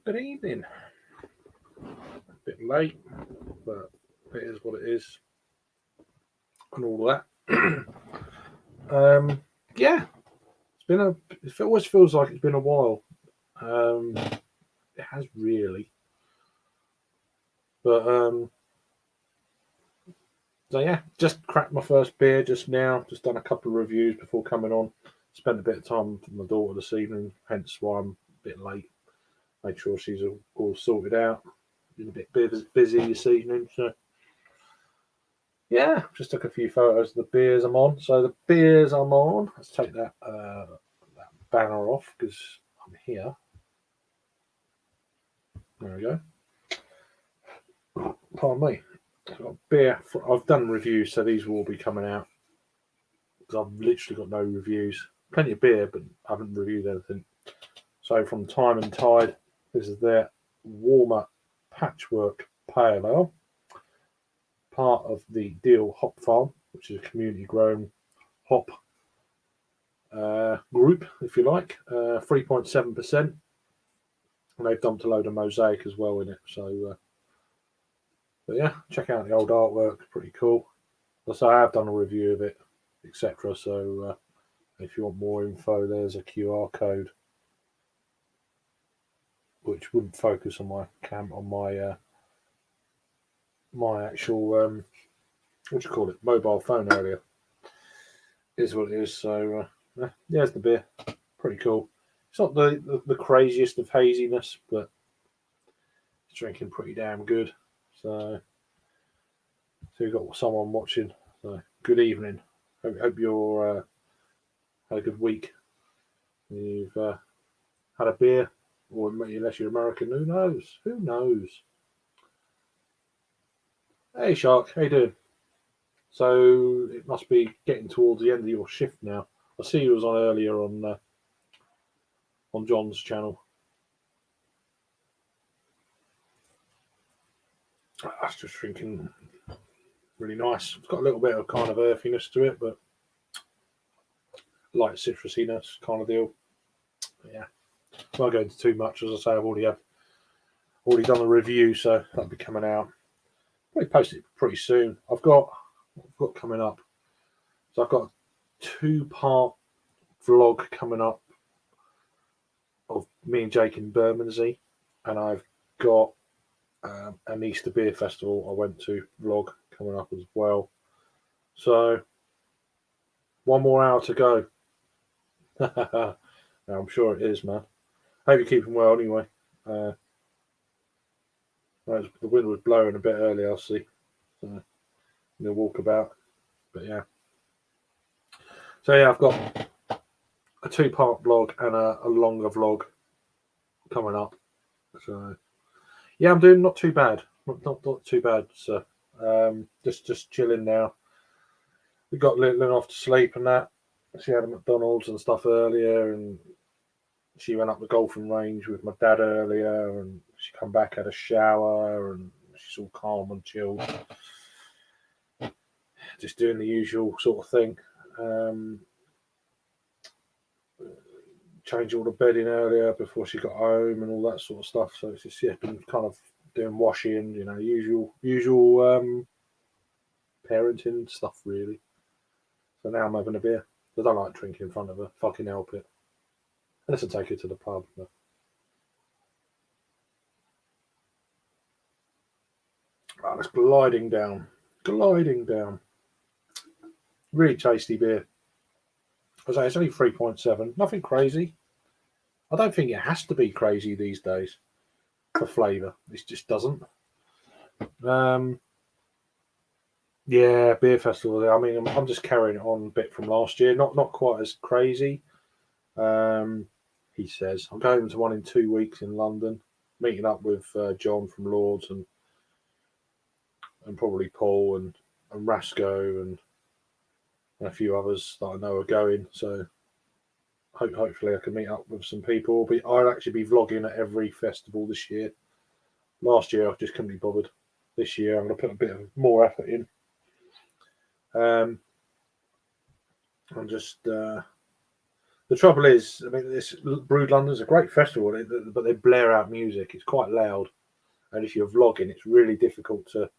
Good evening. A bit late, but it is what it is, and all that. Yeah, it's been a. It always feels like it's been a while. It has really, but so yeah, just cracked my first beer just now. Just done a couple of reviews before coming on. Spent a bit of time with my daughter this evening, hence why I'm a bit late. Make sure she's all sorted out. Been a bit busy this evening, so yeah, just took a few photos of the beers I'm on. So the beers I'm on, let's take that banner off because I'm here. There we go. Pardon me. I've got beer. I've done reviews, so these will all be coming out because I've literally got no reviews. Plenty of beer, but I haven't reviewed anything. So from Time and Tide, this is their warmer patchwork pale ale, part of the Deal Hop Farm, which is a community-grown hop group, if you like, 3.7%, and they've dumped a load of mosaic as well in it. So, but yeah, check out the old artwork, pretty cool. So I have done a review of it, etc. So if you want more info, there's a QR code, which wouldn't focus on my actual what do you call it, mobile phone earlier. Is what it is. So yeah, there's the beer, pretty cool. It's not the craziest of haziness, but it's drinking pretty damn good. So you've got someone watching. So good evening. Hope you're had a good week. You've had a beer, or unless you're American, who knows? Who knows? Hey Shark, how you doing? So it must be getting towards the end of your shift now. I see you was on earlier on John's channel. That's just drinking really nice. It's got a little bit of kind of earthiness to it, but light citrusiness kind of deal. But yeah, I won't go into too much. As I say, I've already done a review, so that'll be coming out. Probably post it pretty soon. I've got coming up. So I've got a 2-part vlog coming up of me and Jake in Bermondsey, and I've got an Easter Beer Festival I went to vlog coming up as well. So one more hour to go. I'm sure it is, man. Hope you're keeping well anyway. The wind was blowing a bit earlier, I'll see. So the walkabout. But yeah. So yeah, I've got a 2-part vlog and a longer vlog coming up. So yeah, I'm doing not too bad. Not too bad, sir. Just chilling now. We got Lynn off to sleep and that. She had a McDonald's and stuff earlier, and she went up the golfing range with my dad earlier, and she come back, had a shower, and she's all calm and chilled. Just doing the usual sort of thing. Changed all the bedding earlier before she got home and all that sort of stuff. So it's just been kind of doing washing, usual parenting stuff really. So now I'm having a beer. I don't like drinking in front of her. Fucking help it. Unless I take her to the pub. But right, it's gliding down. Really tasty beer. I say it's only 3.7. Nothing crazy. I don't think it has to be crazy these days for flavour. It just doesn't. Yeah, beer festival. I mean, I'm just carrying it on a bit from last year. Not quite as crazy. He says I'm going to one in 2 weeks in London, meeting up with John from Lords and probably Paul and Rasco and a few others that I know are going. So hopefully I can meet up with some people. But I'll actually be vlogging at every festival this year. Last year I just couldn't be bothered. This year I'm going to put a bit of more effort in. I'm just The trouble is, I mean, this Brood London's a great festival, but they blare out music. It's quite loud, and if you're vlogging, it's really difficult to.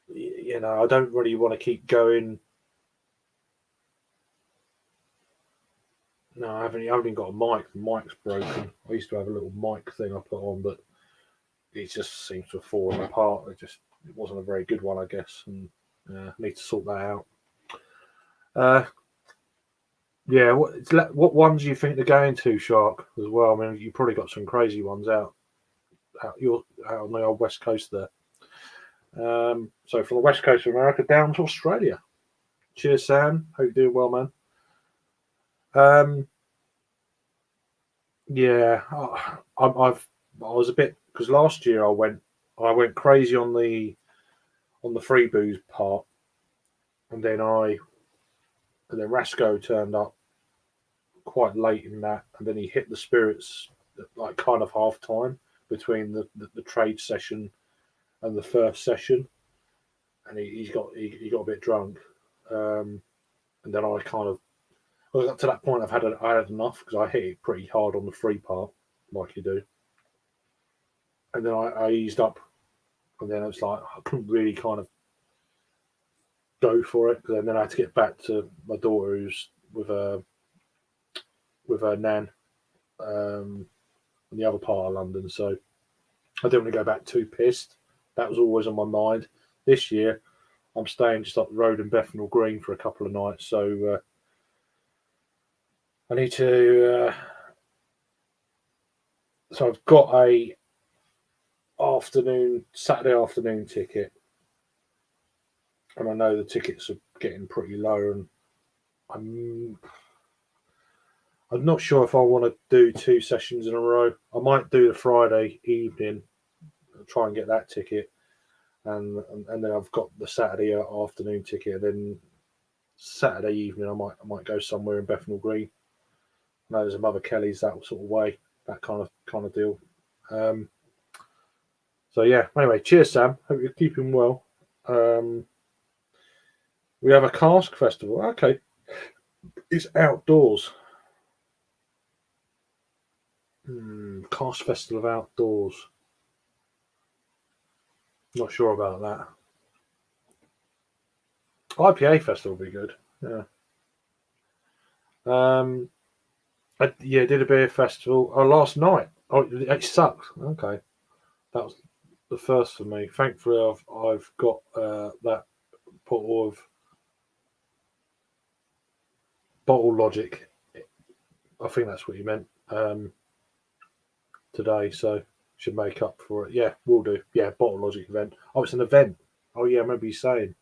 You know, I don't really want to keep going. No, I haven't even got a mic. The mic's broken. I used to have a little mic thing I put on, but it just seems to have fallen apart. It wasn't a very good one, I guess, and need to sort that out. Yeah, what ones do you think they're going to, Shark, as well? I mean, you probably got some crazy ones out on the old west coast there. So from the west coast of America down to Australia. Cheers, Sam. Hope you're doing well, man. Yeah, I was a bit, because last year I went crazy on the free booze part, and then Rasco turned up quite late in that, and then he hit the spirits like kind of half time between the trade session and the first session, and he got a bit drunk, and then I got to that point. I had enough because I hit it pretty hard on the free part, like you do, and then I eased up, and then it's like I couldn't really kind of go for it, and then I had to get back to my daughter who's with her nan in the other part of London, so I didn't want to go back too pissed. That was always on my mind. This year, I'm staying just up the road in Bethnal Green for a couple of nights, so I need to. So I've got a Saturday afternoon ticket, and I know the tickets are getting pretty low, and I'm not sure if I want to do 2 sessions in a row. I might do the Friday evening, try and get that ticket, and then I've got the Saturday afternoon ticket. And then Saturday evening, I might go somewhere in Bethnal Green. I know there's a Mother Kelly's that sort of way, that kind of deal. So yeah. Anyway, cheers, Sam. Hope you're keeping well. We have a cask festival. Okay, it's outdoors. Cask festival of outdoors. Not sure about that. IPA festival would be good. Yeah. I did a beer festival last night. Oh, it sucked. Okay, that was the first for me. Thankfully, I've got that bottle logic. I think that's what you meant today. So should make up for it. Yeah, we'll do. Yeah, bottle logic event. Oh, it's an event. Oh yeah, I remember you saying.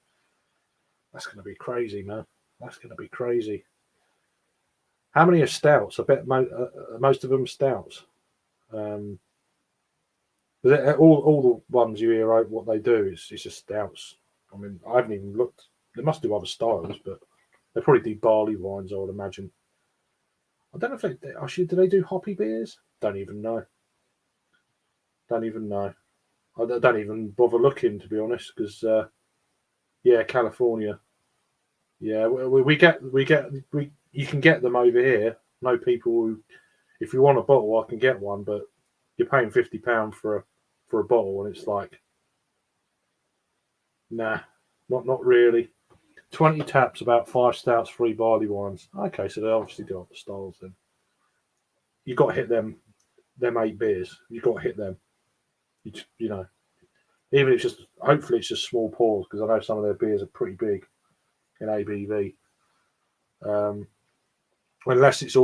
That's going to be crazy, man. That's going to be crazy. How many are stouts? I bet most of them are stouts. All the ones you hear out what they do is it's just stouts. I mean, I haven't even looked. They must do other styles, but they probably do barley wines, I would imagine. I don't know if they actually do. They do hoppy beers? Don't even know. Don't even know. I don't even bother looking, to be honest, because yeah, California. Yeah, we you can get them over here. No people who, if you want a bottle, I can get one, but you're paying £50 for a bottle, and it's like, nah, not really. 20 taps, about 5 stouts, 3 barley wines. Okay, so they obviously do other styles then. You got to hit them 8 beers. You got to hit them. You know, even if it's just, hopefully it's just small pours, because I know some of their beers are pretty big in ABV. Unless is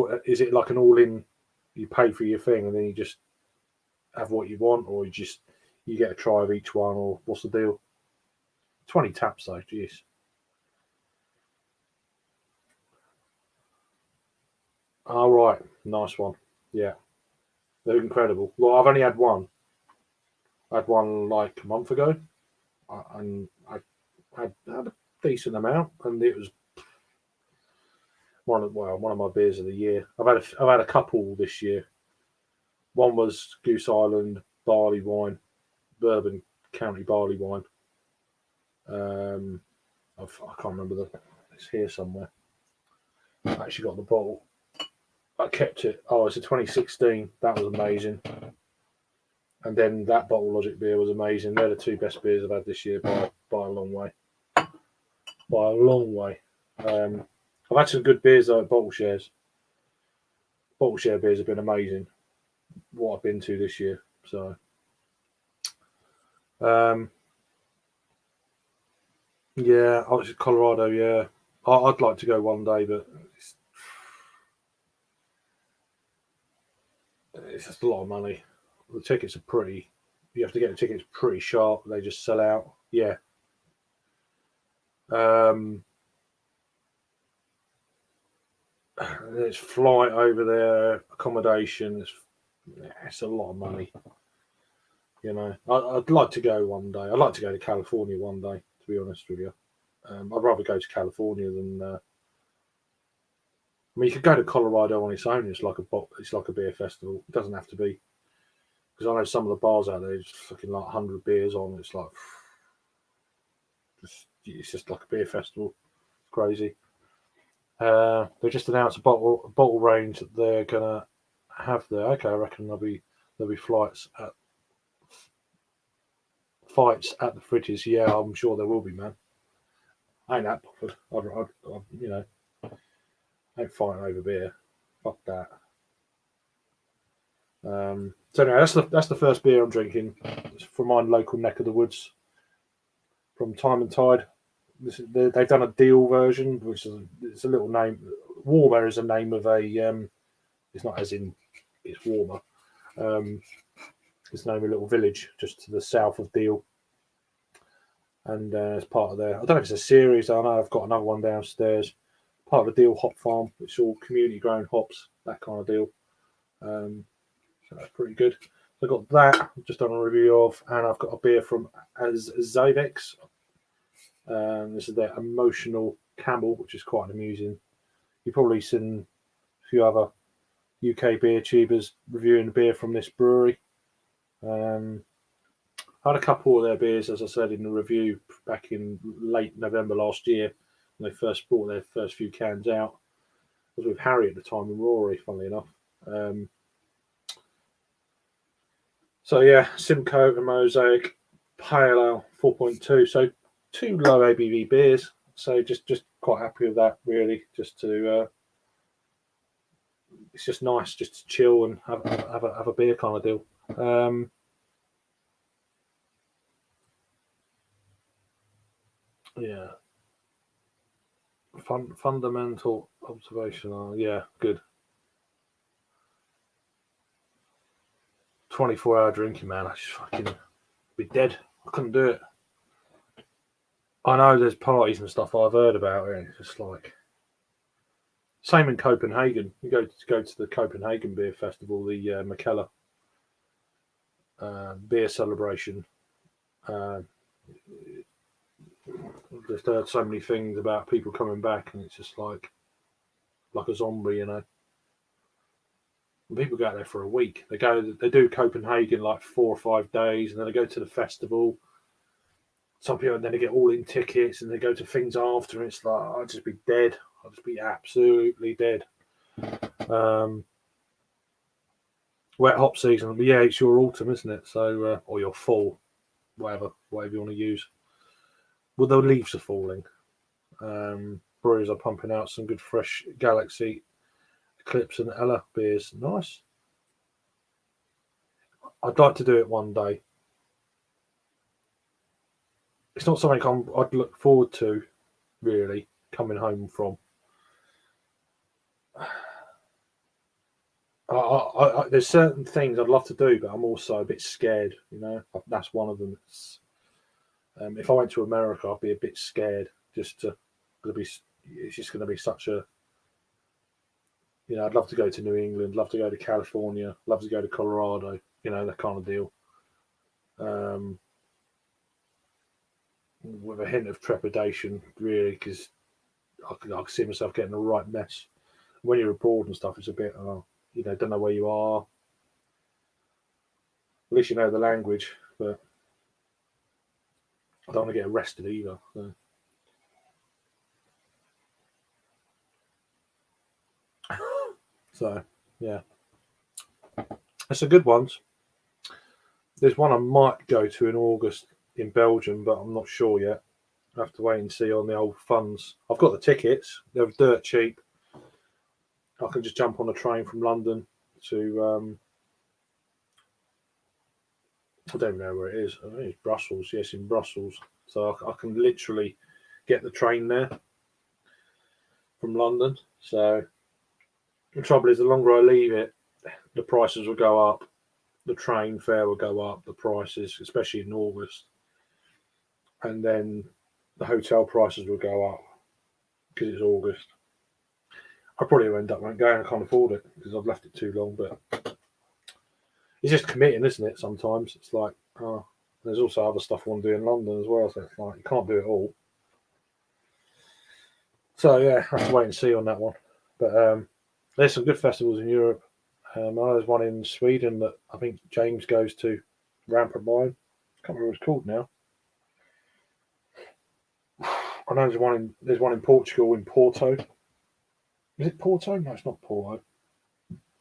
it like an all-in? You pay for your thing and then you just have what you want, or you get a try of each one, or what's the deal? 20 taps though, jeez. All right, nice one. Yeah, they're incredible. Well, I've only had one. I had one like a month ago, and I had a decent amount, and it was one of my beers of the year. I've had a couple this year. One was Goose Island barley wine, Bourbon County barley wine. I can't remember it's here somewhere. I actually got the bottle. I kept it. Oh, it's a 2016. That was amazing. And then that Bottle Logic beer was amazing. They're the two best beers I've had this year by a long way. By a long way. I've had some good beers though at Bottle Shares. Bottle Share beers have been amazing. What I've been to this year. So, yeah, I was in Colorado. Yeah, I'd like to go one day, but it's just a lot of money. The tickets are pretty. You have to get the tickets pretty sharp. They just sell out. Yeah. There's flight over there, accommodation. It's a lot of money. You know, I'd like to go one day. I'd like to go to California one day. To be honest with you, I'd rather go to California than. I mean, you could go to Colorado on its own. It's like a beer festival. It doesn't have to be, because I know some of the bars out there just fucking like 100 beers on. It's like it's just like a beer festival. It's crazy. They just announced a bottle range that they're gonna have there. Okay, I reckon there'll be fights at the fridges. Yeah, I'm sure there will be, man. I ain't that bothered. I ain't fighting over beer. Fuck that. So anyway, that's the first beer I'm drinking. It's from my local neck of the woods, from Time and Tide. They've done a deal version, which is it's a little name. Warmer is a name of a. It's not as in it's warmer. It's the name of a little village just to the south of Deal, and it's part of their. I don't know if it's a series. I know I've got another one downstairs. Part of the Deal Hop Farm. It's all community grown hops, that kind of deal. So that's pretty good. So I've got that. I've just done a review of, and I've got a beer from Zydex. This is their Emotional Camel, which is quite amusing. You've probably seen a few other UK beer tubers reviewing beer from this brewery. I had a couple of their beers, as I said in the review back in late November last year when they first brought their first few cans out. I was with Harry at the time and Rory, funnily enough. So yeah, Simcoe and Mosaic Pale Ale 4.2. So 2 low ABV beers. So just quite happy with that, really. Just to it's just nice just to chill and have a beer kind of deal. Yeah. Fundamental observation. Yeah, good. 24-hour drinking, man. I just fucking be dead. I couldn't do it. I know there's parties and stuff I've heard about it. It's just like same in Copenhagen. You go to the Copenhagen Beer Festival, the Mikkeller beer celebration. Just heard so many things about people coming back, and it's just like a zombie, you know. And people go out there for a week. They do Copenhagen like 4 or 5 days, and then they go to the festival. Some people, and then they get all in tickets, and they go to things after. And it's like I'll just be dead. I'll just be absolutely dead. Wet hop season, but yeah, it's your autumn, isn't it? So or your fall, whatever you want to use. Well, the leaves are falling. Breweries are pumping out some good fresh Galaxy, Eclipse, and Ella beers. Nice. I'd like to do it one day. It's not something I'd look forward to, really, coming home from. There's certain things I'd love to do, but I'm also a bit scared. You know, that's one of them. If I went to America, I'd be a bit scared. It's just going to be such a. You know, I'd love to go to New England, love to go to California, love to go to Colorado. You know, that kind of deal. With a hint of trepidation, really, because I could see myself getting a right mess. When you're abroad and stuff, it's a bit, don't know where you are. At least you know the language, but I don't want to get arrested either. So. So yeah, it's a good ones. There's one I might go to in August in Belgium, but I'm not sure yet. I have to wait and see on the old funds. I've got the tickets; they're dirt cheap. I can just jump on a train from London to I don't know where it is. I think it's Brussels. Yes, in Brussels. So I can literally get the train there from London. So the trouble is, the longer I leave it, the prices will go up. The train fare will go up. The prices, especially in August, and then the hotel prices will go up because it's August. I probably end up going. I can't afford it because I've left it too long. But it's just committing, isn't it? Sometimes it's like, oh, there's also other stuff I want to do in London as well. So it's like you can't do it all. So yeah, I have to wait and see on that one. But there's some good festivals in Europe. I know there's one in Sweden that I think James goes to, Rampant Mine. I can't remember what it's called now. I know there's one in Portugal in Porto. Is it Porto? No, it's not Porto.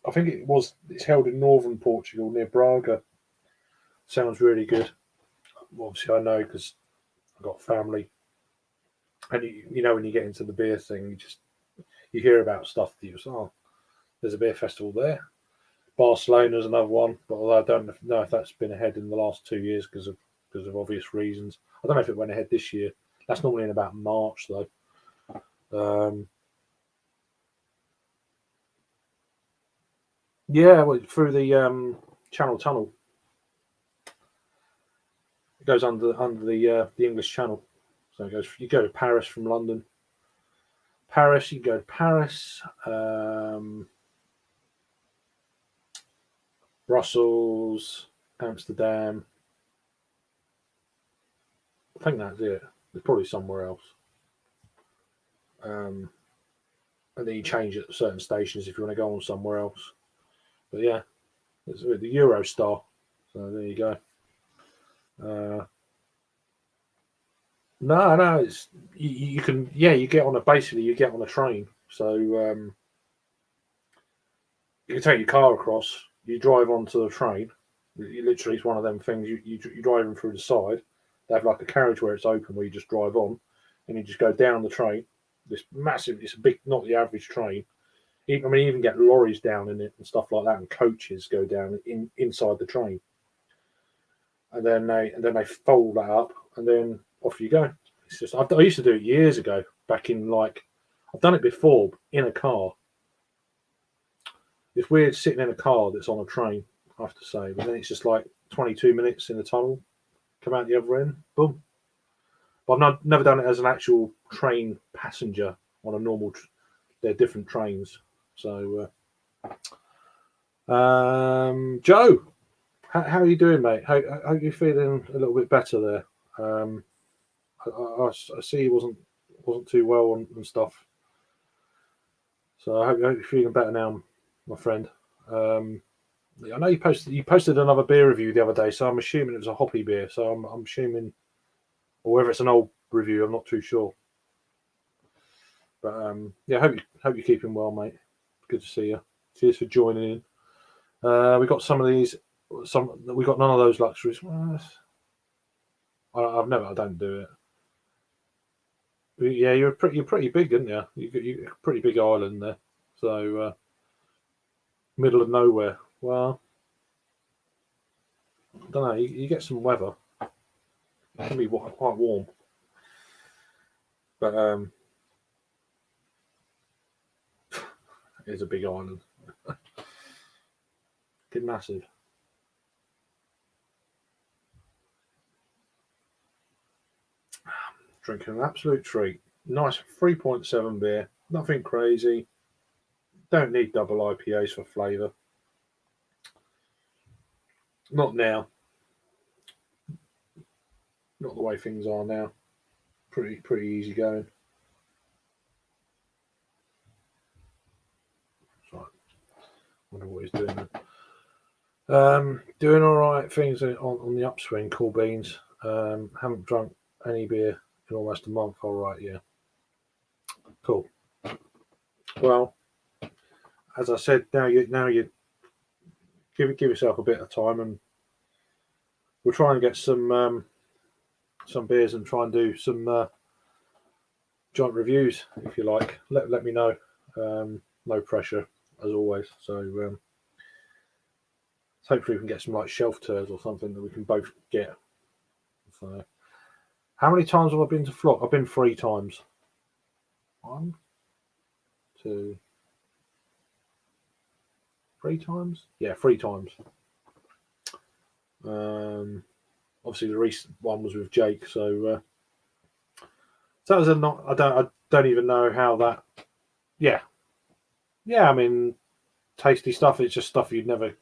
I think it's held in northern Portugal near Braga. Sounds really good. Obviously, I know because I've got family. And you know when you get into the beer thing, you hear about stuff that you say, oh, there's a beer festival there. Barcelona's another one, but although I don't know if that's been ahead in the last 2 years because of obvious reasons. I don't know if it went ahead this year. That's normally in about March though. Yeah, well, through the Channel Tunnel. It goes under the English Channel. So it goes. You go to Paris from London. Paris, you go to Paris. Brussels, Amsterdam. I think that's it. There's probably somewhere else. And then you change at certain stations if you want to go on somewhere else. But yeah, it's with the Eurostar. So there you go. No, it's you can you get on you get on a train. So you can take your car across. You drive onto the train. Literally, it's one of them things. You drive them through the side. They have like a carriage where it's open, where you just drive on, and you just go down the train. This massive, it's a big, not the average train. I mean, you even get lorries down in it and stuff like that, and coaches go down inside the train, and then they fold that up, and then off you go. It's just I used to do it years ago, back in I've done it before in a car. It's weird sitting in a car that's on a train, I have to say, but then it's just like 22 minutes in the tunnel, come out the other end, boom. But I've never done it as an actual train passenger on a normal. They're different trains. So, Joe, how are you doing, mate? How are you feeling a little bit better there? I see you wasn't too well and stuff. So I hope you're feeling better now, my friend. I know you posted another beer review the other day, so I'm assuming it was a hoppy beer. So I'm assuming, or whether it's an old review, I'm not too sure. But yeah, hope you're keeping well, mate. Good to see you. Cheers for joining in. We got some of these. We got none of those luxuries. I don't do it. Yeah, you're pretty big, aren't you? You're a pretty big island there. So middle of nowhere. Well, I don't know. You get some weather. It can be quite warm, but it's a big island. It's massive. Drinking an absolute treat. Nice 3.7 beer. Nothing crazy. Don't need double IPAs for flavour. Not now. Not the way things are now. Pretty easy going. Right. Wonder what he's doing there. Doing all right. Things on the upswing. Cool beans. Haven't drunk any beer in almost a month. All right, yeah. Cool. Well, as I said, now you give yourself a bit of time, and we'll try and get some beers and try and do some joint reviews if you like. Let me know. No pressure as always. So hopefully we can get some like shelf tours or something that we can both get. So, how many times have I been to Flock? I've been 3 times. 1, 2, 3 times. Yeah, 3 times. Obviously the recent one was with Jake, so that was a not. I don't even know how that. Yeah, yeah. I mean, tasty stuff. It's just stuff you never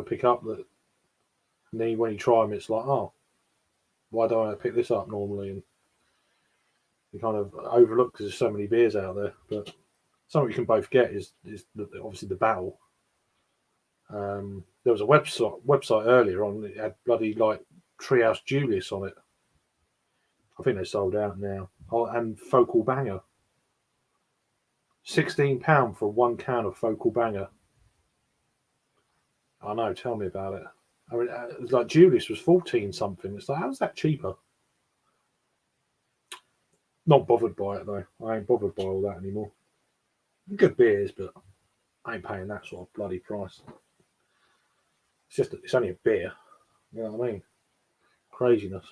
pick up. That and then when you try them, it's like, oh, why don't I pick this up normally? And you kind of overlook because there's so many beers out there. But something we can both get is obviously the Battle. There was a website earlier on. It had bloody like Treehouse Julius on it. I think they sold out now. Oh, and Focal Banger. £16 for 1 can of Focal Banger. I know. Tell me about it. I mean, it was like Julius was 14 something. It's like, how's that cheaper? Not bothered by it though. I ain't bothered by all that anymore. Good beers, but I ain't paying that sort of bloody price. It's only a beer. You know what I mean? Craziness.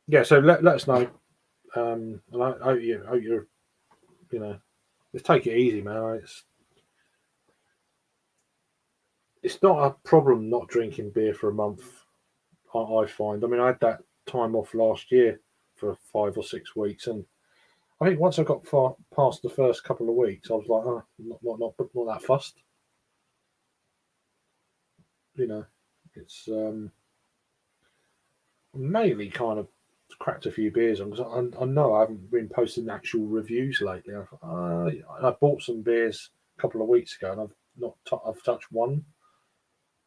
Yeah. So let us know. And I hope you're just take it easy, man. It's not a problem not drinking beer for a month. I find. I mean, I had that time off last year for 5 or 6 weeks, and I think once I got past the first couple of weeks, I was like, oh, not that fussed. It's mainly kind of cracked a few beers on because I know I haven't been posting actual reviews lately. I bought some beers a couple of weeks ago, and I've touched one.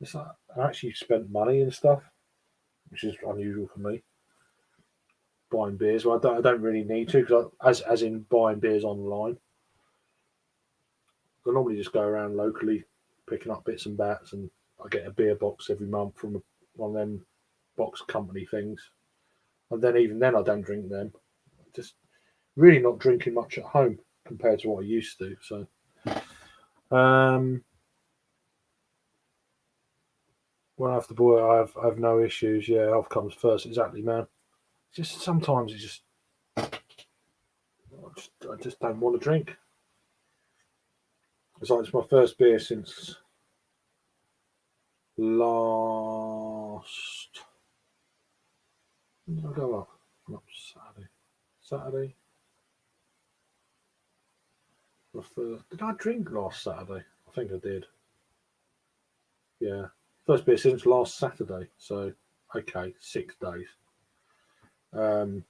It's like I actually spent money and stuff, which is unusual for me. Buying beers, well, I don't really need to because as in buying beers online, I normally just go around locally picking up bits and bats, and I get a beer box every month from one of them box company things, and then even then I don't drink them. Just really not drinking much at home compared to what I used to. So, when I have the boy, I have no issues. Yeah, health comes first. Exactly, man. Just sometimes I just don't want to drink. It's my first beer since last. When did I go up? Not Saturday. Saturday. Did I drink last Saturday? I think I did. Yeah. First beer since last Saturday. So, okay, 6 days. Even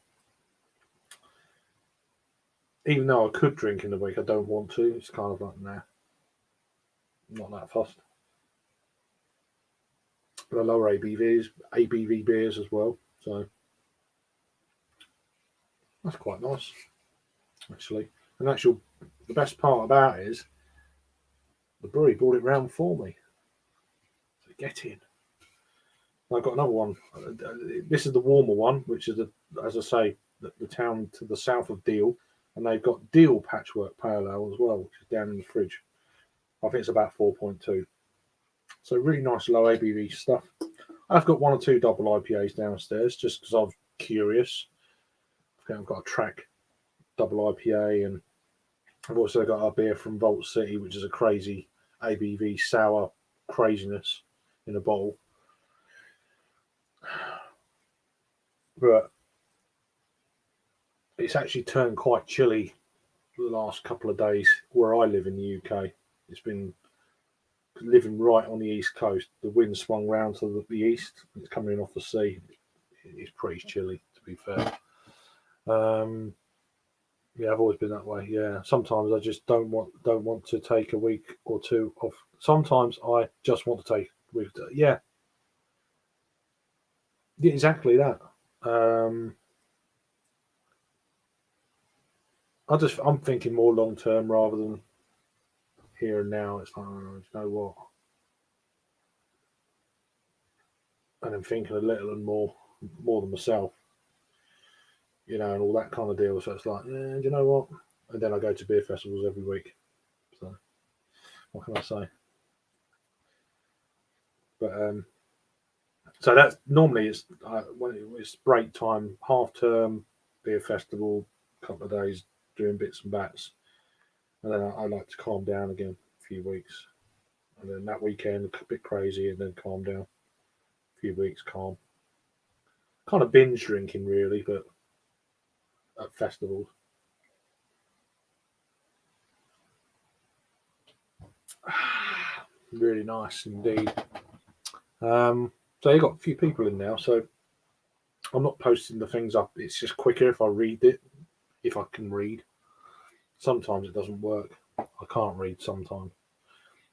though I could drink in the week, I don't want to. It's kind of like, nah, not that fussed. But I lower ABV beers as well. So, that's quite nice, actually. And the best part about it is the brewery brought it round for me. So get in. I've got another one. This is the warmer one, which is, as I say, the town to the south of Deal. And they've got Deal Patchwork Pale Ale as well, which is down in the fridge. I think it's about 4.2. So really nice low ABV stuff. I've got 1 or 2 double IPAs downstairs just because I'm curious. I think I've got a Track double IPA, and I've also got a beer from Vault City, which is a crazy ABV sour craziness in a bottle. But it's actually turned quite chilly the last couple of days where I live in the UK. It's been living right on the east coast. The wind swung round to the east. It's coming in off the sea. It's pretty chilly, to be fair. Yeah, I've always been that way. Yeah, sometimes I just don't want to take a week or 2 off. Sometimes I just want to take a week. Yeah, exactly that. I'm thinking more long term rather than here and now. It's like, oh, you know what? And I'm thinking a little and more than myself, and all that kind of deal. So it's like, do you know what? And then I go to beer festivals every week. So what can I say? But so that's normally it's when it's break time, half term, beer festival, couple of days doing bits and bats, and then I like to calm down again a few weeks, and then that weekend a bit crazy, and then calm down a few weeks, calm. Kind of binge drinking really, but at festivals. Really nice indeed. So you got a few people in now, so I'm not posting the things up. It's just quicker if I read it, if I can read. Sometimes it doesn't work. I can't read sometimes.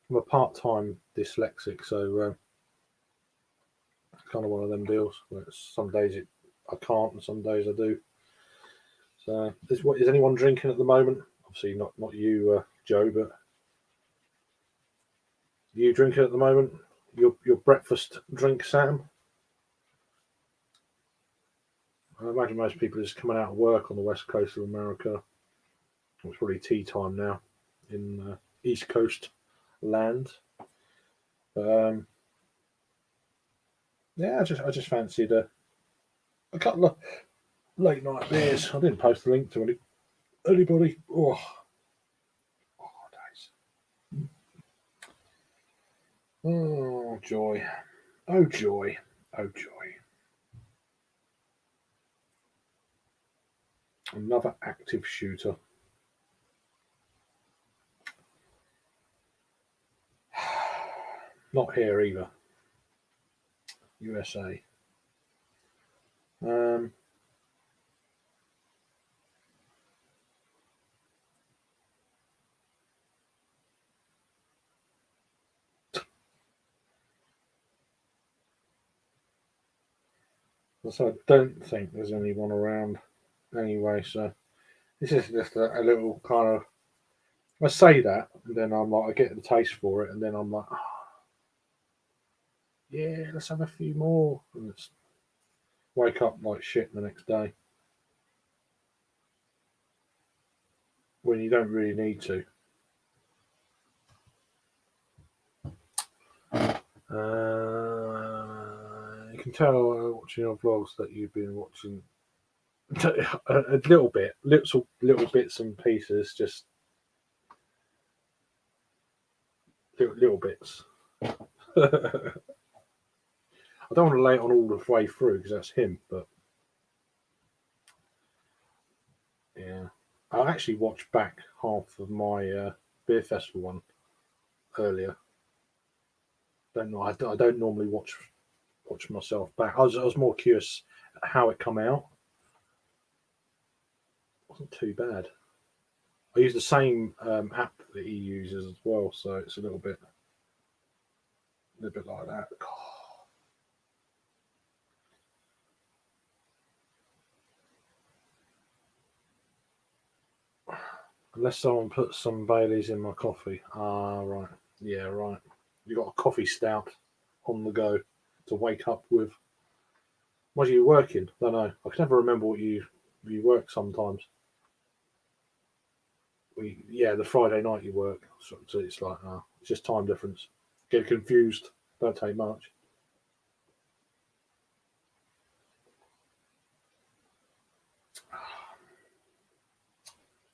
I'm a part-time dyslexic, so it's kind of one of them deals. Where some days I can't, and some days I do. So, is anyone drinking at the moment? Obviously, not you, Joe, but you drinking at the moment? Your breakfast drink, Sam? I imagine most people are just coming out of work on the west coast of America. It's probably tea time now in East Coast land. Yeah, I just fancied a couple of late night beers. I didn't post the link to anybody. Days. Oh joy, oh joy, oh joy. Another active shooter. Not here either. USA. So I don't think there's anyone around anyway. So this is just a little kind of. I say that, and then I'm like, I get the taste for it, and then I'm like, oh, yeah, let's have a few more, and it's wake up like shit the next day when you don't really need to. You can tell watching your vlogs that you've been watching a little bit, little bits and pieces, just little bits. I don't want to lay it on all the way through because that's him, but yeah, I actually watched back half of my beer festival one earlier. Don't know. I don't normally watch myself back. I was more curious how it come out. It wasn't too bad. I use the same app that he uses as well, so it's a little bit like that. Unless someone puts some Baileys in my coffee. Ah, right. Yeah, right. You got a coffee stout on the go to wake up with. What are you working? I don't know. I can never remember what you work sometimes. The Friday night you work. So it's like, it's just time difference. Get confused. Don't take much.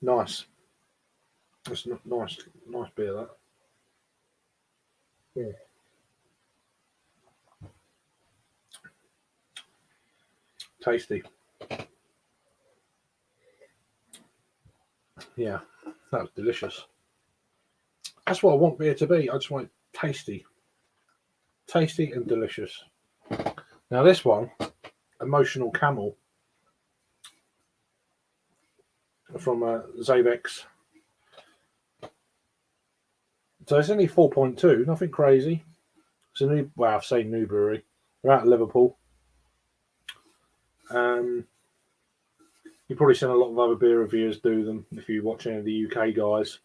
Nice. That's nice beer that. Yeah. Tasty. Yeah, that was delicious. That's what I want beer to be. I just want it tasty and delicious. Now this one, Emotional Camel, from Zabex. So it's only 4.2, nothing crazy. It's a new, well, I say new brewery. They're out of Liverpool. You You've probably seen a lot of other beer reviewers do them if you watch any of the UK guys.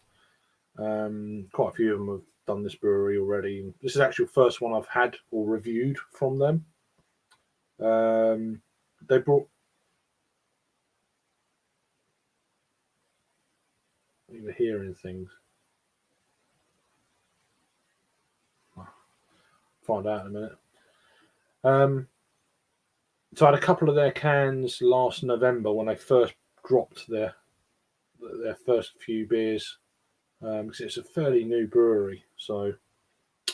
Quite a few of them have done this brewery already. This is actually the first one I've had or reviewed from them. They brought... You were hearing things. Find out in a minute. So I had a couple of their cans last November when they first dropped their first few beers, because it's a fairly new brewery. So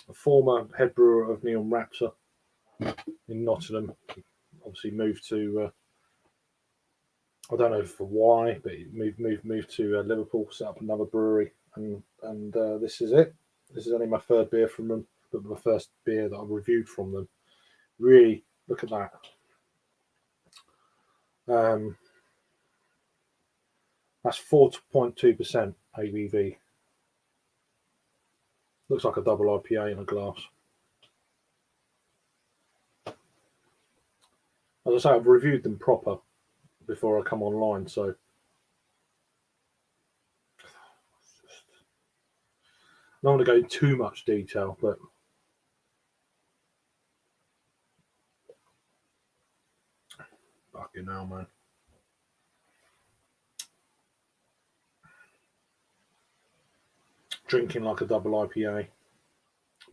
a former head brewer of Neon Raptor in Nottingham obviously moved to I don't know for why, but he moved to Liverpool, set up another brewery, and this is it. This is only my third beer from them, but my first beer that I've reviewed from them. Really, look at that. That's 4.2% ABV. Looks like a double IPA in a glass. As I say, I've reviewed them proper before I come online, so I don't want to go into too much detail, but fucking hell, man. Drinking like a double IPA.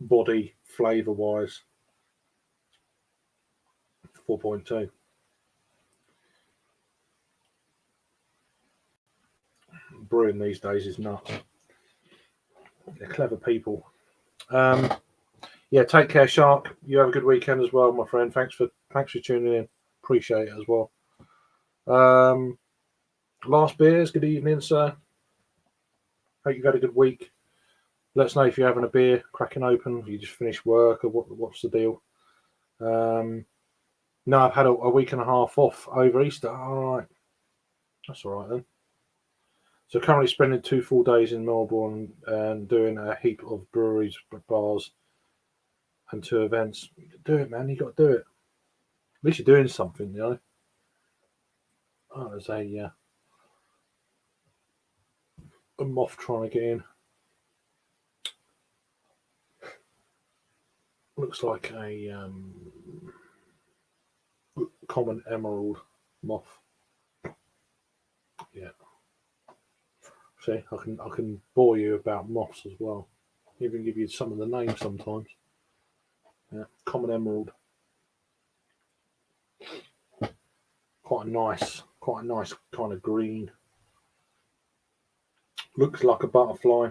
Body, flavour wise, 4.2. Brewing these days is nuts. They're clever people. Yeah, take care, Shark. You have a good weekend as well, my friend. Thanks for tuning in. Appreciate it as well. Last beers. Good evening, sir. Hope you've had a good week. Let us know if you're having a beer, cracking open. If you just finished work, or what's the deal? No, I've had a week and a half off over Easter. All right, that's all right then. So currently spending 2 full days in Melbourne and doing a heap of breweries, bars, and 2 events. Do it, man. You got to do it. At least you're doing something, you know. Oh, there's a moth trying to get in. Looks like a common emerald moth. Yeah. See, I can bore you about moths as well. Even give you some of the names sometimes. Yeah, common emerald. Quite a nice kind of green. Looks like a butterfly,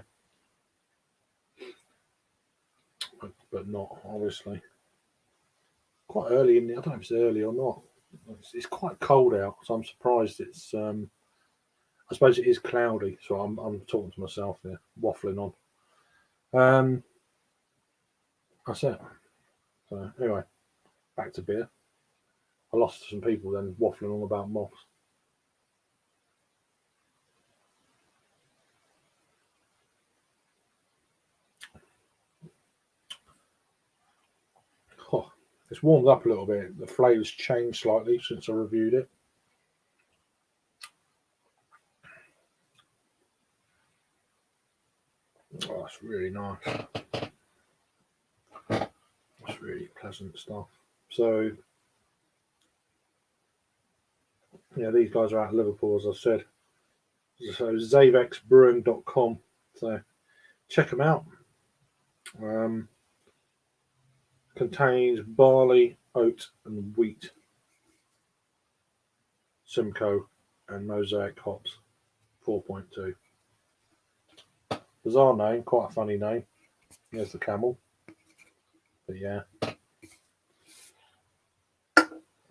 but not obviously. Quite early in the. I don't know if it's early or not. It's quite cold out, so I'm surprised it's. I suppose it is cloudy, so I'm talking to myself here, waffling on. That's it. So anyway, back to beer. I lost some people then waffling on about moths. Oh, it's warmed up a little bit. The flavour's changed slightly since I reviewed it. Oh, that's really nice. That's really pleasant stuff. So, yeah, these guys are out of Liverpool, as I said. So, zavexbrewing.com. So, check them out. Contains barley, oat, and wheat. Simcoe and Mosaic hops. 4.2. Bizarre name, quite a funny name. There's the camel. But yeah,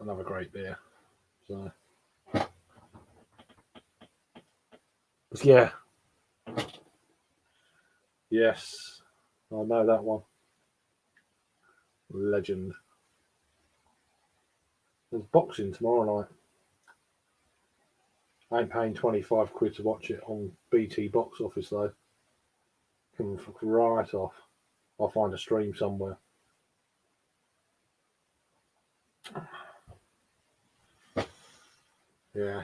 another great beer. So, but yeah, yes, I know that one. Legend. There's boxing tomorrow night. I ain't paying 25 quid to watch it on BT box office though. Can right off. I'll find a stream somewhere. Yeah.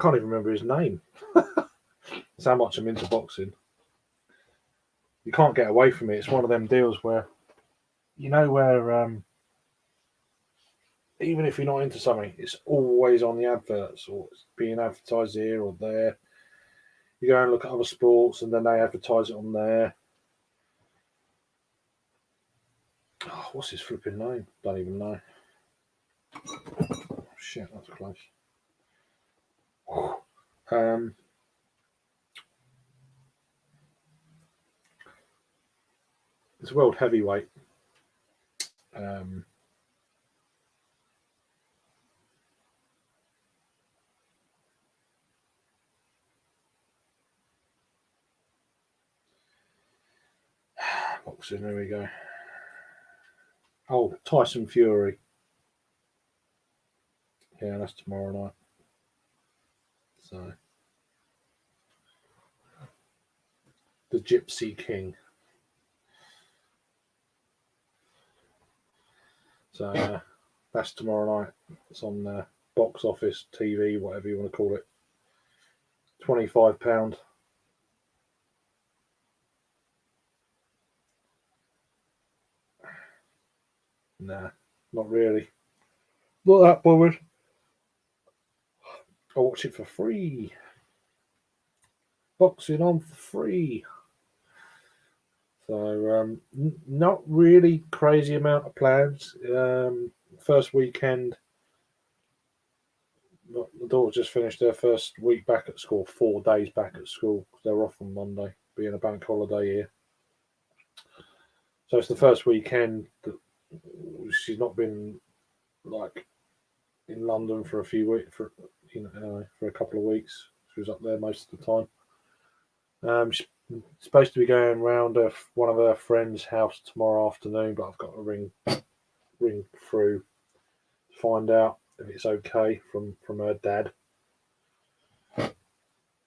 can't even remember his name. That's how much I'm into boxing. You can't get away from it. It's one of them deals where, where even if you're not into something, it's always on the adverts or it's being advertised here or there. You go and look at other sports and then they advertise it on there. Oh, what's his flipping name? Don't even know. Oh, shit, that's close. It's world heavyweight. Boxing, there we go. Oh, Tyson Fury. Yeah, that's tomorrow night. So, the Gypsy King. So, that's tomorrow night. It's on box office, TV, whatever you want to call it. £25. Nah, not really. Not that bothered. I'll watch it for free. Boxing on for free. So not really crazy amount of plans. First weekend, the daughter just finished their first week back at school, 4 days back at school. They're off on Monday, being a bank holiday here. So it's the first weekend that she's not been like in London for a few weeks, for a couple of weeks. She was up there most of the time. She's supposed to be going round one of her friends' house tomorrow afternoon, but I've got to ring through to find out if it's okay from her dad.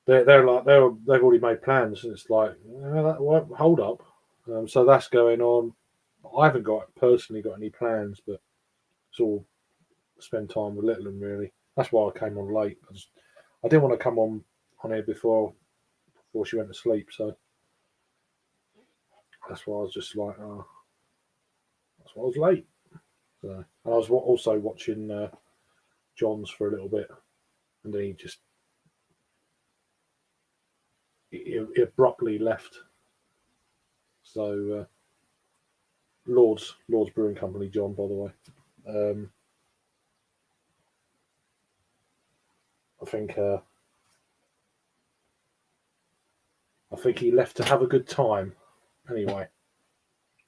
They've already made plans, and it's like hold up. So that's going on. I haven't personally got any plans, but it's all spend time with little one really. That's why I came on late. I didn't want to come on here before she went to sleep, so that's why I was just like, that's why I was late. So, and I was also watching John's for a little bit, and then he abruptly left. So Lord's Brewing Company, John, by the way. I think he left to have a good time. Anyway,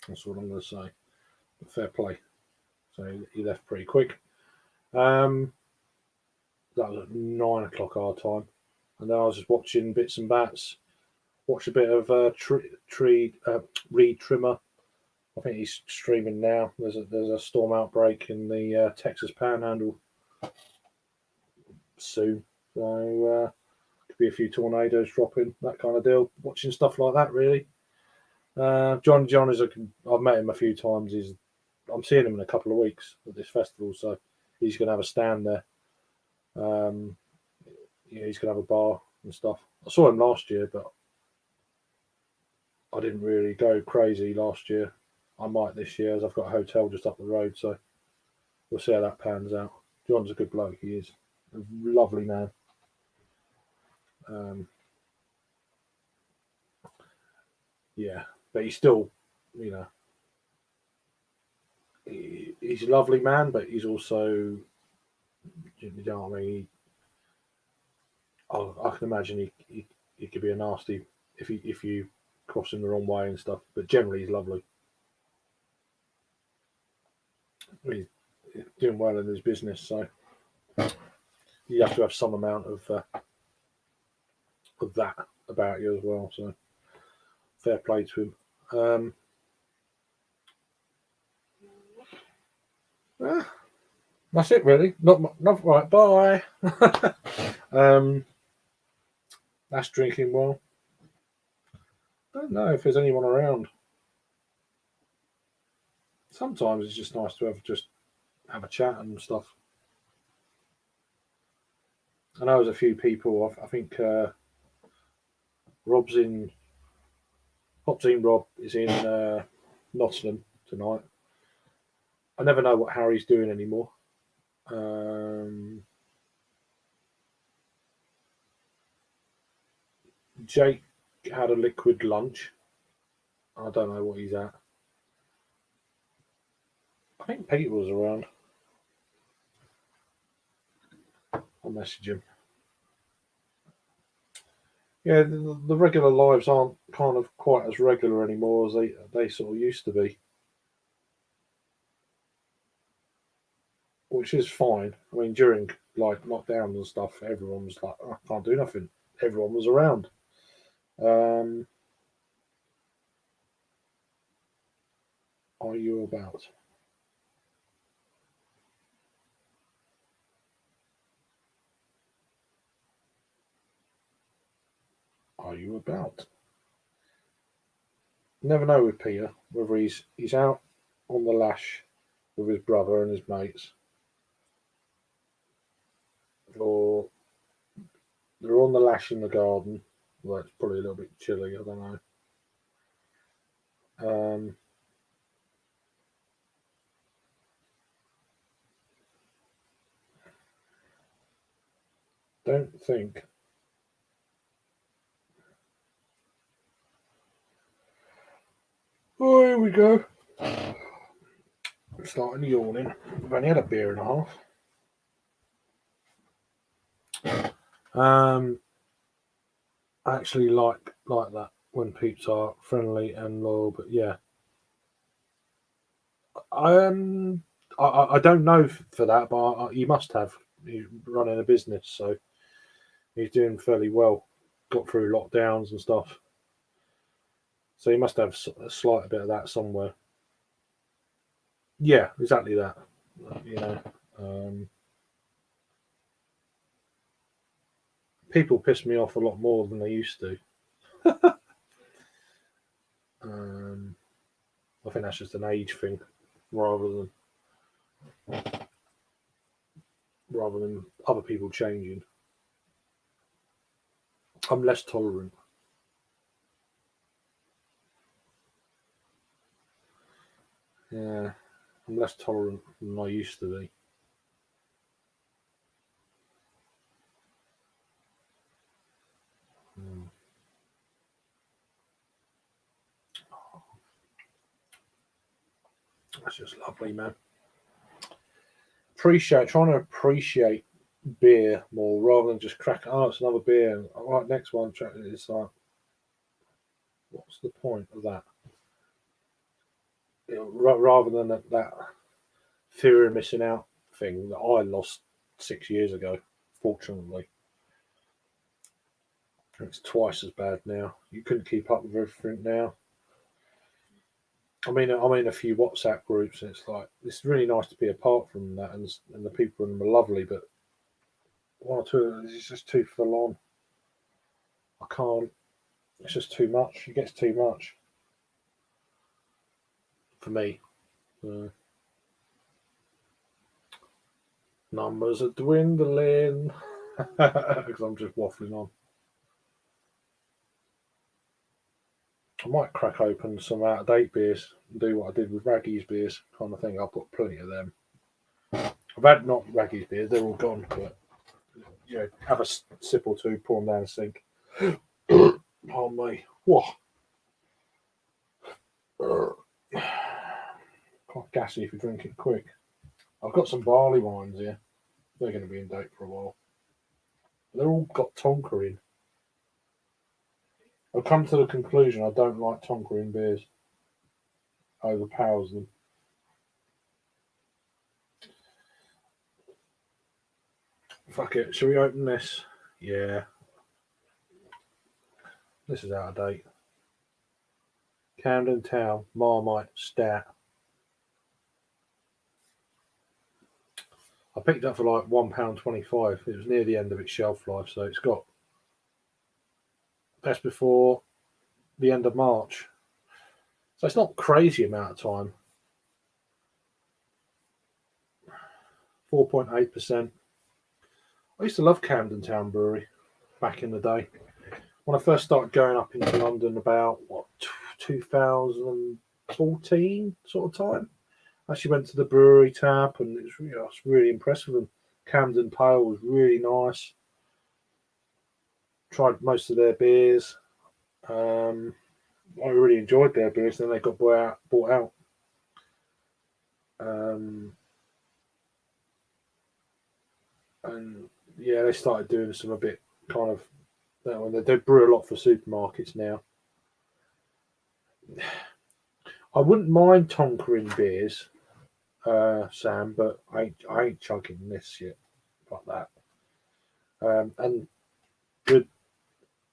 that's what I'm going to say. But fair play. So he left pretty quick. That was at 9 o'clock our time, and then I was just watching bits and bats. Watched a bit of Reed Trimmer. I think he's streaming now. There's a storm outbreak in the Texas Panhandle soon, so could be a few tornadoes dropping, that kind of deal. Watching stuff like that, really. John is I've met him a few times. I'm seeing him in a couple of weeks at this festival, so he's going to have a stand there. He's going to have a bar and stuff. I saw him last year, but I didn't really go crazy last year. I might this year, as I've got a hotel just up the road, so we'll see how that pans out. John's a good bloke, he is. A lovely man. Yeah, but he's still, he's a lovely man, but he's also, you know what I mean? I can imagine he could be a nasty if you cross him the wrong way and stuff, but generally he's lovely. He's doing well in his business, so you have to have some amount of that about you as well. So fair play to him. That's it, really. Not right. Bye. That's drinking well. I don't know if there's anyone around. Sometimes it's just nice to have a chat and stuff. I know there's a few people. I think Rob's in Hopzine. Rob is in Nottingham tonight. I never know what Harry's doing anymore. Jake had a liquid lunch. I don't know what he's at. I think Peter was around. I'll message him. Yeah, the regular lives aren't kind of quite as regular anymore as they sort of used to be, which is fine. I mean, during like lockdowns and stuff, everyone was like, "Oh, I can't do nothing." Everyone was around. Um, are you about? Are you about? Never know with Peter whether he's out on the lash with his brother and his mates, or they're on the lash in the garden. Well, it's probably a little bit chilly. I don't know. Don't think. Oh, here we go. Starting yawning. I've only had a beer and a half. I actually like that when peeps are friendly and loyal. But yeah, um, I don't know for that, but you must have. He's running a business, so he's doing fairly well. Got through lockdowns and stuff, so he must have a slight bit of that somewhere. Yeah, exactly that. You know, um, people piss me off a lot more than they used to. Um, I think that's just an age thing, rather than other people changing. I'm less tolerant. Yeah, I'm less tolerant than I used to be. Mm, that's just lovely, man. Trying to appreciate beer more rather than just crack. Oh, it's another beer. And, all right, next one. It's like, what's the point of that? Rather than that fear of missing out thing that I lost 6 years ago. Fortunately, it's twice as bad now. You couldn't keep up with everything now. I'm in a few WhatsApp groups, and it's like it's really nice to be apart from that, and the people in them are lovely, but one or two, it's just too full on. I can't. It's just too much. It gets too much for me. Uh, Numbers are dwindling because I'm just waffling on. I might crack open some out of date beers and do what I did with Raggy's beers, kind of thing. I'll put plenty of them. I've had not Raggy's beers; they're all gone, but have a sip or two, pour them down the sink. Oh my, whoa, quite gassy if you drink it quick. I've got some barley wines here. They're going to be in date for a while. They're all got Tonka in. I've come to the conclusion I don't like Tonka in beers. Overpowers them. Fuck it. Shall we open this? Yeah. This is out of date. Camden Town Marmite Stout. I picked it up for like £1.25. It was near the end of its shelf life, so it's got that's before the end of March. So it's not crazy amount of time. 4.8%. I used to love Camden Town Brewery back in the day. When I first started going up into London about, 2014 sort of time. I actually went to the brewery tap and I was really impressed with them. Camden Pale was really nice. Tried most of their beers. I really enjoyed their beers. Then they got bought out. And yeah, they started doing some a bit kind of. They brew a lot for supermarkets now. I wouldn't mind Tonkerin beers, Sam, but I ain't chugging this shit like that. And good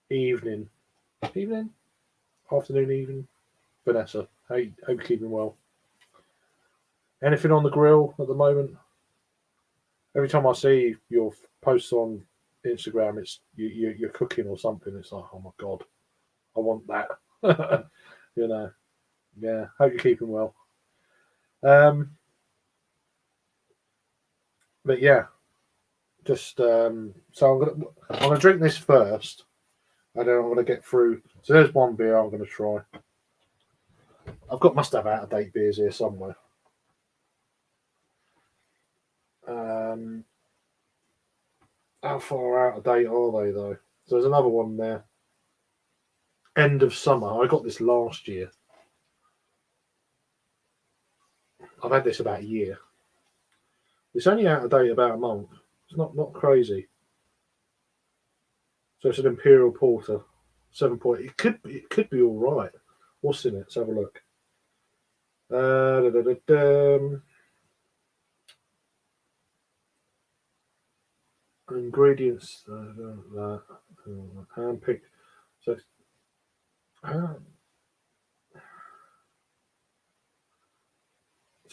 evening, afternoon, evening, Vanessa. Hope you're keeping well. Anything on the grill at the moment? Every time I see your posts on Instagram, it's you're cooking or something. It's like, oh my god, I want that. you know, yeah. Hope you're keeping well. But yeah, just so I'm gonna drink this first, and then I'm gonna get through. So there's one beer I'm gonna try. Must have out of date beers here somewhere. How far out of date are they though? So there's another one there. End of summer. I got this last year. I've had this about a year. It's only out of date about a month. It's not crazy. So it's an Imperial Porter, 7 point. It could be all right. What's in it? Let's have a look. Ingredients. Hand picked. So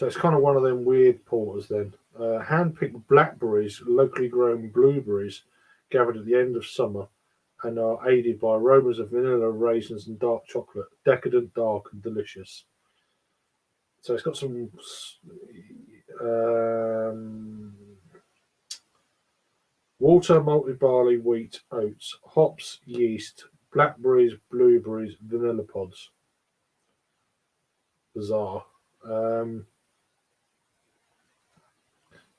it's kind of one of them weird porters then. Hand-picked blackberries, locally grown blueberries, gathered at the end of summer, and are aided by aromas of vanilla, raisins, and dark chocolate. Decadent, dark, and delicious. So it's got some water, malted barley, wheat, oats, hops, yeast, blackberries, blueberries, vanilla pods. Bizarre.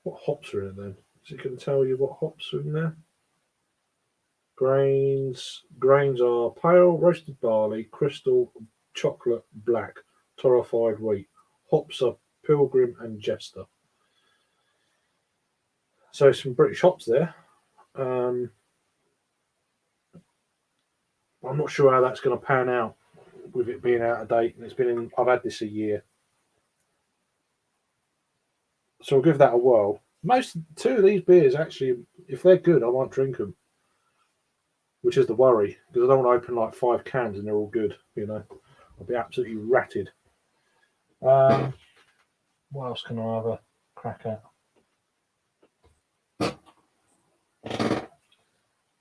What hops are in then? Is it going to tell you what hops are in there? Grains are pale, roasted barley, crystal, chocolate, black, torrefied wheat. Hops are Pilgrim and Jester. So some British hops there. I'm not sure how that's going to pan out with it being out of date, and I've had this a year. So I'll give that a whirl. Two of these beers actually, if they're good, I might drink them. Which is the worry, because I don't want to open like 5 cans and they're all good. I'll be absolutely ratted. What else can I have a crack at? So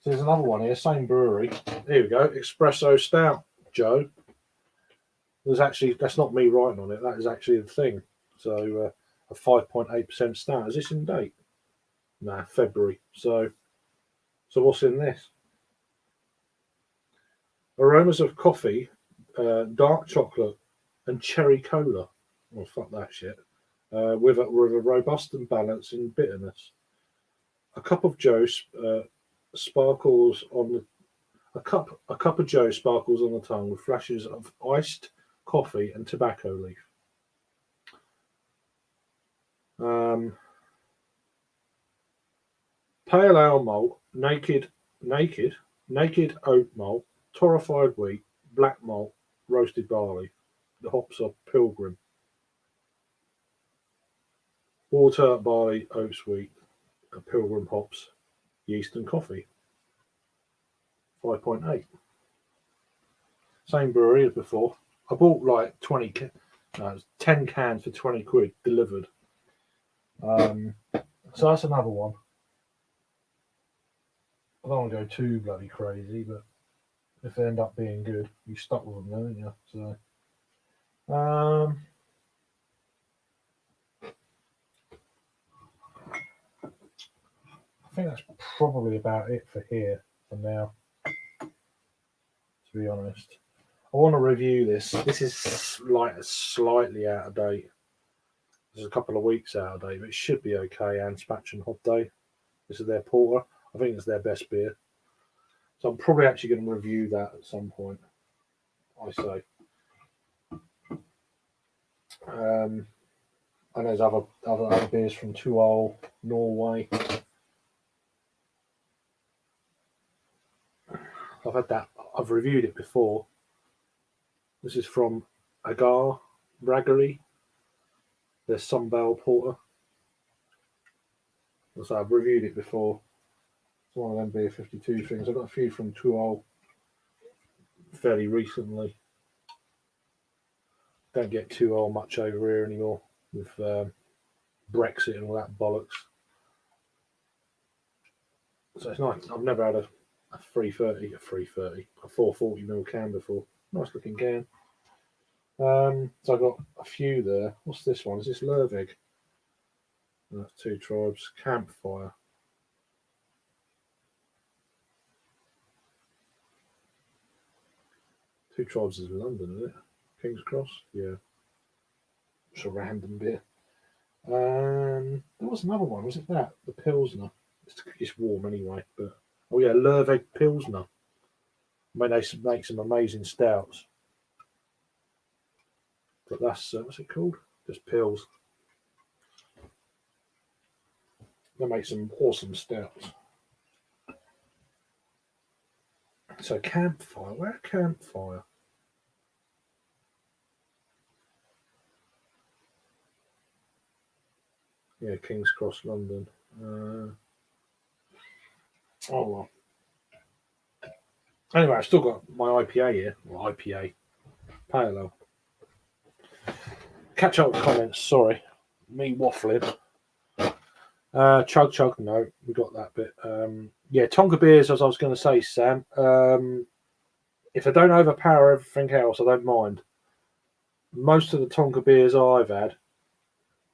there's another one here, same brewery. Here we go, Espresso Stout, Joe. That's not me writing on it. That is actually the thing. So a 5.8% stout. Is this in date? Nah, February. So what's in this? Aromas of coffee, dark chocolate, and cherry cola. Oh, fuck that shit. With a robust and balance in bitterness. A cup of Joe sparkles on the a cup of Joe sparkles on the tongue with flashes of iced coffee and tobacco leaf. Pale ale malt, naked oat malt, torrefied wheat, black malt, roasted barley. The hops are Pilgrim. Water, barley, oats, wheat, Pilgrim hops, yeast and coffee. 5.8. Same brewery as before. I bought like 10 cans for 20 quid delivered. So that's another one. I don't want to go too bloody crazy, but if they end up being good, you stuck with them, don't you? So, I think that's probably about it for here for now, to be honest. I want to review this. This is like slightly out of date. This is a couple of weeks out of date, but it should be okay. Anspach and Hod Day. This is their porter. I think it's their best beer. So I'm probably actually going to review that at some point, I say. And there's other beers from Tuol, Norway. I've had that. I've reviewed it before. This is from Agar Braggery. Their Sunbell Porter. So I've reviewed it before. It's one of them beer 52 things. I've got a few from Tuol fairly recently. Don't get Tuol much over here anymore with Brexit and all that bollocks. So it's nice. I've never had a 330, a 440ml can before. Nice looking can. So I've got a few there. What's this one? Is this Lervig? That's Two Tribes. Campfire. Two Tribes is London, isn't it? King's Cross? Yeah. It's a random beer. There was another one. Was it that? The Pilsner. It's warm anyway. But oh yeah, Lervig Pilsner. I mean, they make some amazing stouts. But that's, what's it called? Just Pils. They make some awesome stouts. So Campfire. Where Campfire? Yeah, King's Cross, London. Oh well. Anyway, I've still got my IPA here. Well, IPA. Pale ale. Catch up with comments. Sorry. Me waffling. Chug. No, we got that bit. Yeah, Tonka beers, as I was going to say, Sam. If they don't overpower everything else, I don't mind. Most of the Tonka beers I've had,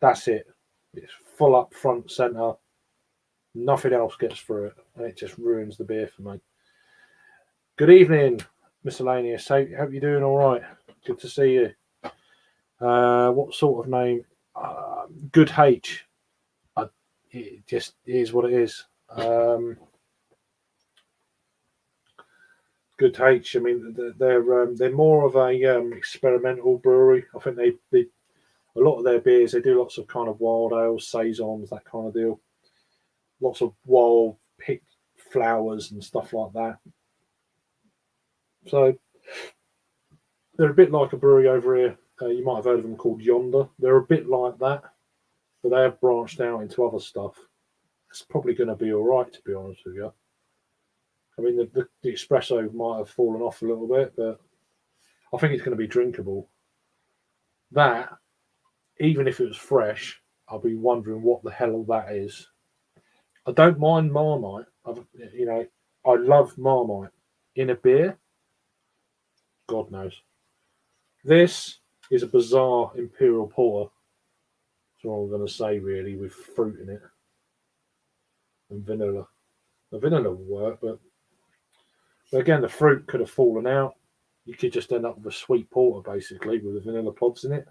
that's it. It's full up front centre. Nothing else gets through it, and it just ruins the beer for me. Good evening, Miscellaneous. Hope you're doing all right. Good to see you. What sort of name? Good H. It just is what it is. Good H. I mean, they're more of a experimental brewery. I think they a lot of their beers, they do lots of kind of wild ales, saisons, that kind of deal. Lots of wild picked flowers and stuff like that. So they're a bit like a brewery over here. You might have heard of them called Yonder. They're a bit like that, but they have branched out into other stuff. It's probably going to be all right, to be honest with you. I mean, the espresso might have fallen off a little bit, but I think it's going to be drinkable. That, even if it was fresh, I'll be wondering what the hell that is. I don't mind Marmite. I love Marmite in a beer. God knows. This is a bizarre Imperial Porter. That's all I'm going to say, really, with fruit in it and vanilla. The vanilla will work, but again, the fruit could have fallen out. You could just end up with a sweet porter, basically, with the vanilla pods in it.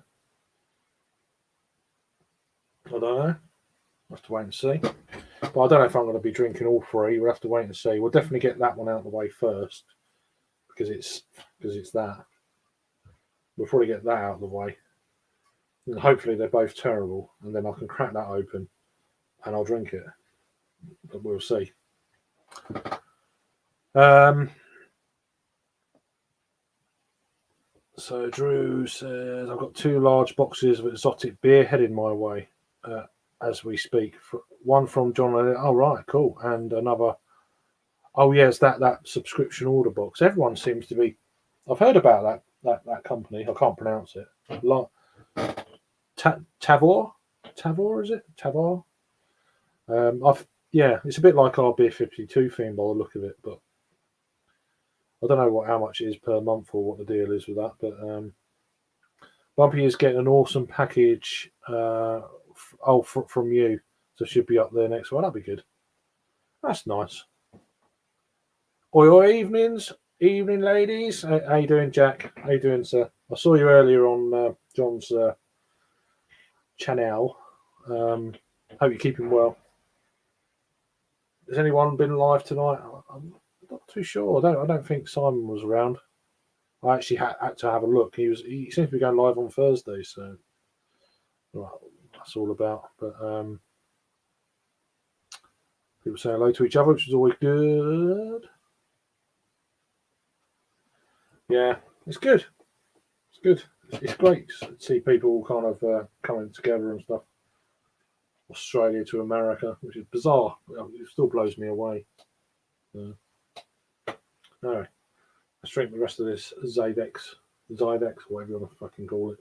I don't know. We'll have to wait and see. But I don't know if I'm going to be drinking all three. We'll have to wait and see. We'll definitely get that one out of the way first because it's that. We'll probably get that out of the way. And hopefully they're both terrible, and then I can crack that open and I'll drink it. But we'll see. So Drew says, I've got 2 large boxes of exotic beer headed my way as we speak. One from John. Oh, right, cool. And another. Oh, yes, that subscription order box. Everyone seems to be. I've heard about that company. I can't pronounce it. Tavor? Tavor, is it? Tavor? It's a bit like our Beer 52 theme by the look of it, but I don't know how much it is per month or what the deal is with that. But Bumpy is getting an awesome package from you, so should be up there next one. That'd be good. That's nice. Oi, evening, ladies. How you doing, Jack? How you doing, sir? I saw you earlier on John's channel. Hope you're keeping well. Has anyone been live tonight? I'm not too sure. I don't think Simon was around. I actually had to have a look. He seems to be going live on Thursday, so well, that's all about. But people say hello to each other, which is always good. Yeah, it's good. It's good. It's great to see people kind of coming together and stuff. Australia to America, which is bizarre. It still blows me away. Anyway, let's drink the rest of this Zydex, whatever you want to fucking call it.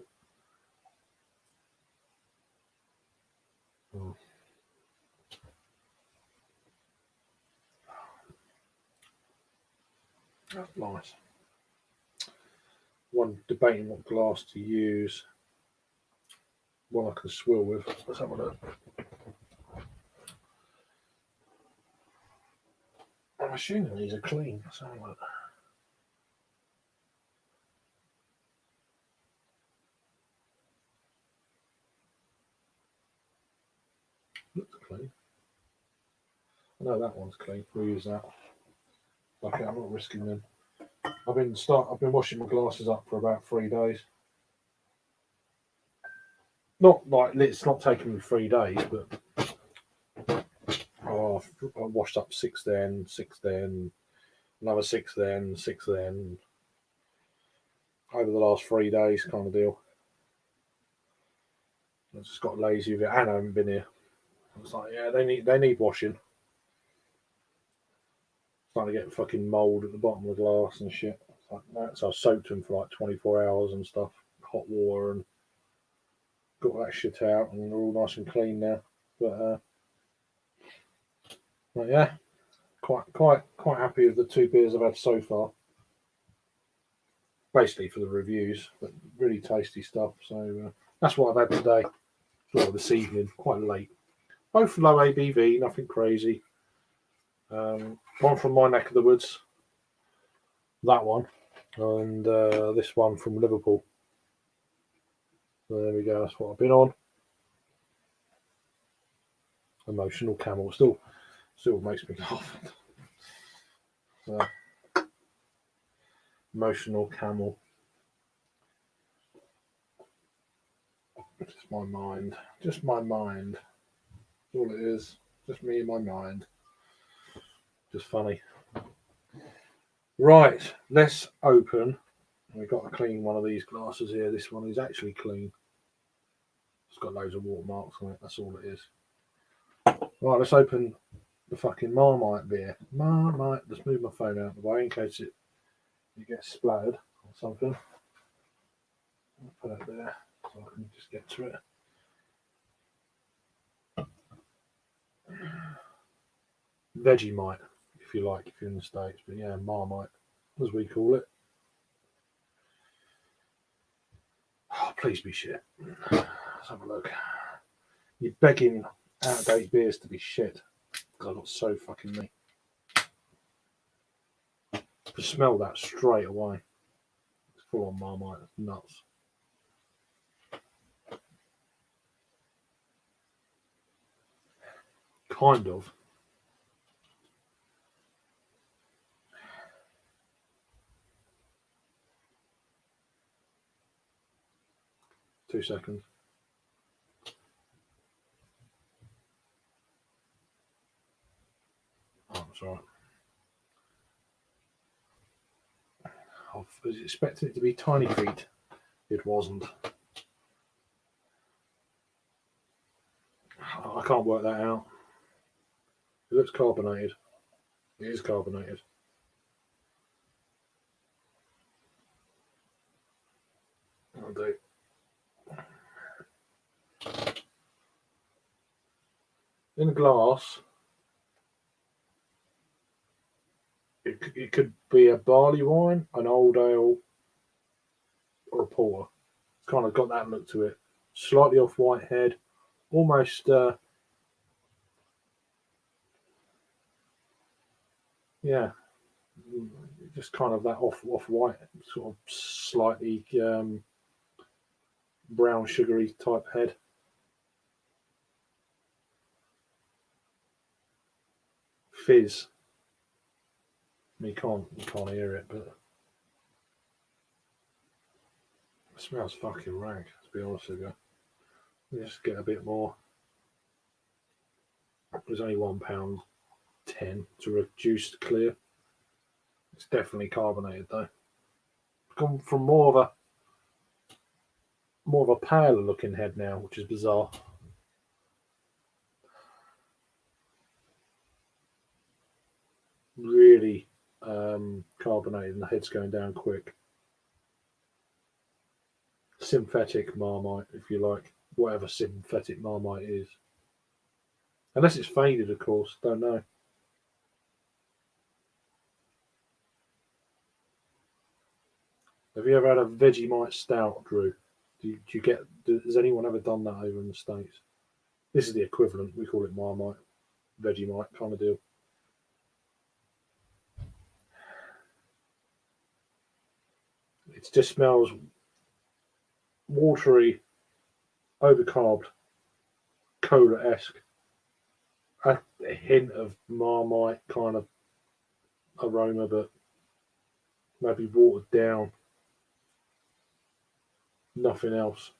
Oh. That's nice. One debating what glass to use. One I can swill with. Let's have a look. I'm assuming these are clean. Let's have a look. Looks clean. No, that one's clean. We'll use that. Okay, I'm not risking them. I've been washing my glasses up for about 3 days. Not like it's not taken me 3 days, but I washed up 6 then, 6 then, another 6 then, 6 then. Over the last 3 days, kind of deal. I just got lazy with it, and I haven't been here. It's like, yeah, they need washing. Starting to get fucking mold at the bottom of the glass and shit. Like that. So I soaked them for like 24 hours and stuff, hot water, and got that shit out, and they're all nice and clean now. But yeah, quite happy with the 2 beers I've had so far. Basically for the reviews, but really tasty stuff. So that's what I've had today, or this evening, quite late. Both low ABV, nothing crazy. One from my neck of the woods, that one, and this one from Liverpool. So there we go. That's what I've been on. Emotional Camel still makes me laugh. Emotional Camel. Just my mind. Just my mind. That's all it is. Just me in my mind. Just funny. Right, let's open. We've got to clean one of these glasses here. This one is actually clean. It's got loads of watermarks on it. That's all it is. Right, let's open the fucking Marmite beer. Marmite. Let's move my phone out of the way in case it gets splattered or something. I'll put it there so I can just get to it. Vegemite, if you like, if you're in the States. But yeah, Marmite, as we call it. Oh, please be shit. Let's have a look. You're begging out-of-date beers to be shit. God, that's so fucking me. To smell that straight away. It's full on Marmite. It's nuts. Kind of. Two seconds. Oh, that's right. I was expecting it to be Tiny Feet. It wasn't. I can't work that out. It looks carbonated. It is carbonated. I'll do. In a glass, it could be a barley wine, an old ale, or a porter. It's kind of got that look to it. Slightly off white head, almost yeah, just kind of that off-white, sort of slightly brown sugary type head. Fizz. You can't hear it, but it smells fucking rank, to be honest with you. Just get a bit more. There's only £1.10 to reduced clear. It's definitely carbonated though. Gone from more of a paler looking head now, which is bizarre. Really carbonated, and the head's going down quick. Synthetic Marmite, if you like, whatever synthetic Marmite is. Unless it's faded, of course. Don't know. Have you ever had a Vegemite stout, Drew? Do you get? Has anyone ever done that over in the States? This is the equivalent. We call it Marmite, Vegemite kind of deal. It just smells watery, overcarbed, cola-esque. A hint of Marmite kind of aroma, but maybe watered down. Nothing else.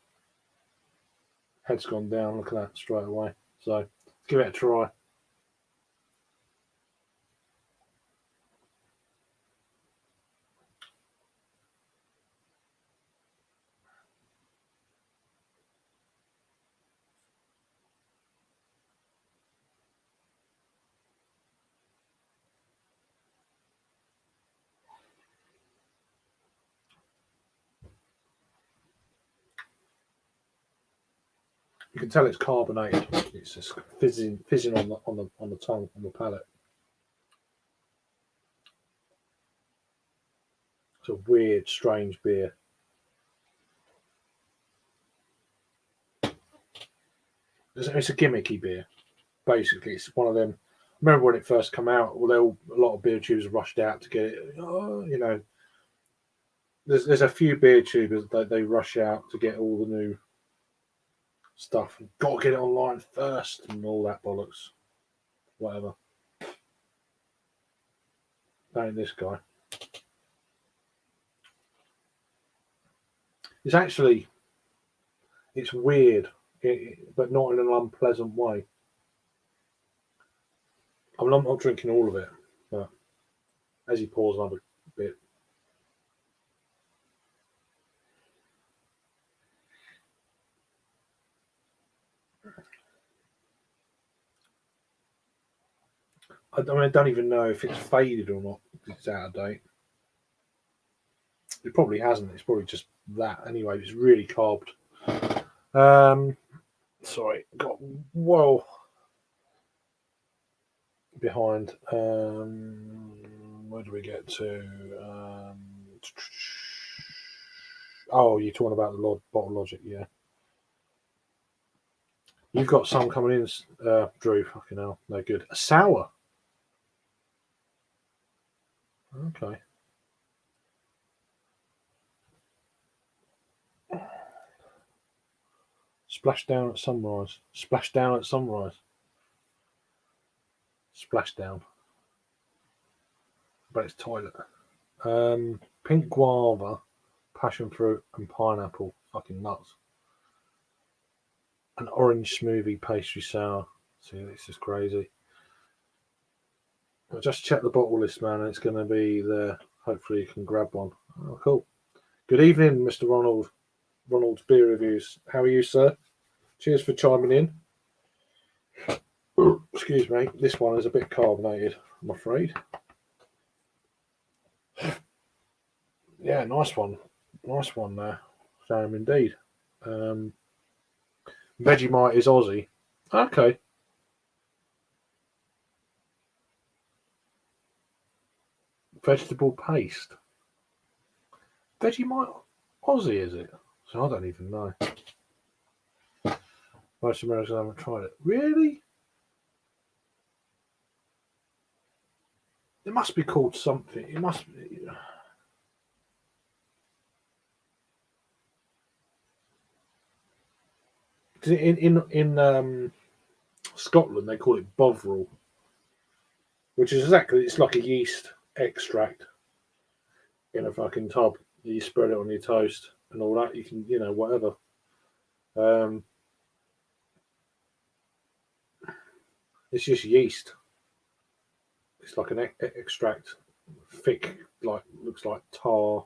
Head's gone down. Look at that straight away. So give it a try. You can tell it's carbonated. It's just fizzing on the tongue, on the palate. It's a weird, strange beer. It's a gimmicky beer. Basically, it's one of them. I remember when it first came out, well, a lot of beer tubers rushed out to get it. There's a few beer tubers that they rush out to get all the new stuff. Got to get it online first and all that bollocks. Whatever. That ain't this guy. It's weird, but not in an unpleasant way. I'm not drinking all of it, but as he pours another bit. I don't even know if it's faded or not. It's out of date. It probably hasn't. It's probably just that. Anyway, it's really carved. Sorry, got well behind. Where do we get to? Oh, you're talking about the Bottle Logic, yeah. You've got some coming in, Drew. Fucking hell, no good. A sour. Okay. Splash down at sunrise. Splash down at sunrise. Splash down. But it's toilet. Pink guava, passion fruit, and pineapple. Fucking nuts. An orange smoothie pastry sour. See, this is crazy. I'll just check the bottle list, man, and it's going to be there. Hopefully you can grab one. Oh, cool. Good evening, Mr. Ronald's Beer Reviews. How are you, sir? Cheers for chiming in. Excuse me. This one is a bit carbonated, I'm afraid. Yeah, nice one. Nice one there. Sam, indeed. Vegemite is Aussie. Okay. Vegetable paste. Vegemite Aussie, is it? So I don't even know. Most Americans haven't tried it. Really? must be called something. It must be. In Scotland, they call it Bovril, which is exactly, it's like a yeast extract in a fucking tub. You spread it on your toast and all that. You can, whatever. It's just yeast. It's like an extract, thick, like looks like tar.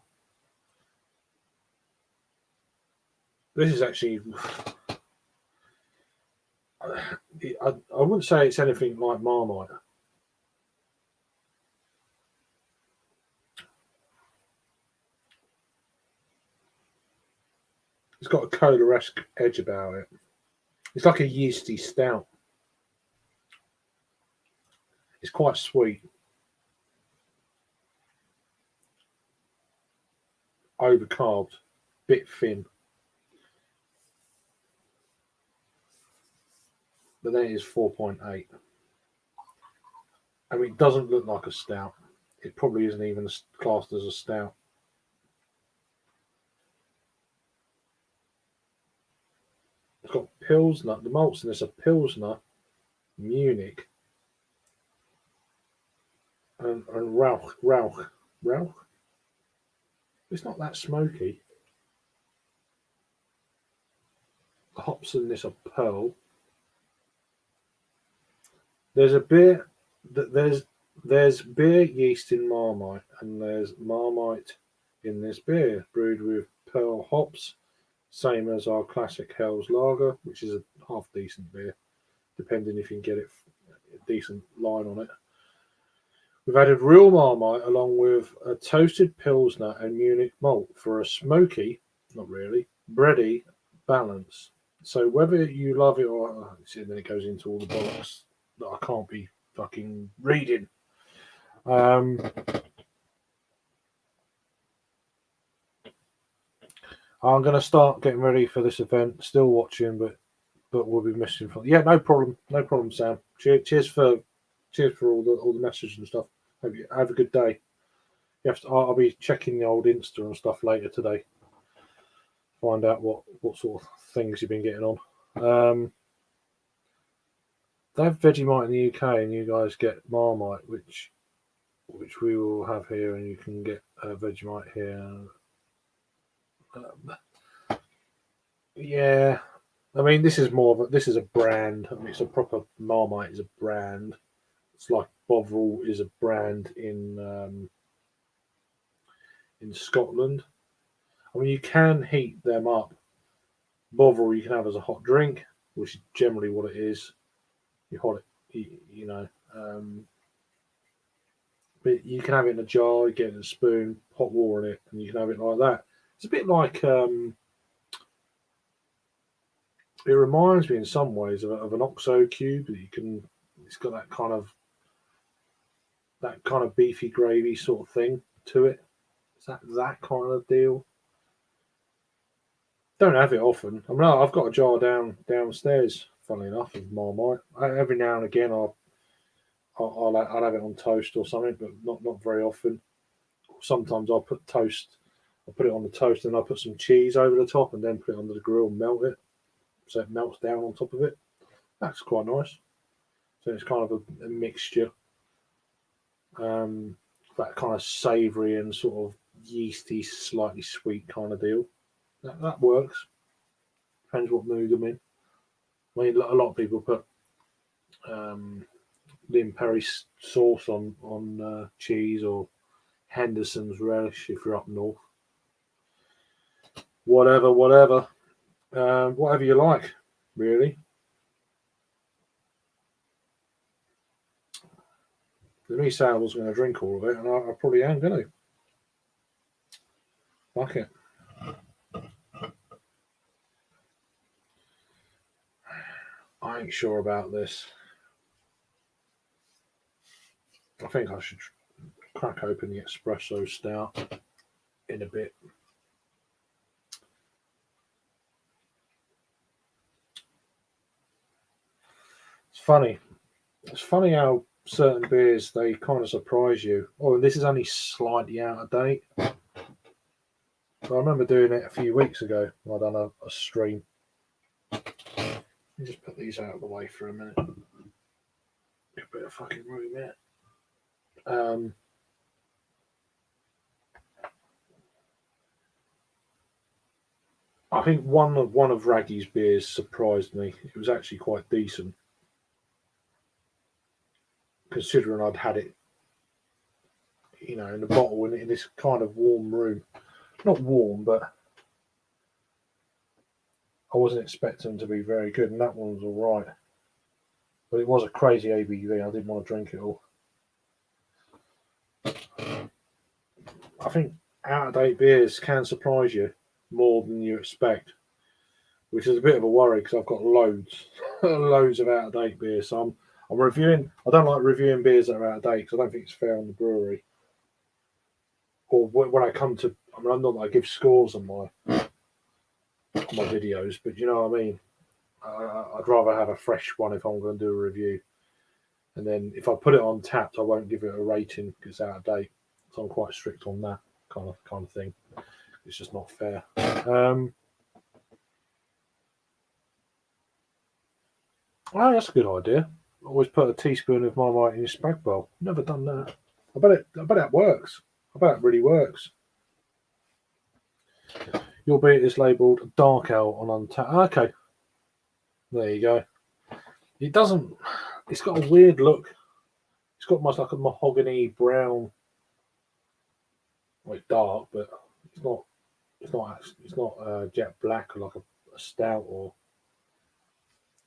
This is actually, I wouldn't say it's anything like Marmite. It's got a cola-esque edge about it. It's like a yeasty stout. It's quite sweet. Overcarbed. Bit thin. But then it is 4.8. I mean, it doesn't look like a stout. It probably isn't even classed as a stout. It's got Pilsner. The malts in this are Pilsner, Munich, and Rauch. Rauch? It's not that smoky. The hops in this are Pearl. There's a beer that there's beer yeast in Marmite, and there's Marmite in this beer, brewed with Pearl hops, same as our classic Hell's Lager, which is a half decent beer, depending if you can get it a decent line on it. We've added real Marmite along with a toasted Pilsner and Munich malt for a smoky, not really, bready balance. So whether you love it or then it goes into all the bollocks that I can't be fucking reading. I'm going to start getting ready for this event. Still watching, but we'll be missing from. Yeah, no problem, Sam. Cheers for all the messages and stuff. Hope you have a good day. I'll be checking the old Insta and stuff later today. Find out what sort of things you've been getting on. They have Vegemite in the UK, and you guys get Marmite, which we will have here, and you can get Vegemite here. Yeah, I mean this is a brand. I mean it's a proper Marmite is a brand. It's like Bovril is a brand in Scotland. I mean you can heat them up. Bovril you can have as a hot drink, which is generally what it is. You hot it, but you can have it in a jar, you get it in a spoon, hot water in it, and you can have it like that. It's a bit like it reminds me in some ways of an OXO cube that you can. It's got that kind of beefy gravy sort of thing to it. Is that kind of deal? Don't have it often. I mean, I've got a jar downstairs. Funnily enough, of Marmite. Every now and again, I'll have it on toast or something, but not very often. Sometimes I'll put it on the toast, and I'll put some cheese over the top, and then put it under the grill and melt it, so it melts down on top of it. That's quite nice. So it's kind of a mixture, that kind of savoury and sort of yeasty, slightly sweet kind of deal. That works. Depends what mood I'm in. I mean, a lot of people put Lynn Perry sauce on cheese, or Henderson's relish if you're up north. Whatever you like, really. Me saying I was going to drink all of it, and I probably am going to. Fuck it. I ain't sure about this. I think I should crack open the espresso stout in a bit. It's funny how certain beers, they kind of surprise you. Oh, this is only slightly out of date. But I remember doing it a few weeks ago when I done a stream. Let me just put these out of the way for a minute. A bit of fucking room here. I think one of Raggy's beers surprised me. It was actually quite decent, considering I'd had it, in the bottle in this kind of warm room. Not warm, but I wasn't expecting them to be very good, and that one was all right. But it was a crazy ABV. I didn't want to drink it all. I think out-of-date beers can surprise you more than you expect, which is a bit of a worry because I've got loads, loads of out-of-date beers. So I'm reviewing. I don't like reviewing beers that are out of date because I don't think it's fair on the brewery. Or when I come to, I'm not that I give scores on my videos, but you know what I mean. I'd rather have a fresh one if I'm going to do a review. And then if I put it on Tapped, I won't give it a rating because it's out of date. So I'm quite strict on that kind of thing. It's just not fair. Oh, that's a good idea. Always put a teaspoon of Marmite in your spag bowl. Never done that. I bet that works. I bet it really works. Your beer is labelled Dark Ale on Untapped. Okay. There you go. It doesn't. It's got a weird look. It's got almost like a mahogany brown. Well, it's dark, but it's not. It's not jet black or like a stout, or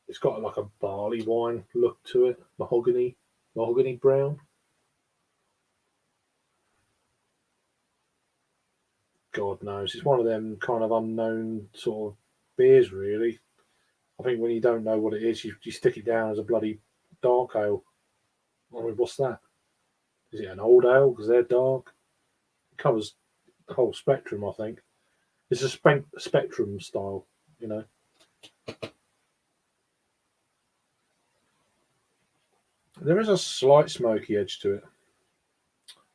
it's got like a barley wine look to it. Mahogany brown. God knows. It's one of them kind of unknown sort of beers, really. I think when you don't know what it is, you stick it down as a bloody dark ale. I mean, what's that? Is it an old ale because they're dark? It covers the whole spectrum, I think. It's a spectrum style, There is a slight smoky edge to it.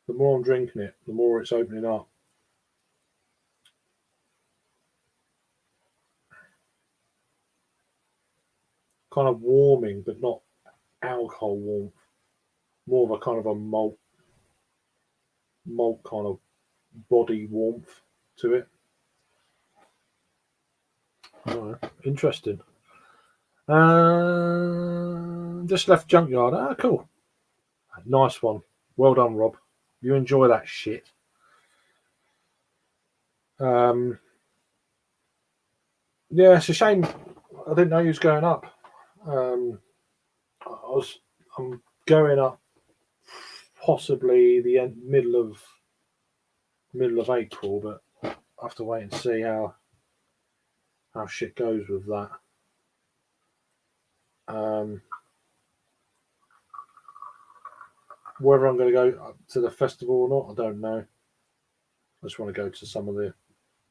The more I'm drinking it, the more it's opening up. Kind of warming, but not alcohol warmth. More of a kind of a malt kind of body warmth to it. Oh, interesting. Just left Junkyard. Ah, cool. Nice one. Well done, Rob. You enjoy that shit. Yeah, it's a shame. I didn't know he was going up. I'm going up possibly the middle of April, but I have to wait and see how shit goes with that. Whether I'm going to go to the festival or not, I don't know. I just want to go to some of the.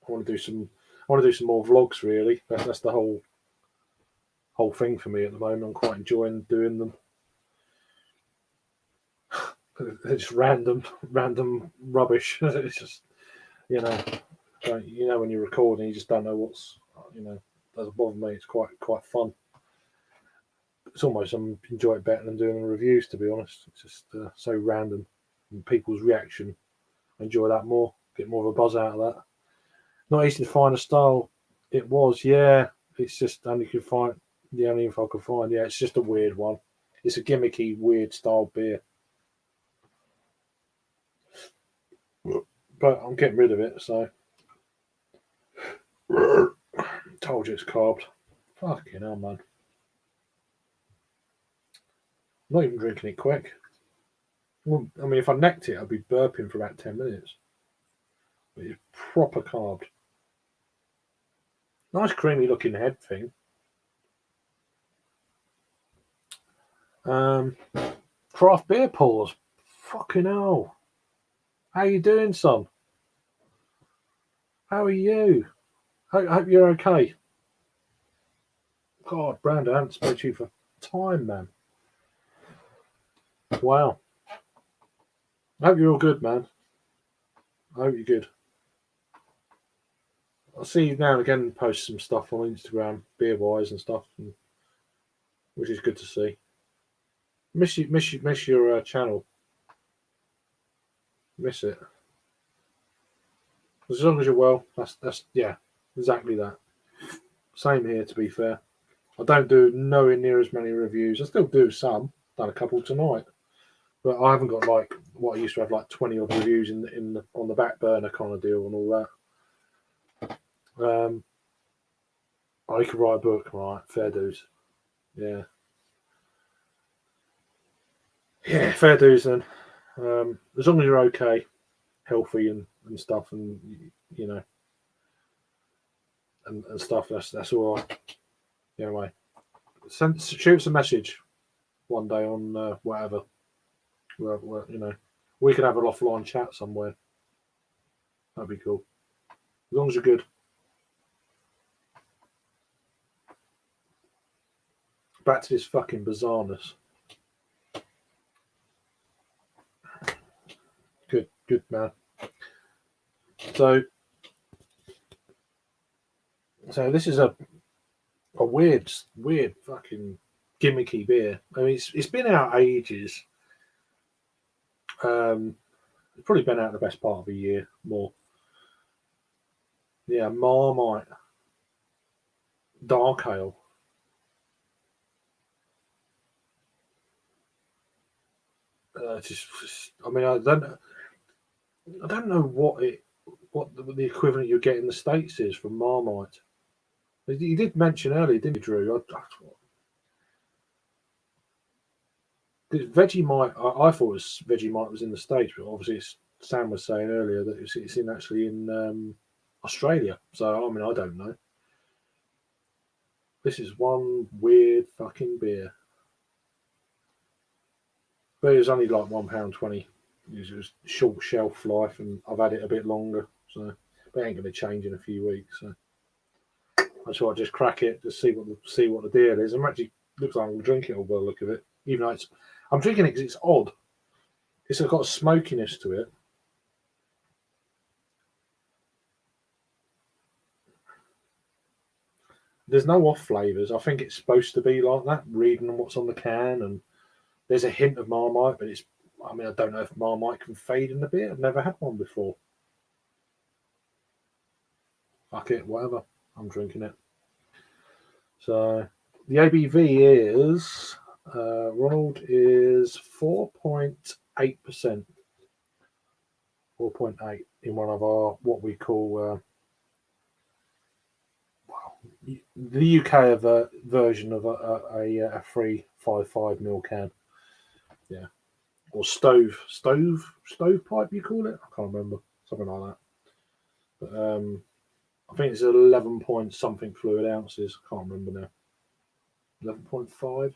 I want to do some more vlogs. Really, that's the whole thing for me at the moment. I'm quite enjoying doing them. It's just random rubbish. It's just when you're recording, you just don't know what's doesn't bother me. It's quite fun. It's almost I enjoy it better than doing the reviews, to be honest. It's just so random, and people's reaction. I enjoy that more. Get more of a buzz out of that. Not easy to find a style. It was, yeah. It's just the only info I could find. Yeah, it's just a weird one. It's a gimmicky, weird style beer. But I'm getting rid of it, so. Told you it's carved. Fucking hell, man. I'm not even drinking it quick. Well, I mean, if I necked it, I'd be burping for about 10 minutes. But it's proper carved. Nice creamy looking head thing. Craft beer pause. Fucking hell. How you doing, son? How are you? I hope you're okay. God, Brandon, I haven't spoken to you for time, man. Wow. I hope you're all good, man. I hope you're good. I see you now and again post some stuff on Instagram, beer wise and stuff, which is good to see. Miss your channel. Miss it. As long as you're well, that's yeah, exactly that. Same here, to be fair. I don't do nowhere near as many reviews. I still do some. Done a couple tonight, but I haven't got like what I used to have, like 20 odd reviews on the back burner kind of deal and all that. I could write a book, right? Fair dues. Yeah. Yeah, fair dues then. As long as you're okay, healthy and stuff, and you know, and stuff, that's all right. Anyway, shoot us a message one day on whatever. You know, we could have an offline chat somewhere. That'd be cool. As long as you're good. Back to this fucking bizarreness. Good man. So this is a weird fucking gimmicky beer. I mean, it's been out ages. It's probably been out the best part of a year more. Yeah, Marmite Dark Ale. I mean, I don't know what the equivalent you get in the States is for Marmite. You did mention earlier, didn't you, Drew? Vegemite, I thought Vegemite was in the States, but obviously Sam was saying earlier that it's actually in Australia. So I mean, I don't know. This is one weird fucking beer, but it was only like £1.20. It was short shelf life, and I've had it a bit longer, so but it ain't going to change in a few weeks. So I thought I'd just crack it to see what the deal is. I'm actually looks like I'm drinking it all by the look of it, even though I'm drinking it because it's odd. It's got a smokiness to it. There's no off flavors. I think it's supposed to be like that, reading what's on the can, and there's a hint of Marmite, but I mean, I don't know if Marmite can fade in the beer. I've never had one before. Fuck it, whatever. I'm drinking it. So the ABV is Ronald is 4.8%. 4.8 in one of our what we call the UK version of a 355 ml can. Yeah, or stovepipe you call it. I can't remember, something like that. But I think it's 11 point something fluid ounces. I can't remember now. 11.5,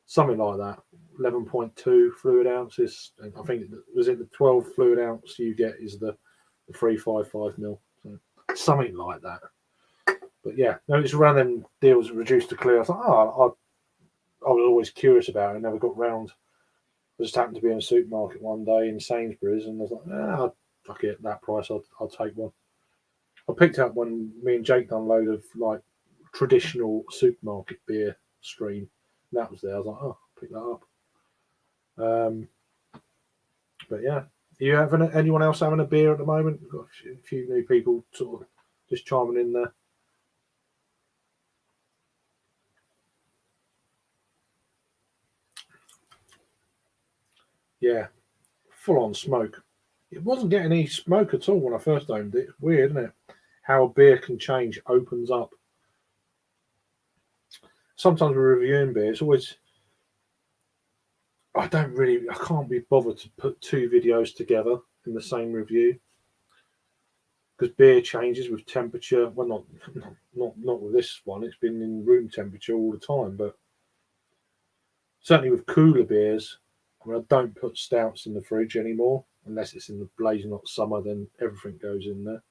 something like that. 11.2 fluid ounces. And I think was it the 12 fluid ounce you get is the 355 ml. So something like that. But yeah, no, it's one of them deals reduced to clear. I thought, I was always curious about it. I never got round. I just happened to be in a supermarket one day in Sainsbury's, and I was like, fuck it, that price, I'll take one. I picked up one. Me and Jake done a load of like traditional supermarket beer stream. And that was there. I was like, oh, I'll pick that up. But yeah, you having anyone else having a beer at the moment? We've got a few new people sort of just chiming in there. Yeah, full on smoke. It wasn't getting any smoke at all when I first owned it. It's weird, isn't it? How a beer can change, opens up. Sometimes we're reviewing beer, it's always I can't be bothered to put two videos together in the same review because beer changes with temperature. Well, not with this one. It's been in room temperature all the time, but certainly with cooler beers, I mean, I don't put stouts in the fridge anymore unless it's in the blazing hot summer. Then everything goes in there.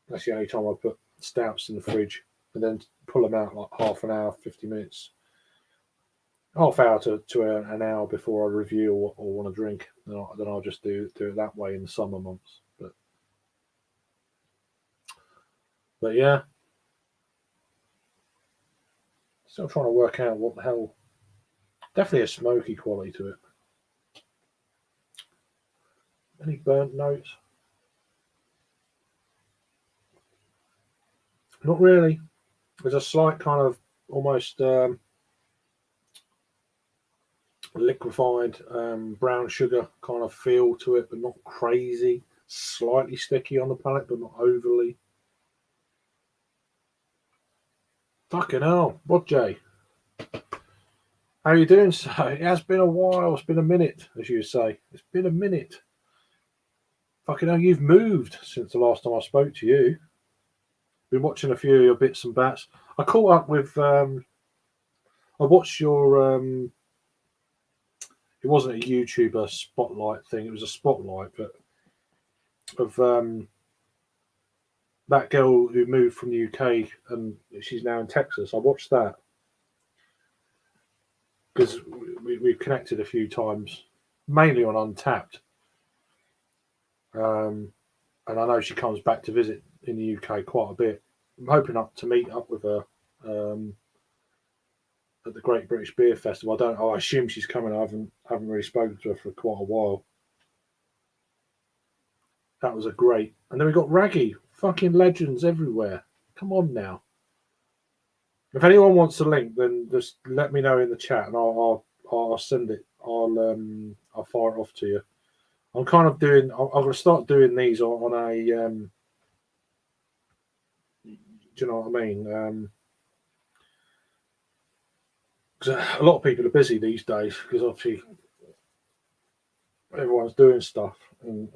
That's the only time I put stouts in the fridge and then pull them out like half an hour, 50 minutes half hour to an hour before I review or want to drink. Then I'll just do it that way in the summer months. But yeah, still trying to work out what the hell. Definitely a smoky quality to it. Any burnt notes? Not really. There's a slight kind of almost liquefied brown sugar kind of feel to it, but not crazy. Slightly sticky on the palate, but not overly. Fucking hell. What, Jay? How are you doing, sir? It has been a while. It's been a minute, as you say. It's been a minute. Fucking hell, you've moved since the last time I spoke to you. Been watching a few of your bits and bats. I caught up with. I watched your. It wasn't a YouTuber spotlight thing. It was a spotlight, but of that girl who moved from the UK and she's now in Texas. I watched that because we've connected a few times, mainly on Untapped. And I know she comes back to visit in the UK quite a bit. I'm hoping to meet up with her at the Great British Beer Festival. I assume she's coming. I haven't really spoken to her for quite a while. That was a great. And then we got Raggy, fucking legends everywhere. Come on now. If anyone wants a link, then just let me know in the chat, and I'll send it. I'll fire it off to you. I'm kind of doing. I'm going to start doing these on a. Do you know what I mean? Because a lot of people are busy these days because obviously everyone's doing stuff and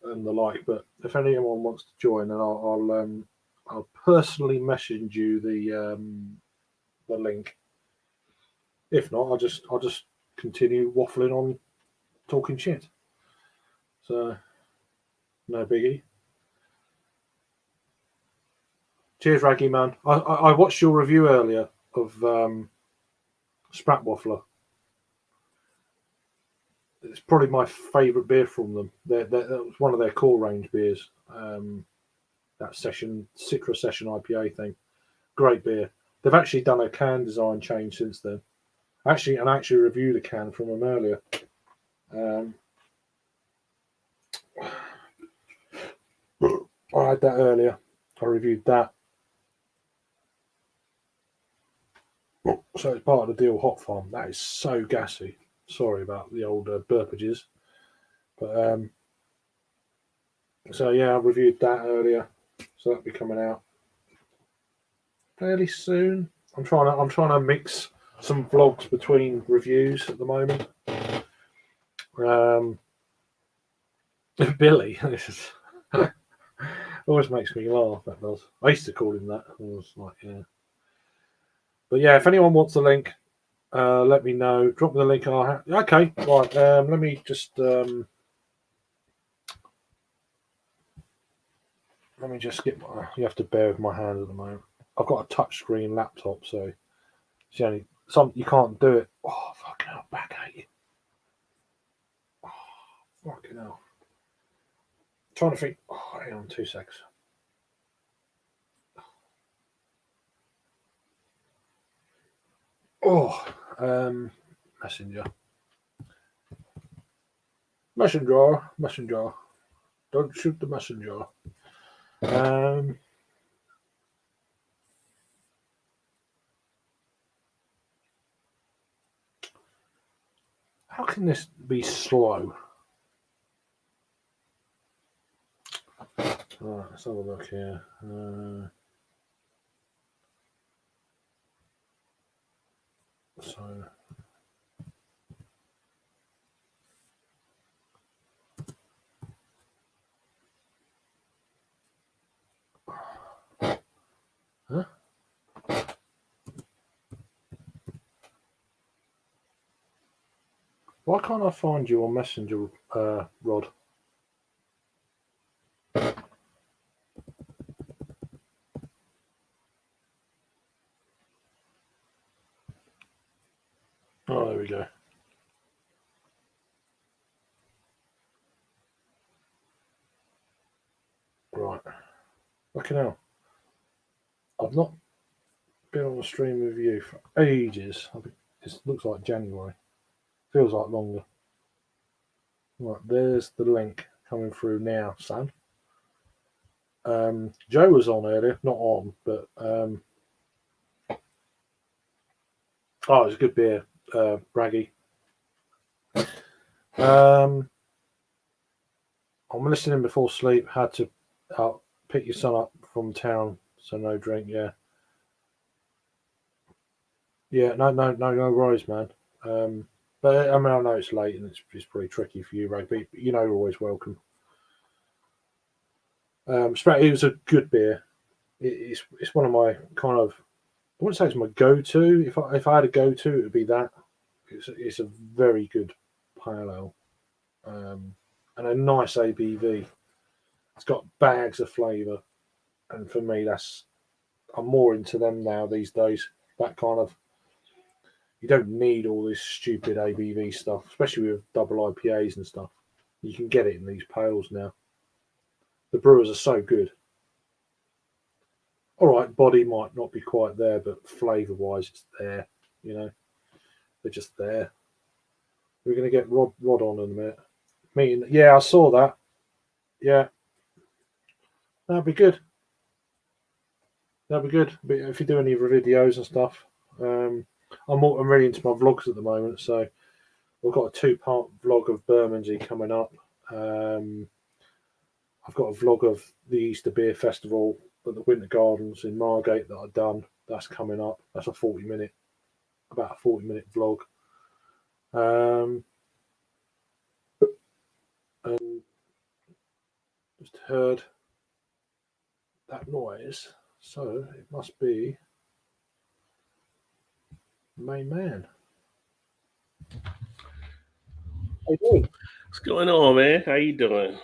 the like. But if anyone wants to join, then I'll personally message you the link. If not, I'll just continue waffling on, talking shit. So no biggie. Cheers, Raggy man. I watched your review earlier of Sprat Waffler. It's probably my favourite beer from them. That was one of their core range beers. That Citra Session IPA thing. Great beer. They've actually done a can design change since then. I actually reviewed a can from them earlier. I had that earlier. I reviewed that. So it's part of the Deal Hot Farm. That is so gassy. Sorry about the old burpages. But so yeah, I reviewed that earlier. So that'll be coming out fairly soon. I'm trying to mix some vlogs between reviews at the moment. Billy, always makes me laugh. That does. I used to call him that. I was like, yeah. But yeah, if anyone wants a link, let me know. Drop me the link. Okay, right. Let me just get my. You have to bear with my hand at the moment. I've got a touchscreen laptop, so it's the only you can't do it. Oh fucking hell! Back at you. Oh, fucking hell. I'm trying to think. Oh, hang on 2 seconds. Oh, messenger. Messenger. Don't shoot the messenger. How can this be slow? Right, let's have a look here. So. Huh? Why can't I find you on Messenger, Rod? Oh, there we go. Right. Fucking hell. I've not been on a stream with you for ages. It looks like January. Feels like longer. Right, there's the link coming through now, son. Joe was on earlier, not on, but oh, it was a good beer, Braggy. I'm listening before sleep. Had to pick your son up from town, so no drink. Yeah, no worries, man. But I mean, I know it's late and it's pretty tricky for you, Rugby. But you know, you're always welcome. It was a good beer. It's one of my kind of, I wouldn't say it's my go-to. If I had a go-to, it would be that. It's a very good pale ale, and a nice ABV. It's got bags of flavour, and for me, I'm more into them now these days. That kind of, you don't need all this stupid ABV stuff, especially with double IPAs and stuff. You can get it in these pails now. The brewers are so good. All right, body might not be quite there, but flavour-wise, it's there. You know, they're just there. We're going to get Rod on in a minute. Meeting, yeah, I saw that. Yeah, that'd be good. That'd be good. But if you do any videos and stuff, I'm really into my vlogs at the moment. So we've got a 2-part vlog of Bermondsey coming up. I've got a vlog of the Easter Beer Festival at the Winter Gardens in Margate that I've done. That's coming up. That's about a 40-minute vlog. And just heard that noise, so it must be main man. How you doing? What's going on, man? How you doing?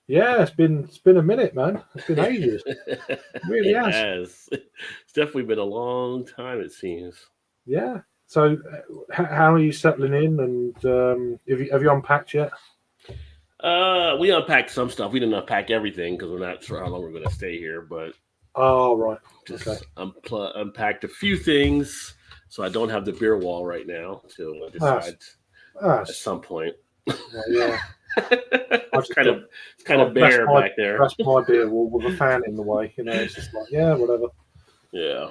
Yeah, it's been a minute, man. It's been ages. It really has. It's definitely been a long time, it seems. Yeah. So, how are you settling in? And have you unpacked yet? We unpacked some stuff. We didn't unpack everything because we're not sure how long we're going to stay here. But right, just okay. Unpacked a few things, so I don't have the beer wall right now till I decide at some point. Yeah. It's kind of bare back there. That's my beer wall with a fan in the way. You know, it's just like, yeah, whatever. Yeah.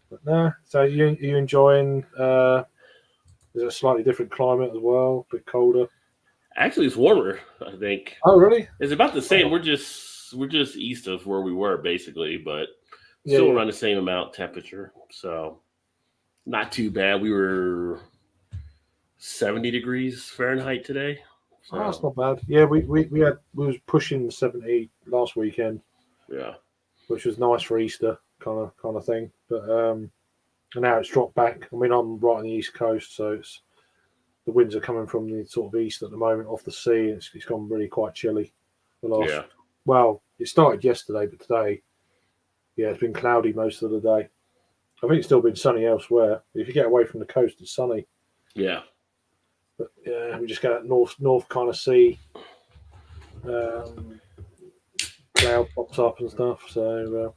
But no. So you enjoying? Is it a slightly different climate as well? A bit colder. Actually, it's warmer. I think. Oh, really? It's about the same. We're just east of where we were basically, but still around the same amount temperature. So not too bad. We were 70 degrees Fahrenheit today. So. Oh, that's not bad. Yeah, we was pushing 70 last weekend. Yeah, which was nice for Easter kind of thing. But and now it's dropped back. I mean, I'm right on the east coast, so the winds are coming from the sort of east at the moment, off the sea. It's gone really quite chilly. Well, it started yesterday, but today, yeah, it's been cloudy most of the day. I think it's still been sunny elsewhere. If you get away from the coast, it's sunny. Yeah. But yeah, we just got north kind of sea. Cloud pops up and stuff. So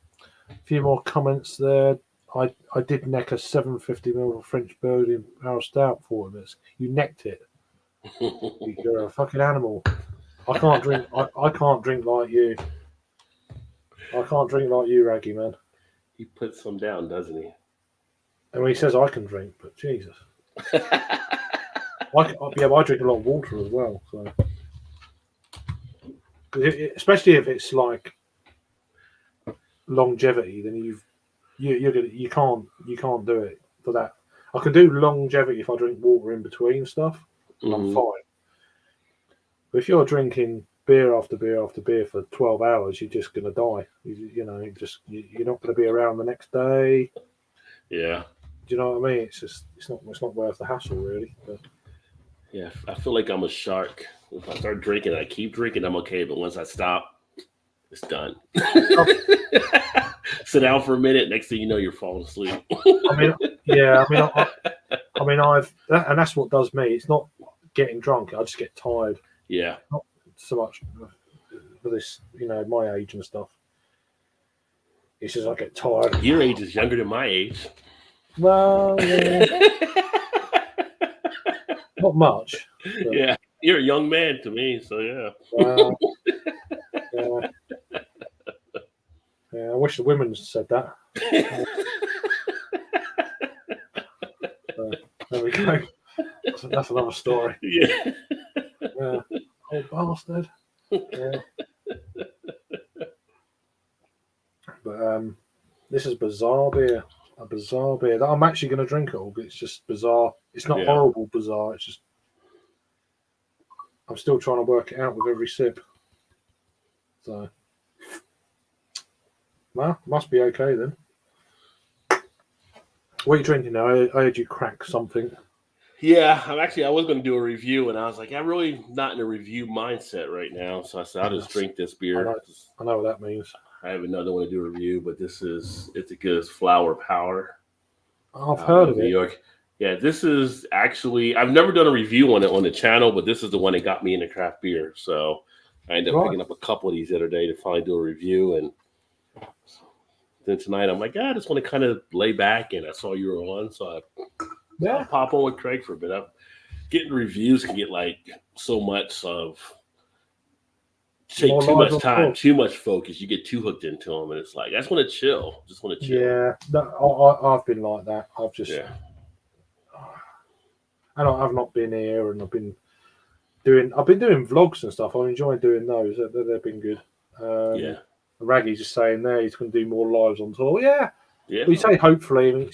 a few more comments there. I did neck a 750ml French bird in Barrel Stout for this. You necked it. You're a fucking animal. I can't drink. I can't drink like you. I can't drink like you, Raggy man. He puts some down, doesn't he? And when he says I can drink, but Jesus. I drink a lot of water as well. So, especially if it's like longevity, then you can't do it for that. I can do longevity if I drink water in between stuff, and I'm fine. But if you're drinking beer after beer after beer for 12 hours, you're just gonna die. You're not gonna be around the next day. Yeah. Do you know what I mean? It's not worth the hassle, really. But. Yeah, I feel like I'm a shark. If I start drinking, I keep drinking, I'm okay. But once I stop, it's done. Sit down for a minute. Next thing you know, you're falling asleep. I I mean, and that's what does me. It's not getting drunk. I just get tired. Yeah. Not so much for this, my age and stuff. It's just I get tired. Your age is younger than my age. Well, yeah. Not much. But, yeah, you're a young man to me, so yeah. Yeah. Yeah, I wish the women said that. There we go. That's another story. Yeah. Old bastard. Yeah. But this is bizarre beer. A bizarre beer that I'm actually going to drink it all, but it's just bizarre. It's not horrible bizarre. It's just I'm still trying to work it out with every sip. So, well, must be okay then. What are you drinking now? I heard you crack something. Yeah, I was going to do a review, and I was like, I'm really not in a review mindset right now. So I said, I'll just drink this beer. I know what that means. I have another one to do a review, but it's a good Flower Power. I've heard of it. New York. Yeah, this is actually, I've never done a review on it on the channel, but this is the one that got me into craft beer. So I ended up picking up a couple of these the other day to finally do a review. And then tonight I'm like, I just want to kind of lay back. And I saw you were on, so I'll pop on with Craig for a bit. Getting reviews can get like so much of, take too much time, too much focus. You get too hooked into them, and it's like, I just want to chill. Yeah, no, I've been like that. I've just, and I've not been here, and I've been doing vlogs and stuff. I'm enjoying doing those. They've been good. Raggy's just saying there he's going to do more lives on tour. Yeah. We say hopefully. I mean,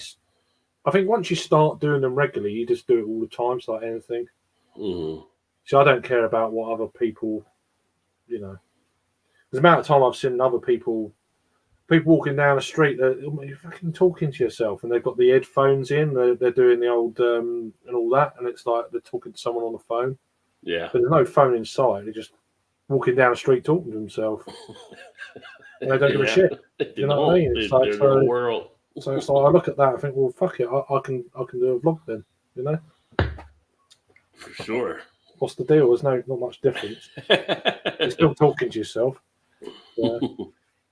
I think once you start doing them regularly, you just do it all the time. It's like anything. Mm-hmm. So I don't care about what other people, There's the amount of time I've seen other people walking down the street, you're fucking talking to yourself, and they've got the headphones in, they're doing the old and all that, and it's like they're talking to someone on the phone. Yeah. But there's no phone in sight. They're just walking down the street talking to themselves. And they don't give a shit. You know what I mean? It's like, world. So it's like I look at that, I think, well, fuck it, I can do a vlog then, For sure. What's the deal? There's not much difference. You're still talking to yourself. Yeah.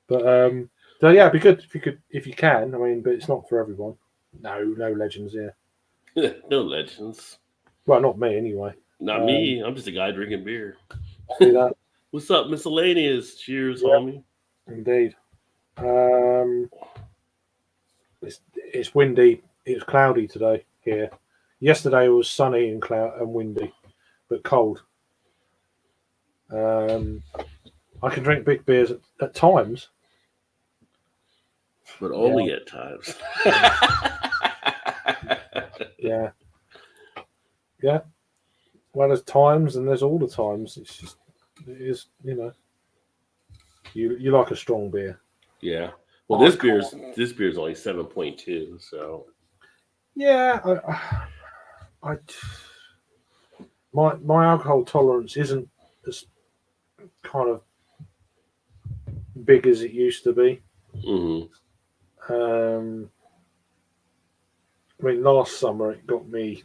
But so yeah, it'd be good if you can. I mean, but it's not for everyone. No legends here. No legends. Well, not me anyway. Not me. I'm just a guy drinking beer. See that? What's up, miscellaneous? Cheers, homie. Indeed. It's windy. It's cloudy today here. Yesterday it was sunny and windy, but cold. I can drink big beers at times. But only at times. Yeah. Well, there's times and there's all the times. It's just, it is, You like a strong beer. Yeah. Well, this beer's only 7.2, so. Yeah, my alcohol tolerance isn't as kind of big as it used to be. Mm-hmm. I mean, last summer it got me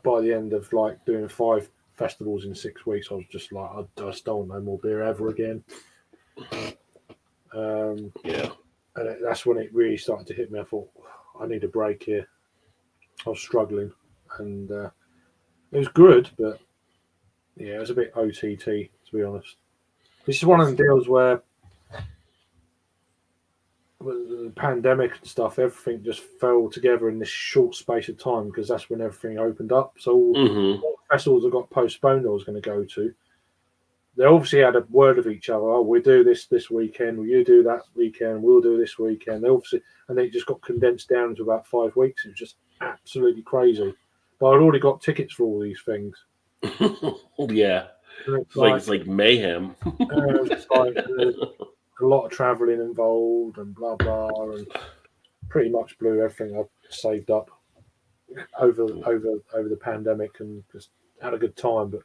by the end of like doing 5 festivals in 6 weeks. I was just like, I just don't want no more beer ever again. And that's when it really started to hit me. I thought, I need a break here. I was struggling, and it was good, but yeah, it was a bit OTT, to be honest. This is one of the deals where with the pandemic and stuff, everything just fell together in this short space of time, because that's when everything opened up. So all the festivals that got postponed I was going to go to, they obviously had a word of each other. Oh, we'll do this weekend. Will you do that weekend? We'll do this weekend. They obviously, and they just got condensed down to about 5 weeks. It was just absolutely crazy. But I'd already got tickets for all these things. Yeah, it's like mayhem. It's like a lot of traveling involved and blah blah, and pretty much blew everything I saved up over the pandemic, and just had a good time. But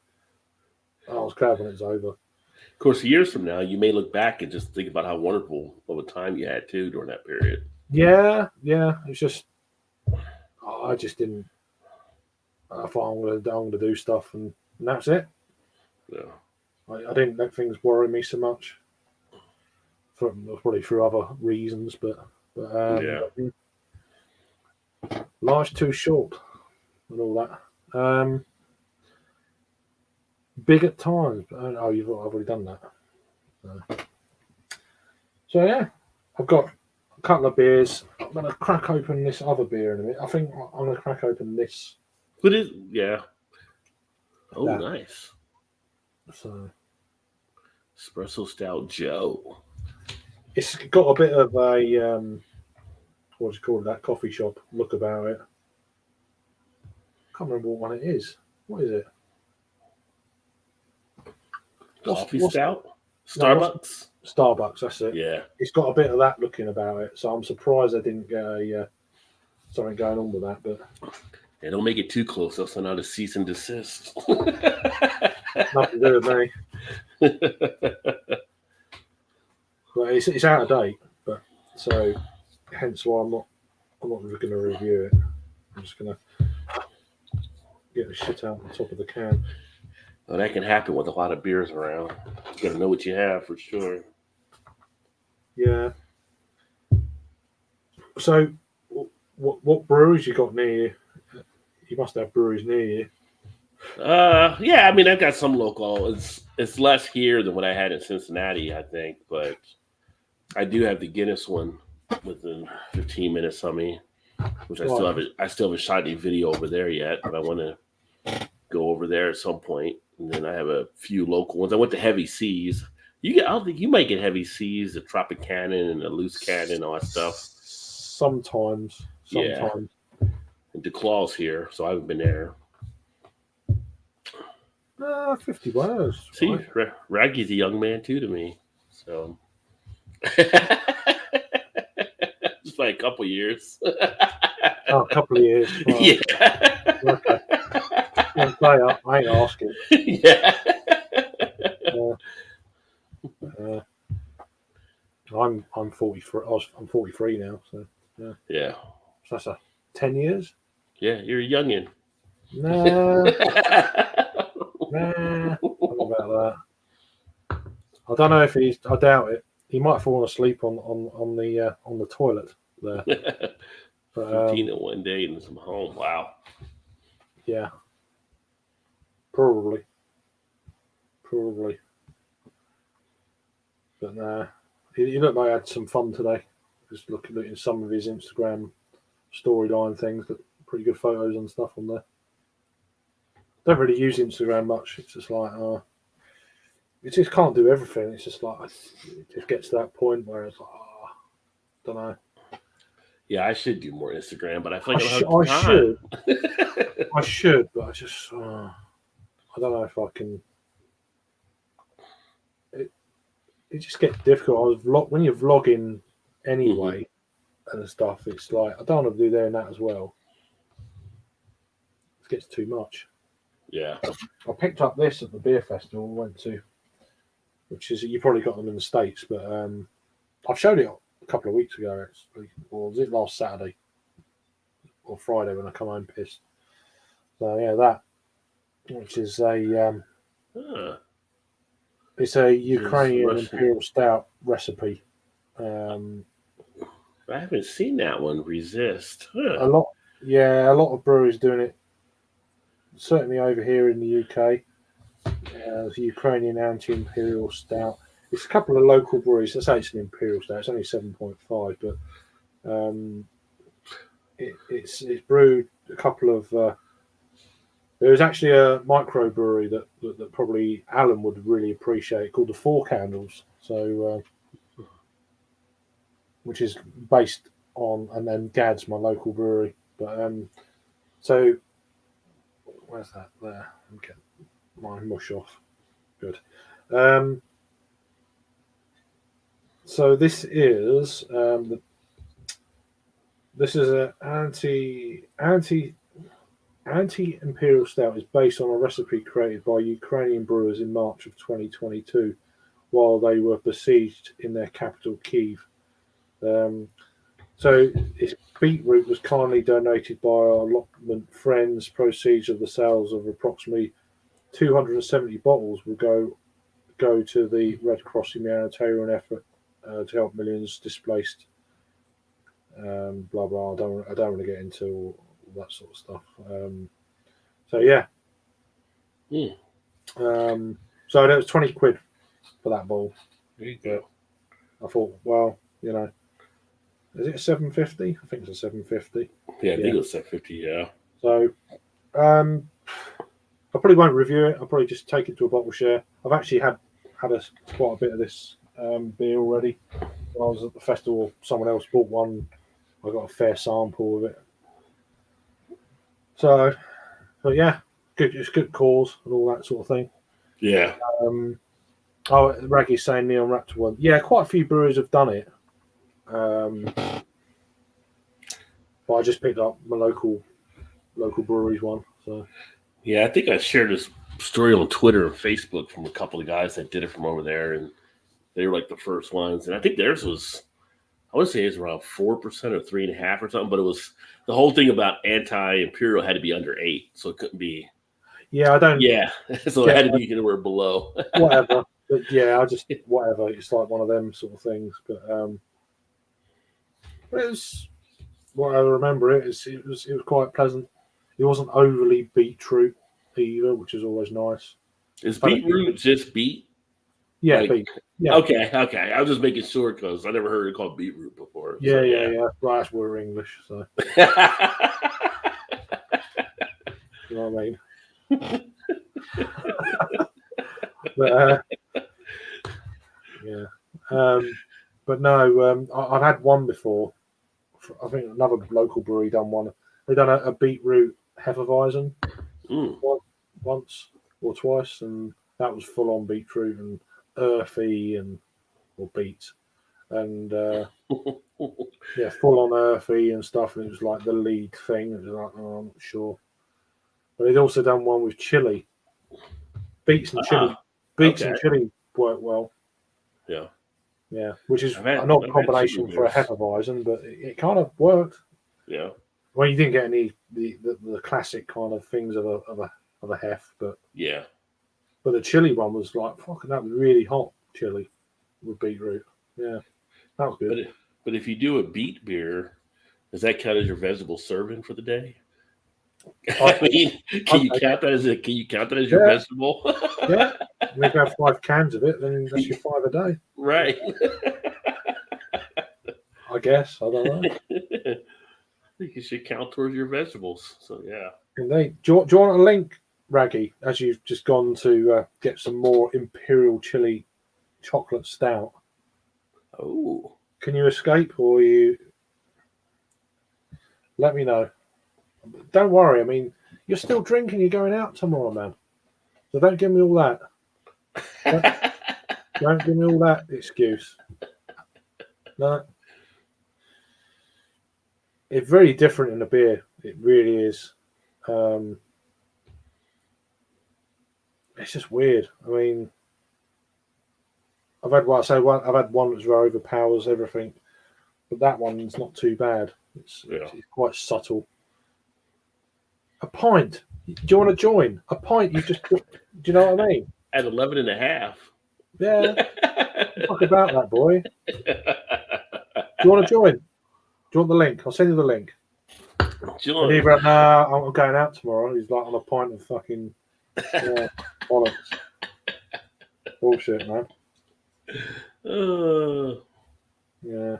I was glad when it was over. Of course, years from now, you may look back and just think about how wonderful of a time you had too during that period. Yeah. It's just I just didn't. I thought I'm going to do stuff, and that's it. Yeah. I didn't let things worry me so much. Probably for other reasons, but Yeah. life's too short and all that. Big at times. But, oh, I've already done that. So yeah, I've got a couple of beers. I'm going to crack open this other beer in a minute. I think I'm going to crack open this. But it, yeah. Oh, that. nice. So Espresso Stout Joe. it's got a bit of a what do you call it, that coffee shop look about it. Can't remember what one it is. What is it? Coffee what's Stout? No, Starbucks? Starbucks, that's it. Yeah. It's got a bit of that looking about it, so I'm surprised I didn't get something going on with that. But Yeah, don't make it too close. They'll send out a cease and desist. nothing to do with me. But it's out of date. But so hence why I'm not really going to review it. I'm just going to get the shit out on top of the can. Well, that can happen with a lot of beers around. You got to know what you have for sure. Yeah. So, what breweries you got near you? You must have breweries near you. Yeah. I mean, I've got some local. It's less here than what I had in Cincinnati, I think, but I do have the Guinness one within 15 minutes of me, which I still haven't shot any video over there yet, but I want to go over there at some point. And then I have a few local ones. I went to Heavy Seas. I don't think you might get Heavy Seas, the Tropic Cannon and the Loose Cannon, all that stuff. Sometimes. Yeah. And DeClaw's here, so I haven't been there. 50 words. See, right. Raggy's a young man too to me. So just by a couple years. A couple of years. Right. Yeah. Okay. I ain't asking. Yeah. I'm 43. I'm 43 now. So yeah. Yeah. So that's 10 years. Yeah, you're a youngin. Nah. What about that? I don't know if he's. I doubt it. He might have fallen asleep on the toilet there. But, 15 in one day and some home. Wow. Yeah. Probably. But nah. He looked like he had some fun today. Just looking at some of his Instagram storyline things. Got pretty good photos and stuff on there. Don't really use Instagram much. It's just like, you just can't do everything. It's just like, it just gets to that point where it's like, don't know. Yeah, I should do more Instagram, but I feel like I should, but I just, I don't know if I can. It just gets difficult. When you're vlogging anyway and stuff, it's like, I don't want to do there and that as well. It gets too much. Yeah. I picked up this at the beer festival we went to, which is, you probably got them in the States, but I've showed it a couple of weeks ago, actually, or was it last Saturday or Friday when I come home pissed? So yeah, that, which is it's a Ukrainian Imperial Stout recipe. I haven't seen that one. Resist. A lot of breweries doing it. Certainly over here in the UK, the Ukrainian anti-imperial stout. It's a couple of local breweries. I say it's an imperial stout. It's only 7.5, but it's brewed a couple of. There was actually a microbrewery that probably Alan would really appreciate, called the Four Candles. So, which is based on, and then Gad's my local brewery. But so where's that? There. I'm getting my mush off. Good. So this is this is an anti-imperial stout. Is based on a recipe created by Ukrainian brewers in March of 2022, while they were besieged in their capital Kyiv. So its beetroot was kindly donated by our allotment friends. Proceeds of the sales of approximately 270 bottles will go to the Red Cross humanitarian effort to help millions displaced. Blah blah. I don't want to get into all that sort of stuff. So yeah. So that was 20 quid for that ball. There you go. I thought, well, you know, is it a 750? I think it's a 750. Yeah, I think it was 750. Yeah. So, I probably won't review it. I'll probably just take it to a bottle share. I've actually had quite a bit of this beer already. When I was at the festival, someone else bought one. I got a fair sample of it. So yeah, good. It's good cause and all that sort of thing. Yeah. Raggy's saying Neon Raptor one. Yeah, quite a few breweries have done it. But I just picked up my local breweries one. So yeah, I think I shared this story on Twitter and Facebook from a couple of guys that did it from over there, and they were like the first ones. And I think theirs was, I would say it was around 4% or 3.5% or something. But it was the whole thing about anti-imperial had to be under 8, so it couldn't be. Yeah, I don't. Yeah, so it had to be anywhere below. Whatever. But yeah, I just whatever. It's like one of them sort of things. But it was what I remember. It was quite pleasant. It wasn't overly beetroot either, which is always nice. Is beetroot just beet? Yeah, like, beet. Yeah. Okay. I was just making sure because I never heard it called beetroot before. Yeah, so, yeah. Right, that's we're English, so. You know what I mean? But yeah, but no, I've had one before. I think another local brewery done one. They done a beetroot Hefeweizen once or twice, and that was full on beetroot and earthy or beet, and yeah, full on earthy and stuff. And it was like the lead thing. It was like, oh, I'm not sure. But they'd also done one with chili. Beets and chili. And chili work well. Yeah. Yeah, which is an odd combination for a Hefeweizen, but it kind of worked. Yeah. Well, you didn't get any the classic kind of things of a hef, but yeah. But the chili one was like fucking. That was really hot chili with beetroot. Yeah, that was good. But if you do a beet beer, does that count as your vegetable serving for the day? I mean, can you count that as your vegetable? Yeah, and if you have 5 cans of it, then that's your 5 a day. Right. I guess. I don't know. I think you should count towards your vegetables. So yeah. Indeed. Do you want a link, Raggy, as you've just gone to get some more Imperial Chili chocolate stout? Oh. Can you escape, or you? Let me know. Don't worry. I mean, you're still drinking. You're going out tomorrow, man. So don't give me all that. Don't give me all that excuse. No. It's very different in a beer. It really is. It's just weird. I mean, I've had one that's very overpowers everything, but that one's not too bad. It's quite subtle. A pint. Do you want to join? A pint. Do you know what I mean? At 11.5. Yeah. Talk about that, boy. Do you want to join? Do you want the link? I'll send you the link. Join. I'm going out tomorrow. He's like on a pint of fucking bollocks. Bullshit, man. Yeah.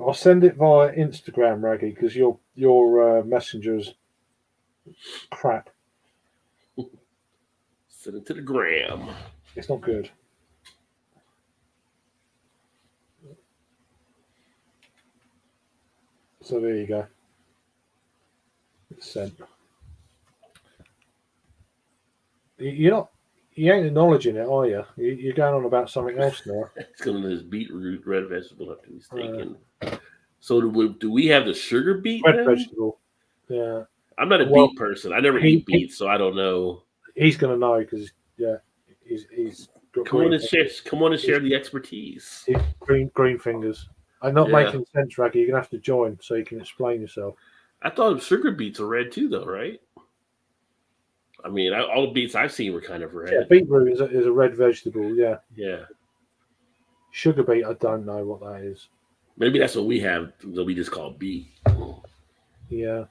I'll send it via Instagram, Raggy, because your messenger's crap. Send it to the gram. It's not good. So there you go. It's sent. You ain't acknowledging it, are you? You're going on about something else now. It's going to this beetroot red vegetable after he's taken. So do we have the sugar beet? Red vegetable. Yeah. I'm not a beet person. I never eat beets, so I don't know. He's going to know because he's Come on and share the expertise. Green fingers. I'm not making sense, Raggy. You're gonna have to join so you can explain yourself. I thought sugar beets are red too, though, right? I mean, all the beets I've seen were kind of red. Yeah, beetroot is a red vegetable. Yeah. Yeah. Sugar beet, I don't know what that is. Maybe that's what we have that we just call beet. Yeah.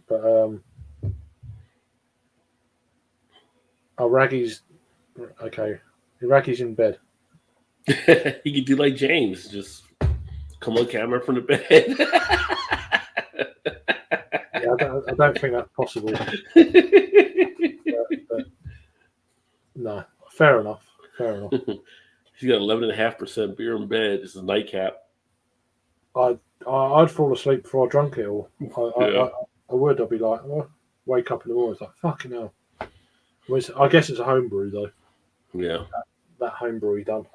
But Raggy's okay. Raggy's in bed. He could do like James, just come on camera from the bed. Yeah, I don't think that's possible. but no, fair enough. He's got 11.5% beer in bed. This is a nightcap. I'd fall asleep before I drunk it all. I would. I'd be like, wake up in the morning. It's like, fucking hell. I guess it's a homebrew though. Yeah. That homebrew he done.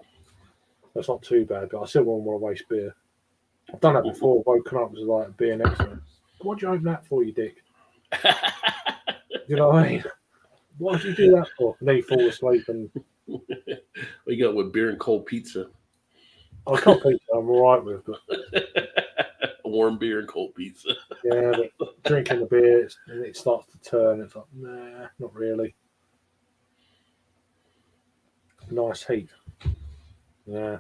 That's not too bad, but I still wouldn't want to waste beer. I've done that before. Woken up with like a beer next to me. What'd you open that for, you dick? You know what I mean? What did you do that for? And then you fall asleep and. We got with beer and cold pizza. I can't pizza. I'm all right with, but warm beer and cold pizza. Yeah, but drinking the beer and it starts to turn. It's like, nah, not really. Nice heat. Yeah.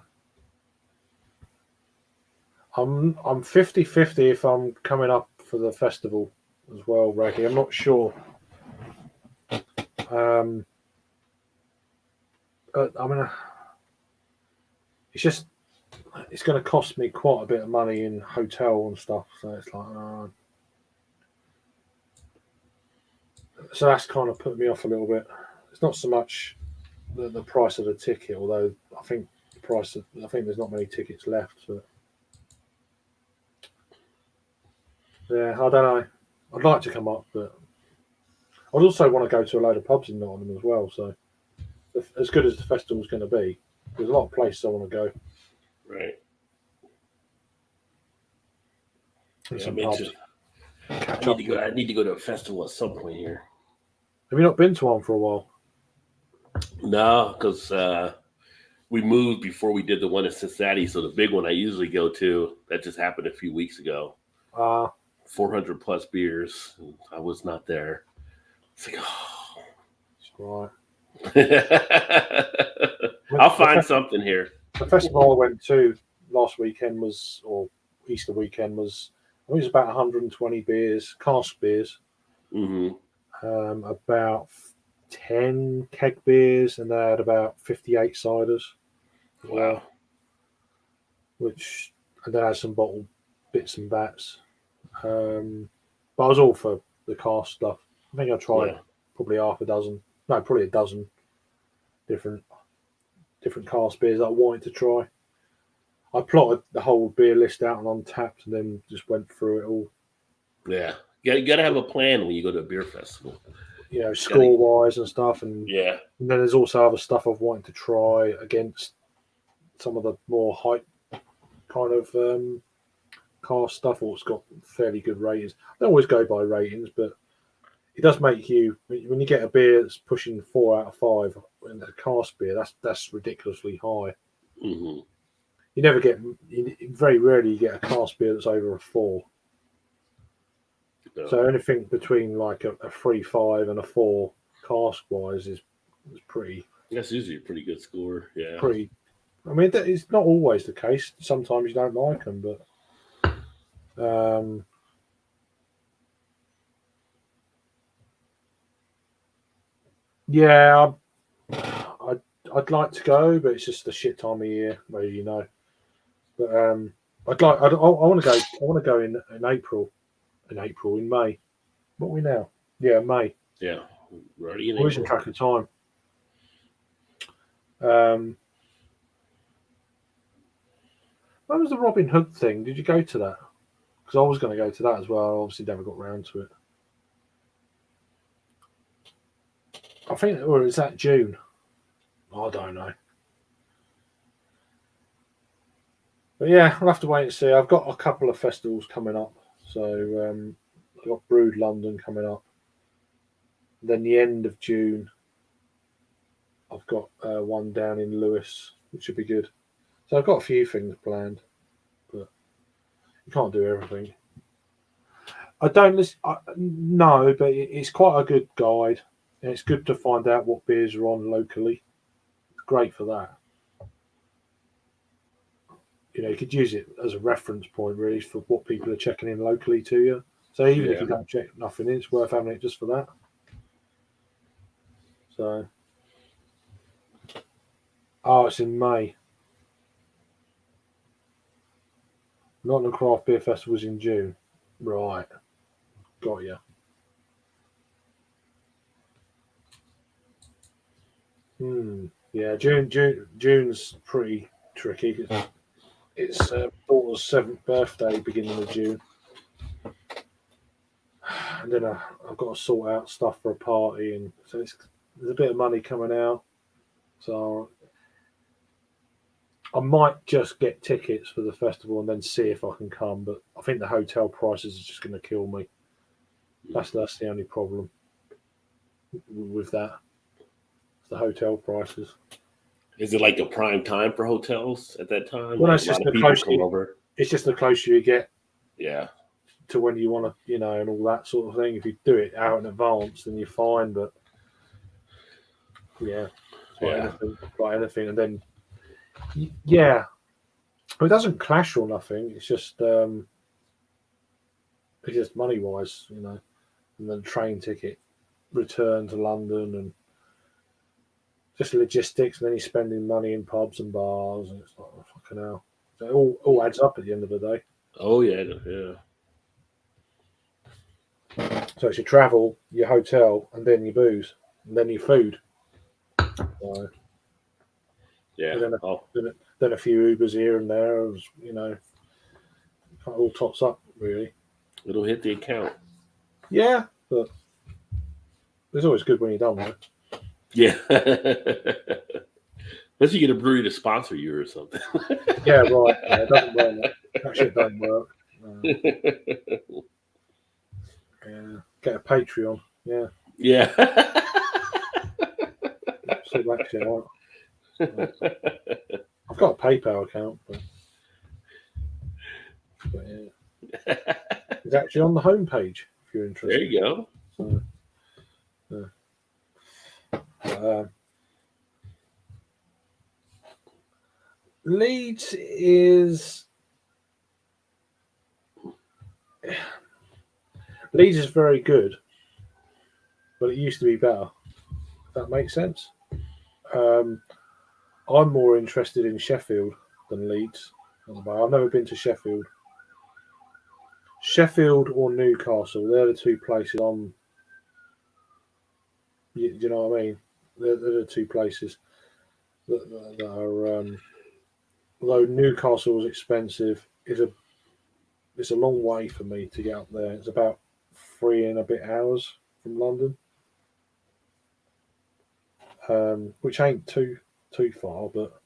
I'm 50-50 if I'm coming up for the festival as well, Raggy. I'm not sure. I mean, it's going to cost me quite a bit of money in hotel and stuff. So it's like, so that's kind of put me off a little bit. It's not so much the price of the ticket, although I think there's not many tickets left. But yeah, I don't know. I'd like to come up, but I'd also want to go to a load of pubs in Nottingham as well. So as good as the festival's going to be, there's a lot of places I want to go. Right. Yeah, I need to go to a festival at some point here. Have you not been to one for a while? No, because we moved before we did the one in Cincinnati. So the big one I usually go to, that just happened a few weeks ago. 400 plus beers. I was not there. It's like, right. I'll find something here. The festival I went to last weekend or Easter weekend was, I think it was about 120 beers, cask beers. Mm-hmm. About 10 keg beers, and they had about 58 ciders. Wow. And then had some bottled bits and bats. But I was all for the cask stuff. I think I tried probably a dozen different cask beers that I wanted to try. I plotted the whole beer list out on Untapped and then just went through it all. Yeah. You got to have a plan when you go to a beer festival. You know, score-wise and stuff. And then there's also other stuff I've wanted to try against some of the more hype kind of car stuff, or it's got fairly good ratings. I don't always go by ratings, but it does make you, when you get a beer that's pushing 4 out of 5 in a cask beer, that's ridiculously high. Mm-hmm. Very rarely you get a cask beer that's over a 4. No. So anything between like a 3.5 and a 4 cask wise is pretty. That's usually a pretty good score. Yeah. Pretty. I mean, it's not always the case. Sometimes you don't like them, but yeah, I'd like to go, but it's just a shit time of year, maybe, you know. But I want to go. I want to go in April. In May. What are we now? Yeah, May. Yeah, we're losing track of time. When was the Robin Hood thing? Did you go to that? Because I was going to go to that as well. I obviously never got round to it. I think, or is that June? I don't know. But yeah, I'll have to wait and see. I've got a couple of festivals coming up. So I've got Brood London coming up. Then the end of June, I've got one down in Lewis, which should be good. So I've got a few things planned, but you can't do everything. I don't listen. No, but it's quite a good guide, and it's good to find out what beers are on locally. It's great for that. You could use it as a reference point, really, for what people are checking in locally to you. So even if you don't check nothing in, it's worth having it just for that. So, it's in May. Nottingham Craft Beer Festival's in June. Right. Got you. Yeah, June's pretty tricky. It's daughter's 7th birthday, beginning of June. And then I've got to sort out stuff for a party, and so there's a bit of money coming out. So I might just get tickets for the festival and then see if I can come. But I think the hotel prices are just going to kill me. That's the only problem with that. It's the hotel prices. Is it like a prime time for hotels at that time? Well, like it's just the closer. It's just the closer you get. Yeah. To when you want to, and all that sort of thing. If you do it out in advance, then you're fine. But anything, and then it doesn't clash or nothing. It's just money wise, and then train ticket, return to London, and just logistics. And then you're spending money in pubs and bars, and it's like, oh, fucking hell. So it all adds up at the end of the day. Oh yeah. So it's your travel, your hotel, and then your booze, and then your food. So, then a few Ubers here and there, it all tops up really. It'll hit the account. Yeah, but it's always good when you're done with it. Yeah. Unless you get a brewery to sponsor you or something. Yeah, right. Yeah, it doesn't work. That shit don't work. Yeah. Get a Patreon. Yeah. Yeah. Sort that shit out. I've got a PayPal account, but yeah. It's actually on the homepage if you're interested. There you go. So, yeah. Leeds is very good, but it used to be better. If that makes sense. I'm more interested in Sheffield than Leeds. I've never been to Sheffield. Sheffield or Newcastle, they're the two places do you know what I mean? They're the two places that are. Although Newcastle is expensive, it's a long way for me to get up there. It's about 3 and a bit hours from London, which ain't too far, but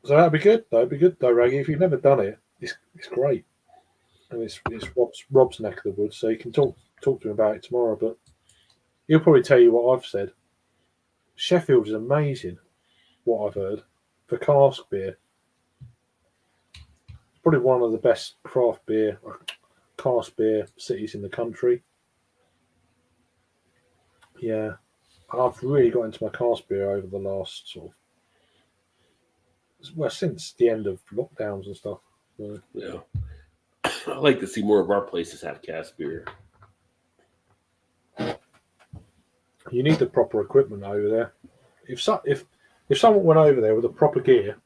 so that'd be good. Raggy. If you've never done it, it's great, and it's Rob's neck of the woods, so you can talk to him about it tomorrow. But he'll probably tell you what I've said. Sheffield is amazing. What I've heard for cask beer, it's probably one of the best craft beer, cask beer cities in the country. Yeah, I've really got into my cask beer over the last since the end of lockdowns and stuff. So. Yeah, I like to see more of our places have cask beer. You need the proper equipment over there. If someone went over there with the proper gear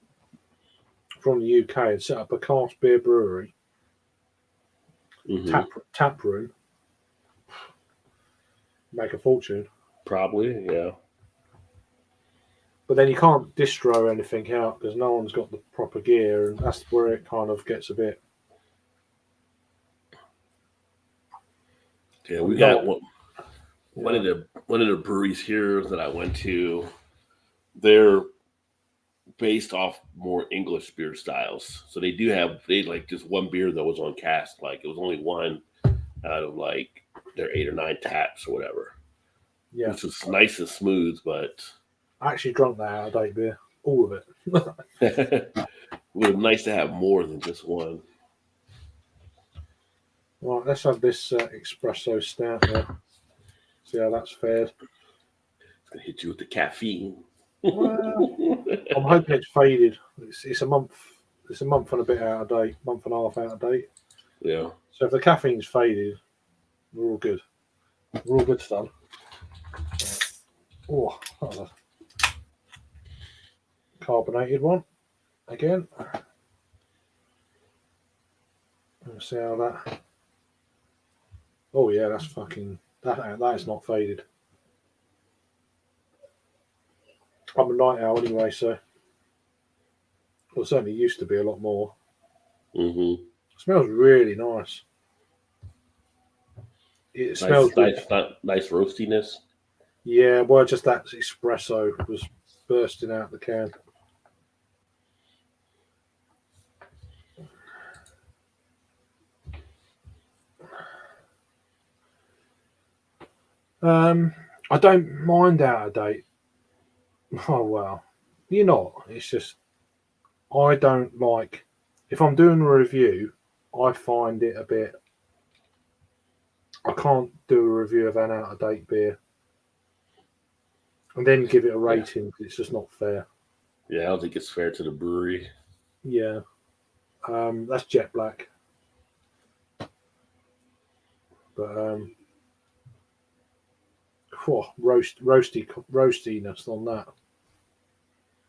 from the UK and set up a cask beer brewery, tap room, make a fortune. Probably, yeah. But then you can't distro anything out because no one's got the proper gear, and that's where it kind of gets a bit. Yeah, we got one of the breweries here that I went to. They're based off more English beer styles, so they like just one beer that was on cask. Like it was only one out of like their 8 or 9 taps or whatever. Yeah. This is nice and smooth, but I actually drunk that out of date beer. All of it. would have nice to have more than just one. Right, let's have this espresso stout here. See how that's fared. It's gonna hit you with the caffeine. Well, I'm hoping it's faded. It's a month. It's a month and a bit out of date. Month and a half out of date. Yeah. So if the caffeine's faded, we're all good. We're all good, Stan. Oh, that was a carbonated one again. Let's see how that. Oh yeah, that's fucking that. That is not faded. I'm a night owl anyway, so well, certainly used to be a lot more. Mm-hmm. It smells really nice. It smells nice roastiness. Yeah, well, just that espresso was bursting out the can. I don't mind out of date. Oh well, you're not. It's just I don't like if I'm doing a review. I find it a bit. I can't do a review of an out of date beer and then give it a rating. Yeah. It's just not fair. Yeah, I don't think it's fair to the brewery. Yeah, that's Jet Black, but roastiness on that.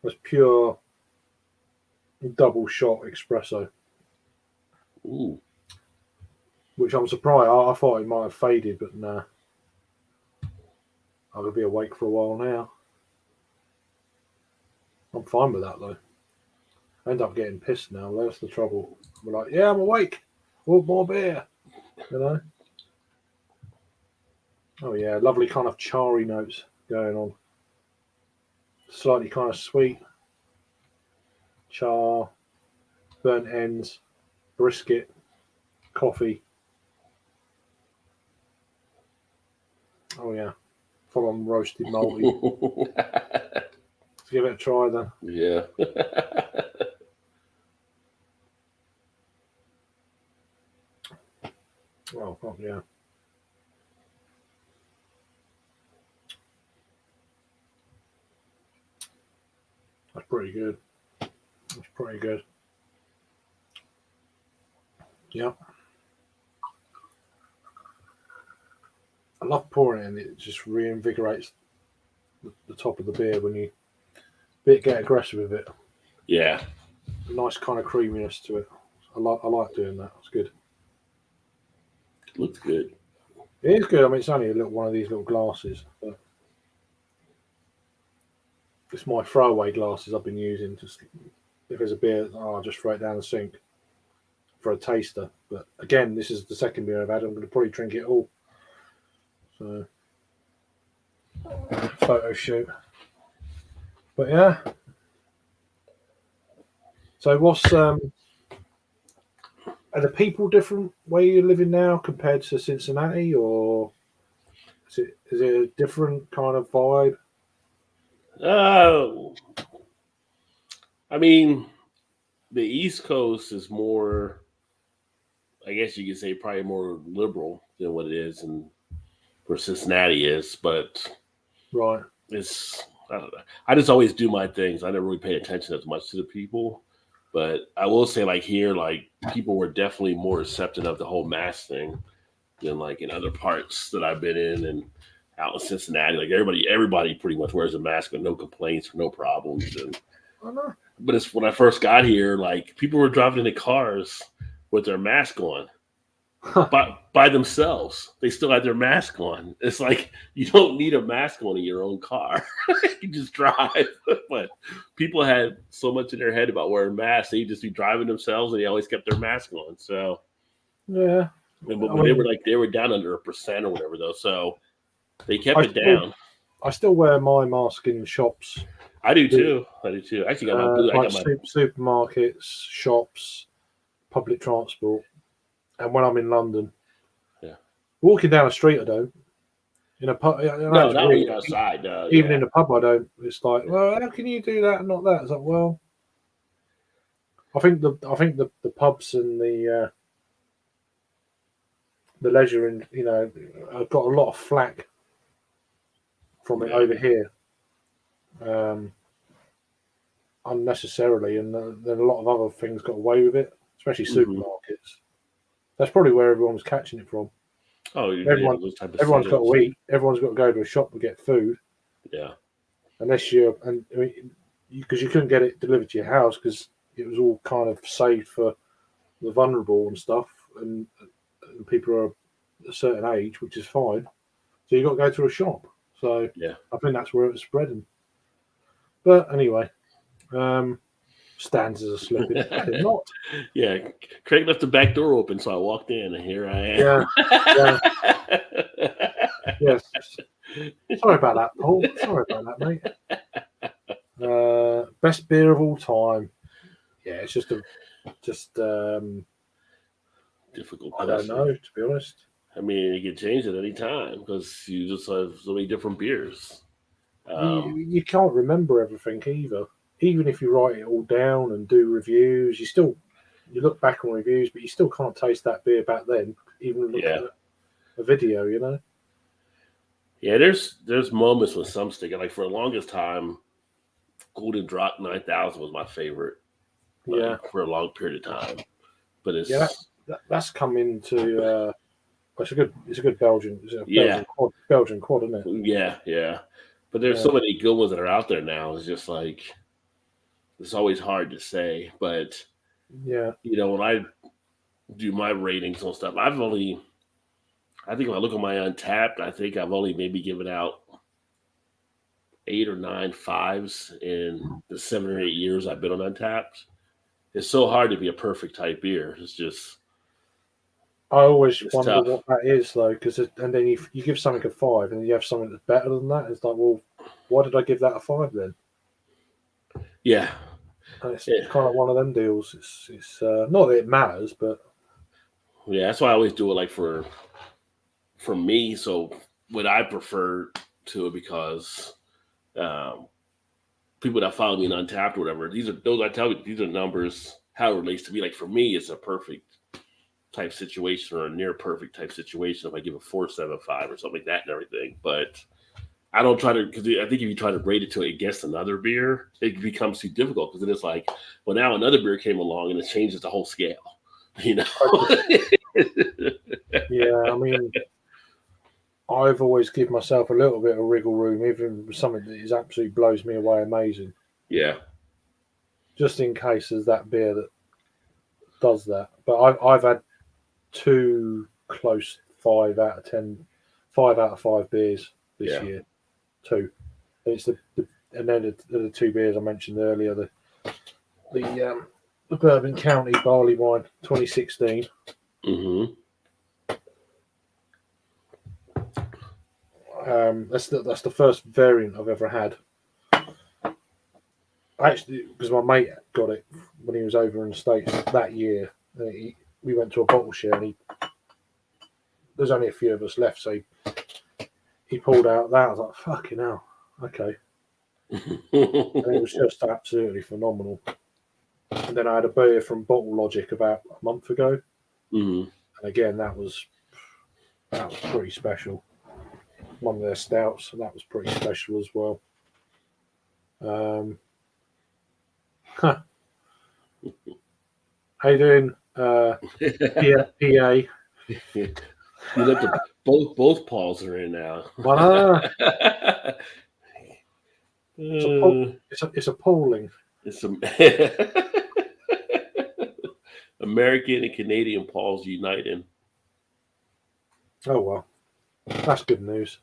That's pure double shot espresso. Ooh. Which I'm surprised. I thought it might have faded, but nah. I'm gonna be awake for a while now. I'm fine with that though. I end up getting pissed now. That's the trouble. We're like, yeah, I'm awake. Want more beer? You know. Oh yeah, lovely kind of charry notes going on. Slightly kind of sweet. Char, burnt ends, brisket, coffee. Oh yeah, full on roasted malty. Let's give it a try then. Yeah. Oh fuck yeah. That's pretty good. That's pretty good. Yeah. I love pouring it and it just reinvigorates the top of the beer when you get aggressive with it. Yeah. Nice kind of creaminess to it. I like doing that. It's good. Looks good. It is good. I mean, it's only a little one of these little glasses, but it's my throwaway glasses I've been using. Just if there's a beer, I'll just throw it down the sink for a taster. But again, this is the second beer I've had. I'm going to probably drink it all. So, photo shoot. But yeah. So what's are the people different where you're living now compared to Cincinnati, or is it a different kind of vibe? I mean, the East Coast is more, I guess you could say, probably more liberal than what it is and where Cincinnati is, but right. It's, I don't know. I just always do my things. I never really pay attention as much to the people. But I will say, like here, like people were definitely more accepting of the whole mask thing than like in other parts that I've been in and out in Cincinnati. Like everybody pretty much wears a mask with no complaints or no problems. And but it's when I first got here, like people were driving in the cars with their mask on. By themselves. They still had their mask on. It's like you don't need a mask on in your own car. You just drive. But people had so much in their head about wearing masks, they just be driving themselves and they always kept their mask on. So yeah. But they were down under 1% or whatever though. So they kept it down. I still wear my mask in shops. I do too. I actually got my blue. Like supermarkets, shops, public transport. And when I'm in London, yeah, walking down the street, I don't. In a pub, No, not when you're outside. No, even in a pub, I don't. It's like, well, how can you do that and not that? It's like, well, I think the pubs and the leisure and I've got a lot of flack from it over here, unnecessarily, and then a lot of other things got away with it, especially supermarkets. That's probably where everyone was catching it from. Oh, everyone's got to eat. Everyone's got to go to a shop to get food. Yeah. Unless because you couldn't get it delivered to your house because it was all kind of saved for the vulnerable and stuff, and people are a certain age, which is fine. So you got to go to a shop. So yeah, I think that's where it was spreading. But anyway, stands as a slipping. Not. Yeah, Craig left the back door open, so I walked in, and here I am. Yeah. Yes. Sorry about that, Paul. Sorry about that, mate. Best beer of all time. Yeah, it's just difficult. I don't know, to be honest. I mean, you can change it any time because you just have so many different beers. You can't remember everything either. Even if you write it all down and do reviews, you look back on reviews, but you still can't taste that beer back then. Even look at a video, Yeah, there's moments when some stick. Like for the longest time, Golden Drop 9000 was my favorite. For a long period of time. But it's that's come into. It's a good Belgian. Belgian quad, isn't it? Yeah. But there's so many good ones that are out there now. It's just like it's always hard to say. But when I do my ratings on stuff, I think if I look at my Untapped, I think I've only maybe given out 8 or 9 5s in the 7 or 8 years I've been on Untapped. It's so hard to be a perfect type beer. It's just. I always wonder what that is, though, and then you give something a 5, and you have something that's better than that. It's like, well, why did I give that a 5 then? Yeah, and it's kind of one of them deals. It's not that it matters, but that's why I always do it like for me. So what I prefer to it because people that follow me in Untapped or whatever, these are numbers how it relates to me. Like for me, it's a perfect type situation or a near perfect type situation if I give a 4.75 or something like that and everything. But I don't try to, because I think if you try to rate it to against another beer, it becomes too difficult because then it's like, well, now another beer came along and it changes the whole scale. Yeah, I mean, I've always given myself a little bit of wriggle room, even with something that absolutely blows me away amazing. Yeah. Just in case there's that beer that does that. But I've had 2 close 5 out of 5 beers this year. 2. It's and then the 2 beers I mentioned earlier, the Bourbon County Barley Wine 2016. Mm-hmm. That's the first variant I've ever had. Actually, because my mate got it when he was over in the States that year. We went to a bottle share, and there's only a few of us left, so he pulled out that. I was like, fucking hell, okay. And it was just absolutely phenomenal. And then I had a beer from Bottle Logic about a month ago. Mm-hmm. And again, that was pretty special. One of their stouts, and that was pretty special as well. How you doing, PA? You let both Pauls are in now. It's appalling. It's American and Canadian Pauls uniting. Oh well, that's good news.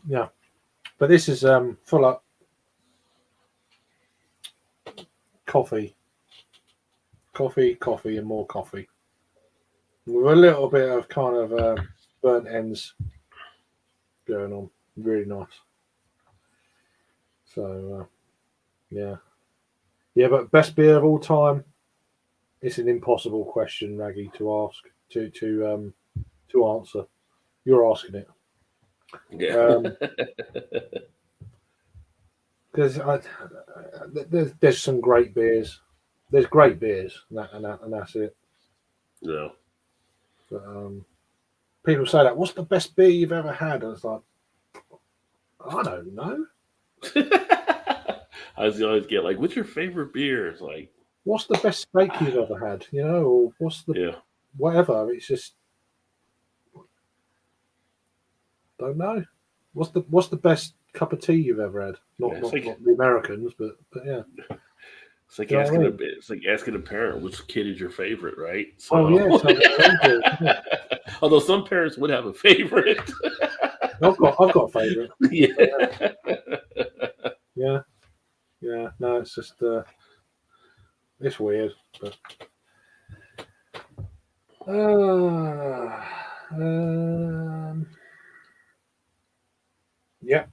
Yeah, but this is full up coffee, and more coffee, with a little bit of kind of burnt ends going on. Really nice. So yeah. But best beer of all time. It's an impossible question, Raggy, to ask to answer. You're asking it. Yeah. Because there's some great beers. There's great beers, and that's it. Yeah. But, people say that. What's the best beer you've ever had? And it's like, I don't know. I always get like, what's your favorite beer? It's like, What's the best steak you've ever had? Or what's the whatever? It's just don't know. What's the best cup of tea you've ever had? Not the Americans, but yeah. It's like asking a parent which kid is your favorite, right? So, oh yeah. Although some parents would have a favorite. I've got a favorite. Yeah. Yeah. No, it's just it's weird, but yeah,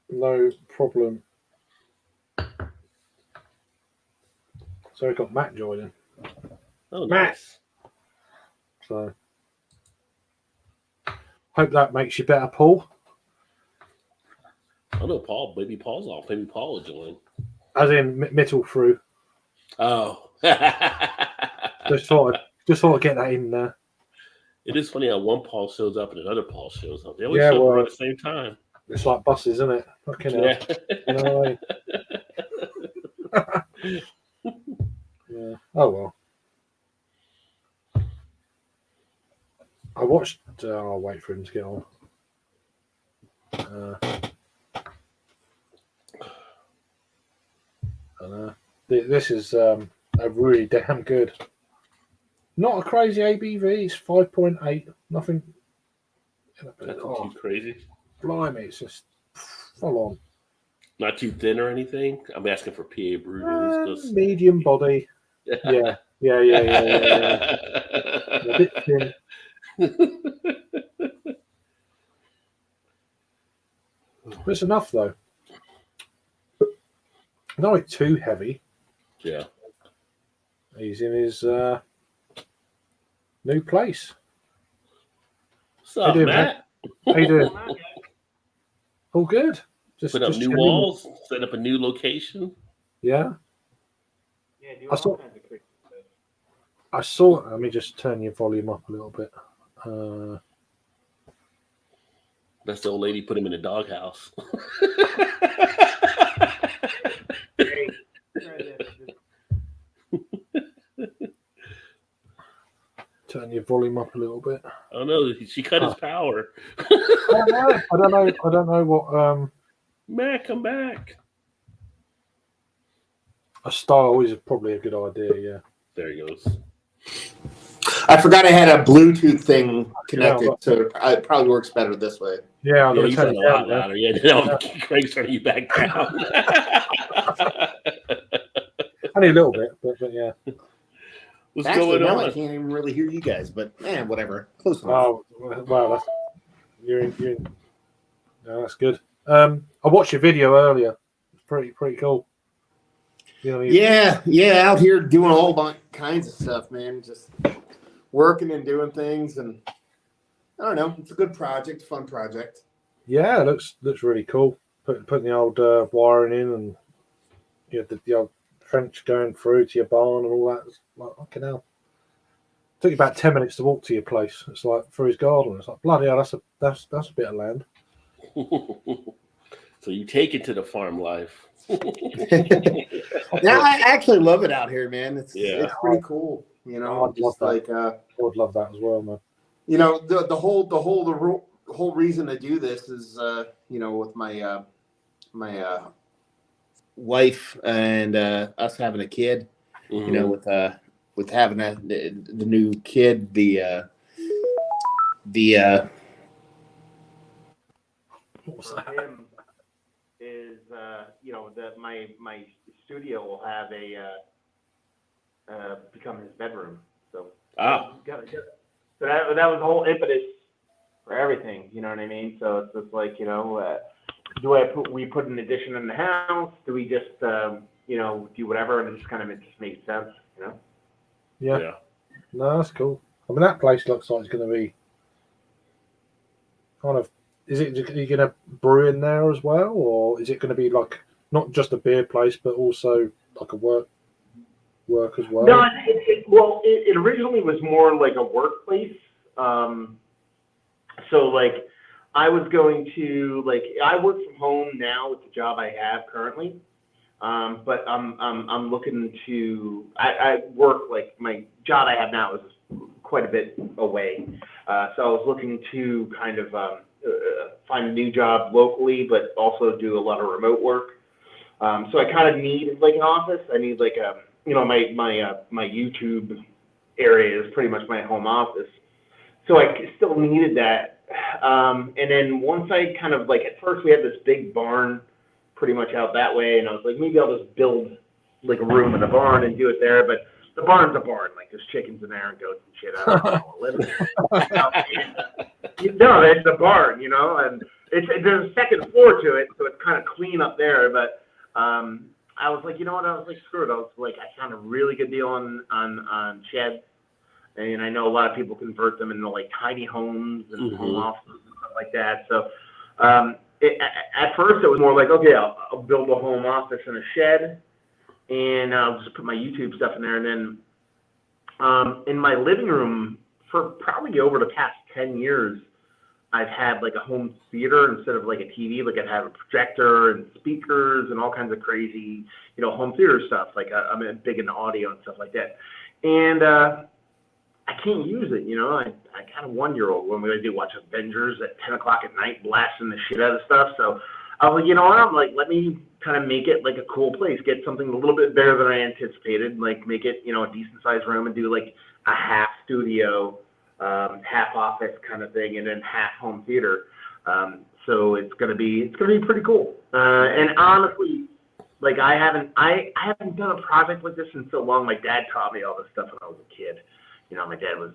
no problem. So we've got Matt joining. Oh, Matt. nice. So hope that makes you better, Paul. I know Paul. Maybe Paul's off. Maybe Paul will join. As in Mittel through. Oh. just thought I'd get that in there. It is funny how one Paul shows up and another Paul shows up. They always show up at the same time. It's like buses, isn't it? Fucking hell. Yeah. Oh well. I watched. I'll wait for him to get on. This is a really damn good. Not a crazy ABV. It's 5.8. Nothing. Nothing too crazy. Blimey, it's just full on. Not too thin or anything. I'm asking for PA Brew. Medium body. Yeah. A bit thin. It's enough though. Not too heavy. Yeah. He's in his new place. What's up, Matt? How you doing? All good. Put up new walls, set up a new location. Yeah. Yeah, I saw. Let me just turn your volume up a little bit. That's the old lady put him in a doghouse. Turn your volume up a little bit. Oh no, she cut his power. I don't know what. Matt, come back. A style is probably a good idea. Yeah. There he goes. I forgot I had a Bluetooth thing connected, so it probably works better this way. Yeah, you sound a lot louder. Yeah, now Craig's turning you back down. Only a little bit, but yeah. What's Actually, going on? I can't even really hear you guys, but whatever. Close enough. Oh, well, you're in. No, that's good. I watched your video earlier. It's pretty cool. Yeah, out here doing all kinds of stuff, man. Just working and doing things, and I don't know. It's a good project, fun project. Yeah, it looks really cool. Putting the old wiring in, and the old trench going through to your barn and all that. It's like, fucking hell. It took you about 10 minutes to walk to your place. It's like through his garden. It's like, bloody hell, that's a bit of land. So you take it to the farm life. Yeah, I actually love it out here, man. It's pretty cool. I'd love that. I would love that as well, man. The whole reason to do this is with my my wife and us having a kid. Mm-hmm. With having the new kid, What was for that? him is that my studio will have become his bedroom. So so that was the whole impetus for everything. You know what I mean? So it's just like we put an addition in the house? Do we just do whatever? And it just made sense. Yeah. No, that's cool. I mean, that place looks like it's going to be kind of Is it? Are you going to brew in there as well, or is it going to be like not just a beer place, but also like a work as well? No, it originally was more like a workplace. So like I was going to I work from home now with the job I have currently. But I'm looking to I work like my job I have now is quite a bit away. So I was looking to kind of find a new job locally, but also do a lot of remote work. So I kind of need like an office. I need like a my YouTube area is pretty much my home office. So I still needed that. And then once I kind of at first we had this big barn pretty much out that way, and I was like, maybe I'll just build like a room in the barn and do it there. But the barn's a barn, like there's chickens in there and goats and shit. I don't know, live in there. No, it's a barn, and there's a second floor to it, so it's kind of clean up there. But I was like, you know what? I was like, screw it. I was like, I found a really good deal on sheds, and I know a lot of people convert them into like tiny homes and home offices and stuff like that. So at first it was more like, okay, I'll build a home office in a shed, and I'll just put my YouTube stuff in there. And then in my living room for probably over the past 10 years, I've had like a home theater instead of like a TV. Like I'd have a projector and speakers and all kinds of crazy, home theater stuff. Like I'm big into audio and stuff like that. And I can't use it, I got a 1-year-old when we do watch Avengers at 10 o'clock at night, blasting the shit out of stuff. So I was like, you know what? I'm like, let me kind of make it like a cool place, get something a little bit better than I anticipated, like make it, a decent sized room and do like a half studio, half office kind of thing, and then half home theater. So it's gonna be pretty cool. And honestly, like I haven't done a project like this in so long. My dad taught me all this stuff when I was a kid. My dad was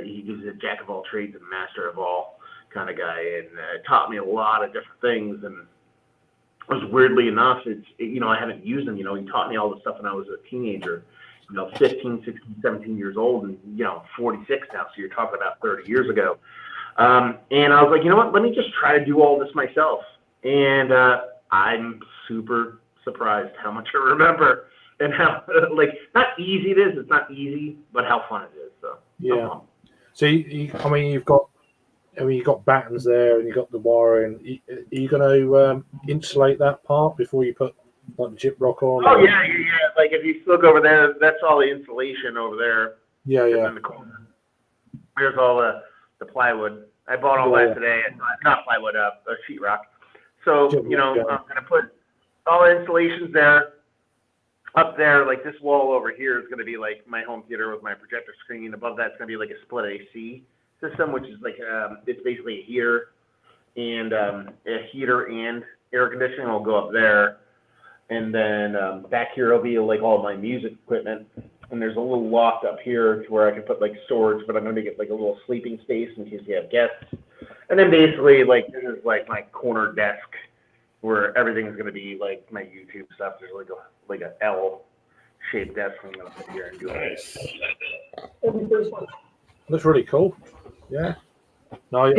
he was a jack of all trades and master of all kind of guy, and taught me a lot of different things. And it was weirdly enough, I haven't used them. He taught me all this stuff when I was a teenager, 15, 16, 17 years old, and 46 now. So you're talking about 30 years ago. And I was like, you know what? Let me just try to do all this myself. And I'm super surprised how much I remember. And how not easy it is. It's not easy, but how fun it is. So yeah. So you've got battens there, and you've got the wiring. Are you going to insulate that part before you put like the gyprock on? Oh yeah. Like if you look over there, that's all the insulation over there. Yeah. In the corner. There's all the plywood. I bought all that today. Not plywood, sheetrock. So I'm going to put all the installations there. Up there, like this wall over here is going to be like my home theater with my projector screen. Above that's going to be like a split AC system, which is like it's basically a heater and air conditioning will go up there. And then back here will be like all my music equipment. And there's a little loft up here to where I can put like storage, but I'm going to get like a little sleeping space in case you have guests. And then basically like this is like my corner desk where everything's going to be like my YouTube stuff. There's like a L-shaped desk I'm going to put here and do nice. That's really cool. Yeah. No, I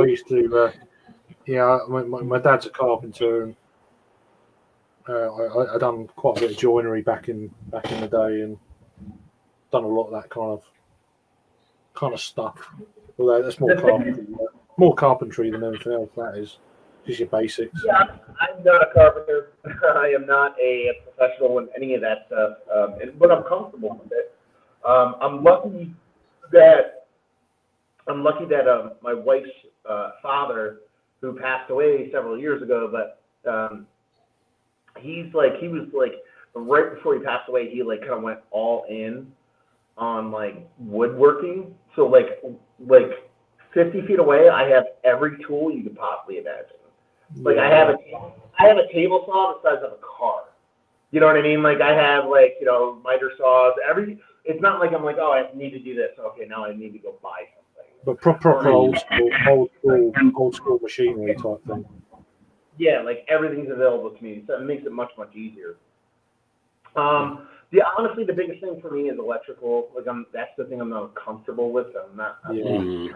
used to. My dad's a carpenter, and I done quite a bit of joinery back in the day, and done a lot of that kind of stuff. Although that's more carpentry than anything else. That is. Just your basics. Yeah, I'm not a carpenter. I am not a professional in any of that stuff, but I'm comfortable with it. I'm lucky that my wife's father, who passed away several years ago, but he was right before he passed away, he kind of went all in on woodworking. So like 50 feet away, I have every tool you could possibly imagine. Like I have a table saw the size of a car. You know what I mean? Like I have miter saws. It's not like I'm like, oh, I need to do this. Okay, now I need to go buy something. But proper old school machinery type thing. Yeah, like everything's available to me, so it makes it much easier. Honestly, the biggest thing for me is electrical. That's the thing I'm not comfortable with. I'm not. It's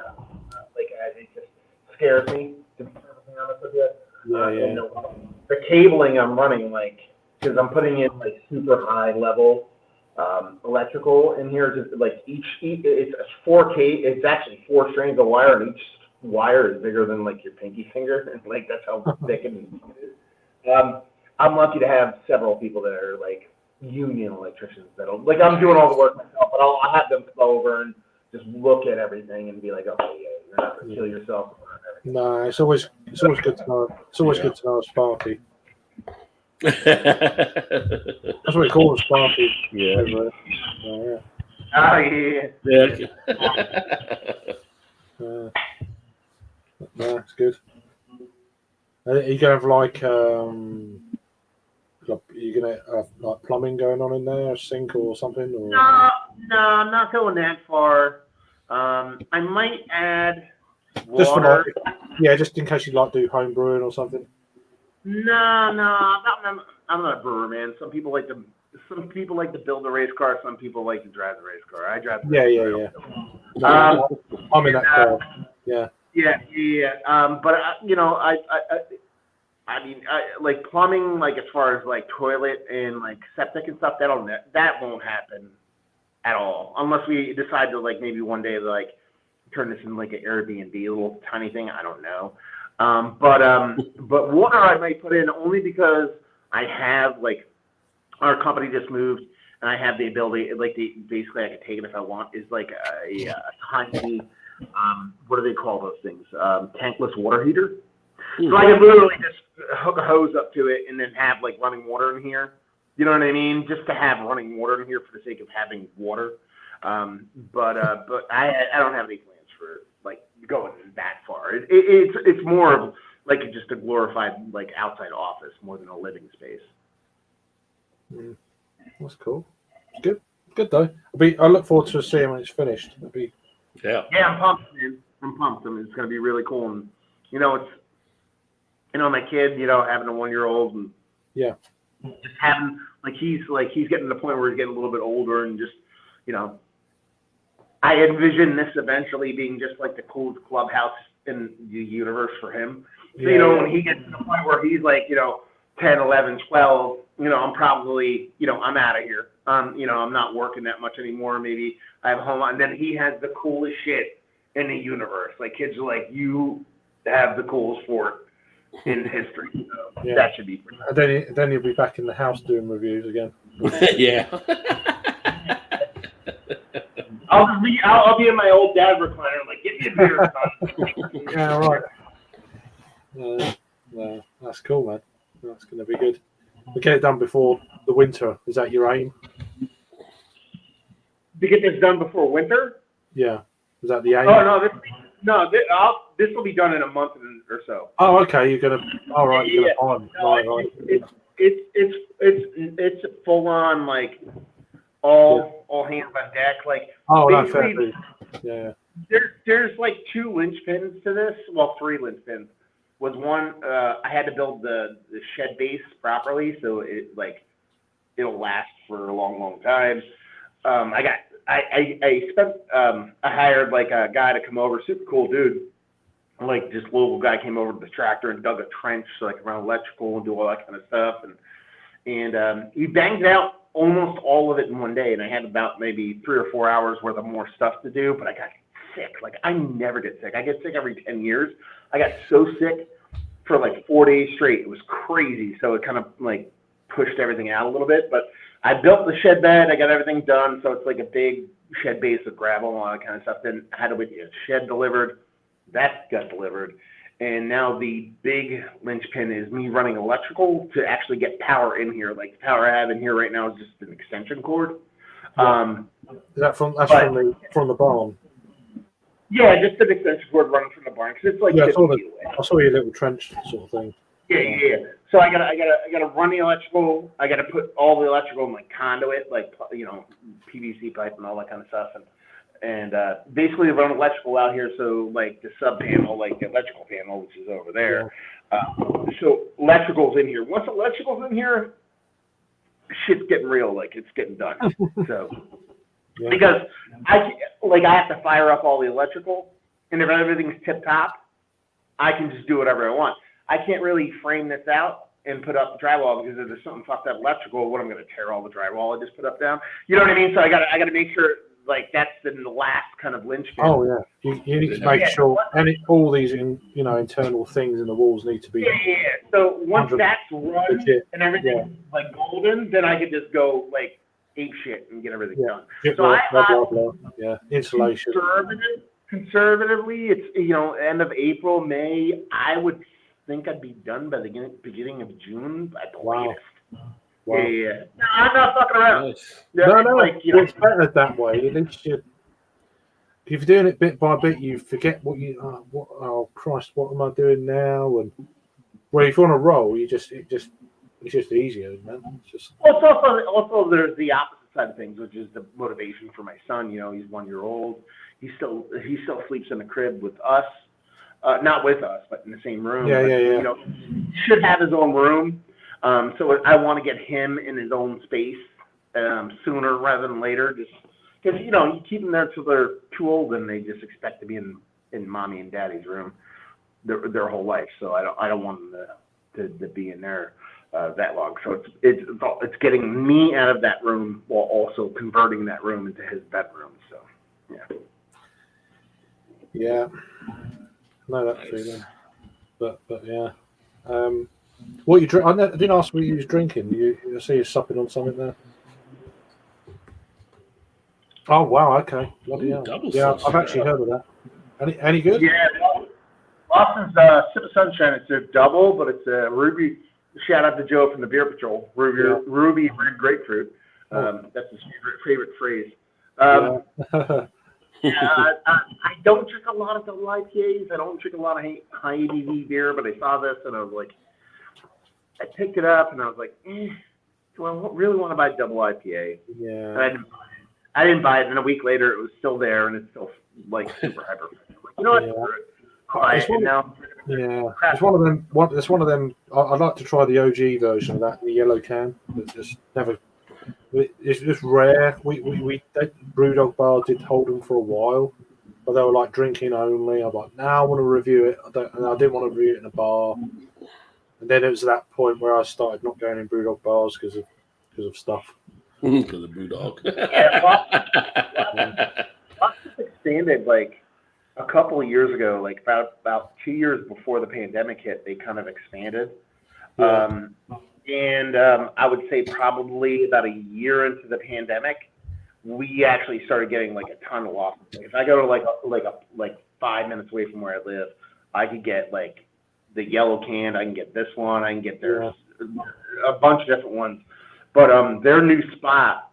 just scares me, to be perfectly honest with you. Yeah. The cabling I'm running, like, because I'm putting in like super high level electrical in here, just like each it's 4K. It's actually 4 strings of wire, and each wire is bigger than like your pinky finger, and like that's how thick and it is. I'm lucky to have several people that are like union electricians that'll, like, I'm doing all the work myself, but I'll have them come over and just look at everything and be like, okay, yeah, you're not gonna kill yourself. No, it's always good to know. It's always good to know a Sparky. That's what we call them, Sparky. Yeah. Yeah. Oh yeah. Yeah. No, it's good. Are you gonna have like are you gonna have like plumbing going on in there, a sink or something? Or? No, I'm not going that far. I might add Just for water. like, just in case you like do home brewing or something. No, I'm not a brewer, man. Some people like to build a race car. Some people like to drive the race car. I drive the race car. No, I'm in that car. Yeah. But I mean, like plumbing, like as far as like toilet and like septic and stuff, that won't happen at all, unless we decide to like maybe one day like turn this into like an Airbnb, a little tiny thing. I don't know. But water I might put in only because I have like our company just moved and I have the ability, like basically I can take it if I want. Is like a tiny, what do they call those things? Tankless water heater. So I can literally just hook a hose up to it and then have like running water in here. You know what I mean? Just to have running water in here for the sake of having water. But I don't have any plans for like going that far. It's more of like just a glorified like outside office more than a living space. That's cool. Good though. I look forward to seeing when it's finished. Yeah, I'm pumped, man. I'm pumped. I mean, it's gonna be really cool, and my kid, having a 1-year-old, and just having he's getting to the point where he's getting a little bit older, and just I envision this eventually being just like the coolest clubhouse in the universe for him. So, when he gets to the point where he's like, 10, 11, 12, I'm probably, I'm out of here. I'm not working that much anymore. Maybe I have a home, and then he has the coolest shit in the universe. Like kids are like, you have the coolest sport in history. So that should be pretty cool. And then you'll be back in the house doing reviews again. Yeah. I'll be in my old dad recliner. I'm like, get me a beer, son. Yeah, right. No, that's cool, man. That's going to be good. We'll get it done before the winter. Is that your aim? To get this done before winter? Yeah. Is that the aim? Oh this will be done in a month or so. Oh, okay. You're gonna. All right. You're gonna right. It's full on like all hands on deck. Like fair. Yeah. There's like 2 linchpins to this. Well, 3 linchpins. Was one I had to build the shed base properly so it'll last for a long time. I hired like a guy to come over, super cool dude. Like this local guy came over with the tractor and dug a trench so I could run electrical and do all that kind of stuff. And he banged out almost all of it in one day. And I had about maybe 3 or 4 hours worth of more stuff to do, but I got sick. Like I never get sick. I get sick every 10 years. I got so sick for like 4 days straight. It was crazy. So it kind of like pushed everything out a little bit, but I built the shed bed. I got everything done. So it's like a big shed base with gravel and all that kind of stuff. Then I had to get a shed delivered. That got delivered. And now the big linchpin is me running electrical to actually get power in here. Like the power I have in here right now is just an extension cord. Is that from the barn? Yeah, just an extension cord running from the barn because it's like I saw your little trench sort of thing. Yeah. So I gotta run the electrical. I gotta put all the electrical in like conduit, like PVC pipe and all that kind of stuff, and basically run electrical out here. So like the sub panel, like the electrical panel, which is over there. So electrical's in here. Once electrical's in here, shit's getting real. Like it's getting done. So. Yeah. Because I have to fire up all the electrical, and if everything's tip top, I can just do whatever I want. I can't really frame this out and put up drywall because if there's something fucked up electrical, what I'm going to tear all the drywall I just put up down. You know what I mean? So I got to make sure like that's the last kind of linchpin. Oh yeah, you need to make sure all these internal things in the walls need to be. Yeah. So once that's run and everything's like golden, then I can just go like ape shit and get everything done. So insulation. Conservatively, it's end of April, May. I would think I'd be done by the beginning of June at the latest. Wow. Yeah. No, I'm not fucking around. Nice. No. It's better that way. At least if you're doing it bit by bit, you forget oh Christ, what am I doing now? And well, if you're on a roll, it's just easier, man. It's just. Well, it's also there's the opposite side of things, which is the motivation for my son. He's 1 year old. He still sleeps in the crib with us. Not with us, but in the same room. Yeah. He should have his own room. So I want to get him in his own space sooner rather than later. Just because you keep them there till they're too old, and they just expect to be in mommy and daddy's room their whole life. So I don't want them to be in there that long. So it's getting me out of that room while also converting that room into his bedroom. So yeah. Yeah. No, that's feeling. But yeah. What you drink? I didn't ask what you was drinking. I see you supping on something there. Oh wow! Okay. Bloody hell. Yeah, I've actually heard of that. Any good? Yeah. Lawson's Sip of Sunshine. It's a double, but it's a ruby. Shout out to Joe from the Beer Patrol. Ruby red grapefruit. That's his favorite phrase. I don't drink a lot of double IPAs. I don't drink a lot of high ABV beer, but I saw this and I was like, I picked it up and I was like, do I really want to buy double IPA? Yeah. And I didn't buy it, and a week later it was still there and it's still like super hyper. You know what? It's one of them. It's one of them. I'd like to try the OG version of that in the yellow can. It's just never. It's just rare. Brewdog Bar did hold them for a while, but they were like drinking only. I'm like, now I want to review it. I didn't want to review it in a bar. And then it was that point where I started not going in Brewdog bars because of stuff. Because of Brewdog. Lots expanded like a couple of years ago, like about 2 years before the pandemic hit. They kind of expanded. Yeah. And I would say probably about a year into the pandemic, we actually started getting like a ton of losses. If I go to like 5 minutes away from where I live, I could get like the yellow can. I can get this one. I can get a bunch of different ones. But their new spot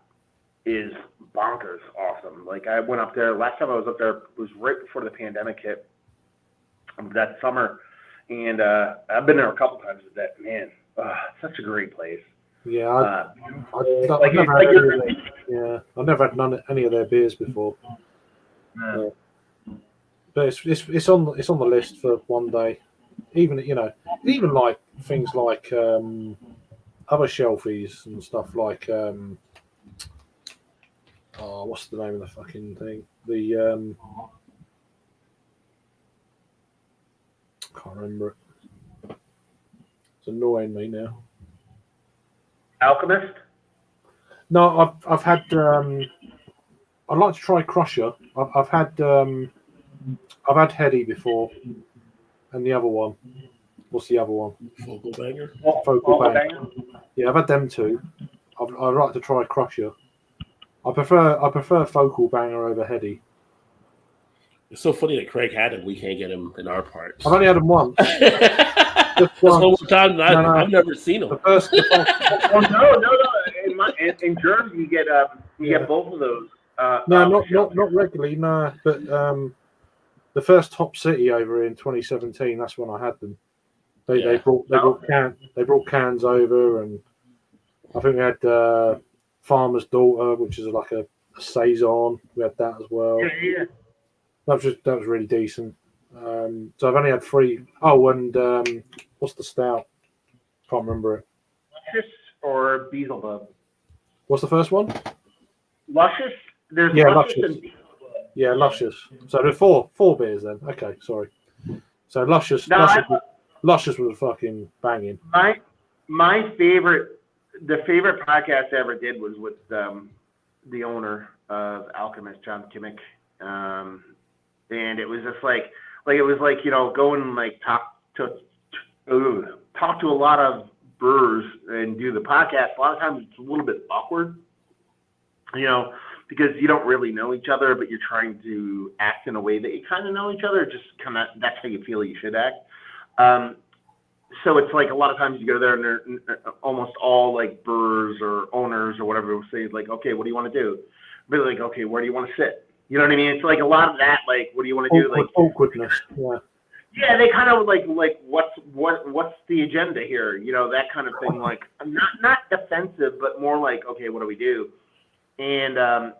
is bonkers awesome. Like I went up there last time I was up there was right before the pandemic hit that summer, and I've been there a couple times with that man. Such a great place. Yeah, I've never had any of their beers before. But it's on the list for one day. Even like things like other shelfies and stuff like what's the name of the fucking thing? The can't remember it. It's annoying me now. Alchemist? No, I've had. I'd like to try Crusher. I've had Heady before, and the other one. What's the other one? Focal Banger. Focal Banger. Yeah, I've had them too. I'd like to try Crusher. I prefer Focal Banger over Heady. It's so funny that Craig had him. We can't get him in our parts. I've only had him once. That's one more time. I've never seen him. The first no. In Jersey, you get both of those. Not regularly. No, but the first Top City over in 2017. That's when I had them. They brought cans over, and I think we had Farmer's Daughter, which is like a saison. We had that as well. Yeah. That was really decent. So I've only had 3. Oh, and what's the stout? Can't remember it. Luscious or Beelzebub? What's the first one? Luscious. Luscious. Yeah, Luscious. So there are four beers then. Okay, sorry. So Luscious, No, Luscious was fucking banging. My favorite podcast I ever did was with the owner of Alchemist, John Kimmick, and it was just like it was like, you know, go and like talk to a lot of brewers and do the podcast. A lot of times it's a little bit awkward, you know, because you don't really know each other, but you're trying to act in a way that you kind of know each other. Just kind of, that's how you feel you should act. So it's like a lot of times you go there and they're almost all like brewers or owners or whatever will say like, okay, what do you want to do? But like, okay, where do you want to sit? You know what I mean? It's like a lot of that, like, what do you want to do? Like awkwardness. Yeah. Yeah, they kind of like what's the agenda here? You know, that kind of thing. Like not defensive, but more like, okay, what do we do? And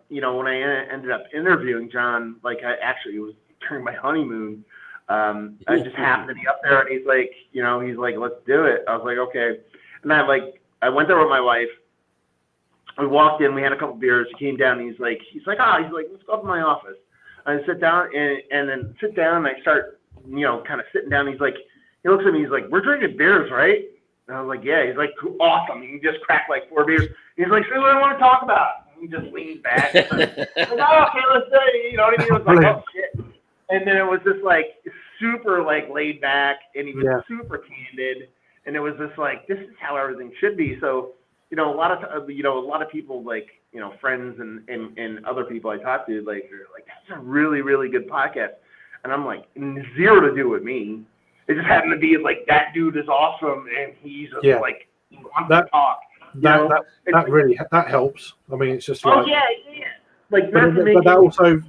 you know, when I ended up interviewing John, like it was during my honeymoon. I just happened to be up there, and he's like, you know, let's do it. I was like, okay. And I went there with my wife. We walked in, we had a couple beers. He came down, and he's like, let's go up to my office. I sit down, and then sit down, and I start, you know, kind of sitting down. He looks at me, he's like, we're drinking beers, right? And I was like, yeah. He's like, awesome. You can just crack like 4 beers. He's like, so what do I want to talk about? And he just leaned back. I'm like, oh, okay, let's do it. You know what I mean? It was like, oh, shit. And then it was just like super like laid back, and he was super candid, and it was just like, this is how everything should be. So, you know, a lot of people, like, you know, friends and other people I talk to, like, they're like, that's a really, really good podcast. And I'm like, zero to do with me. It just happened to be like, that dude is awesome, and he's like, he wants to talk. That helps. I mean, it's just like, like, but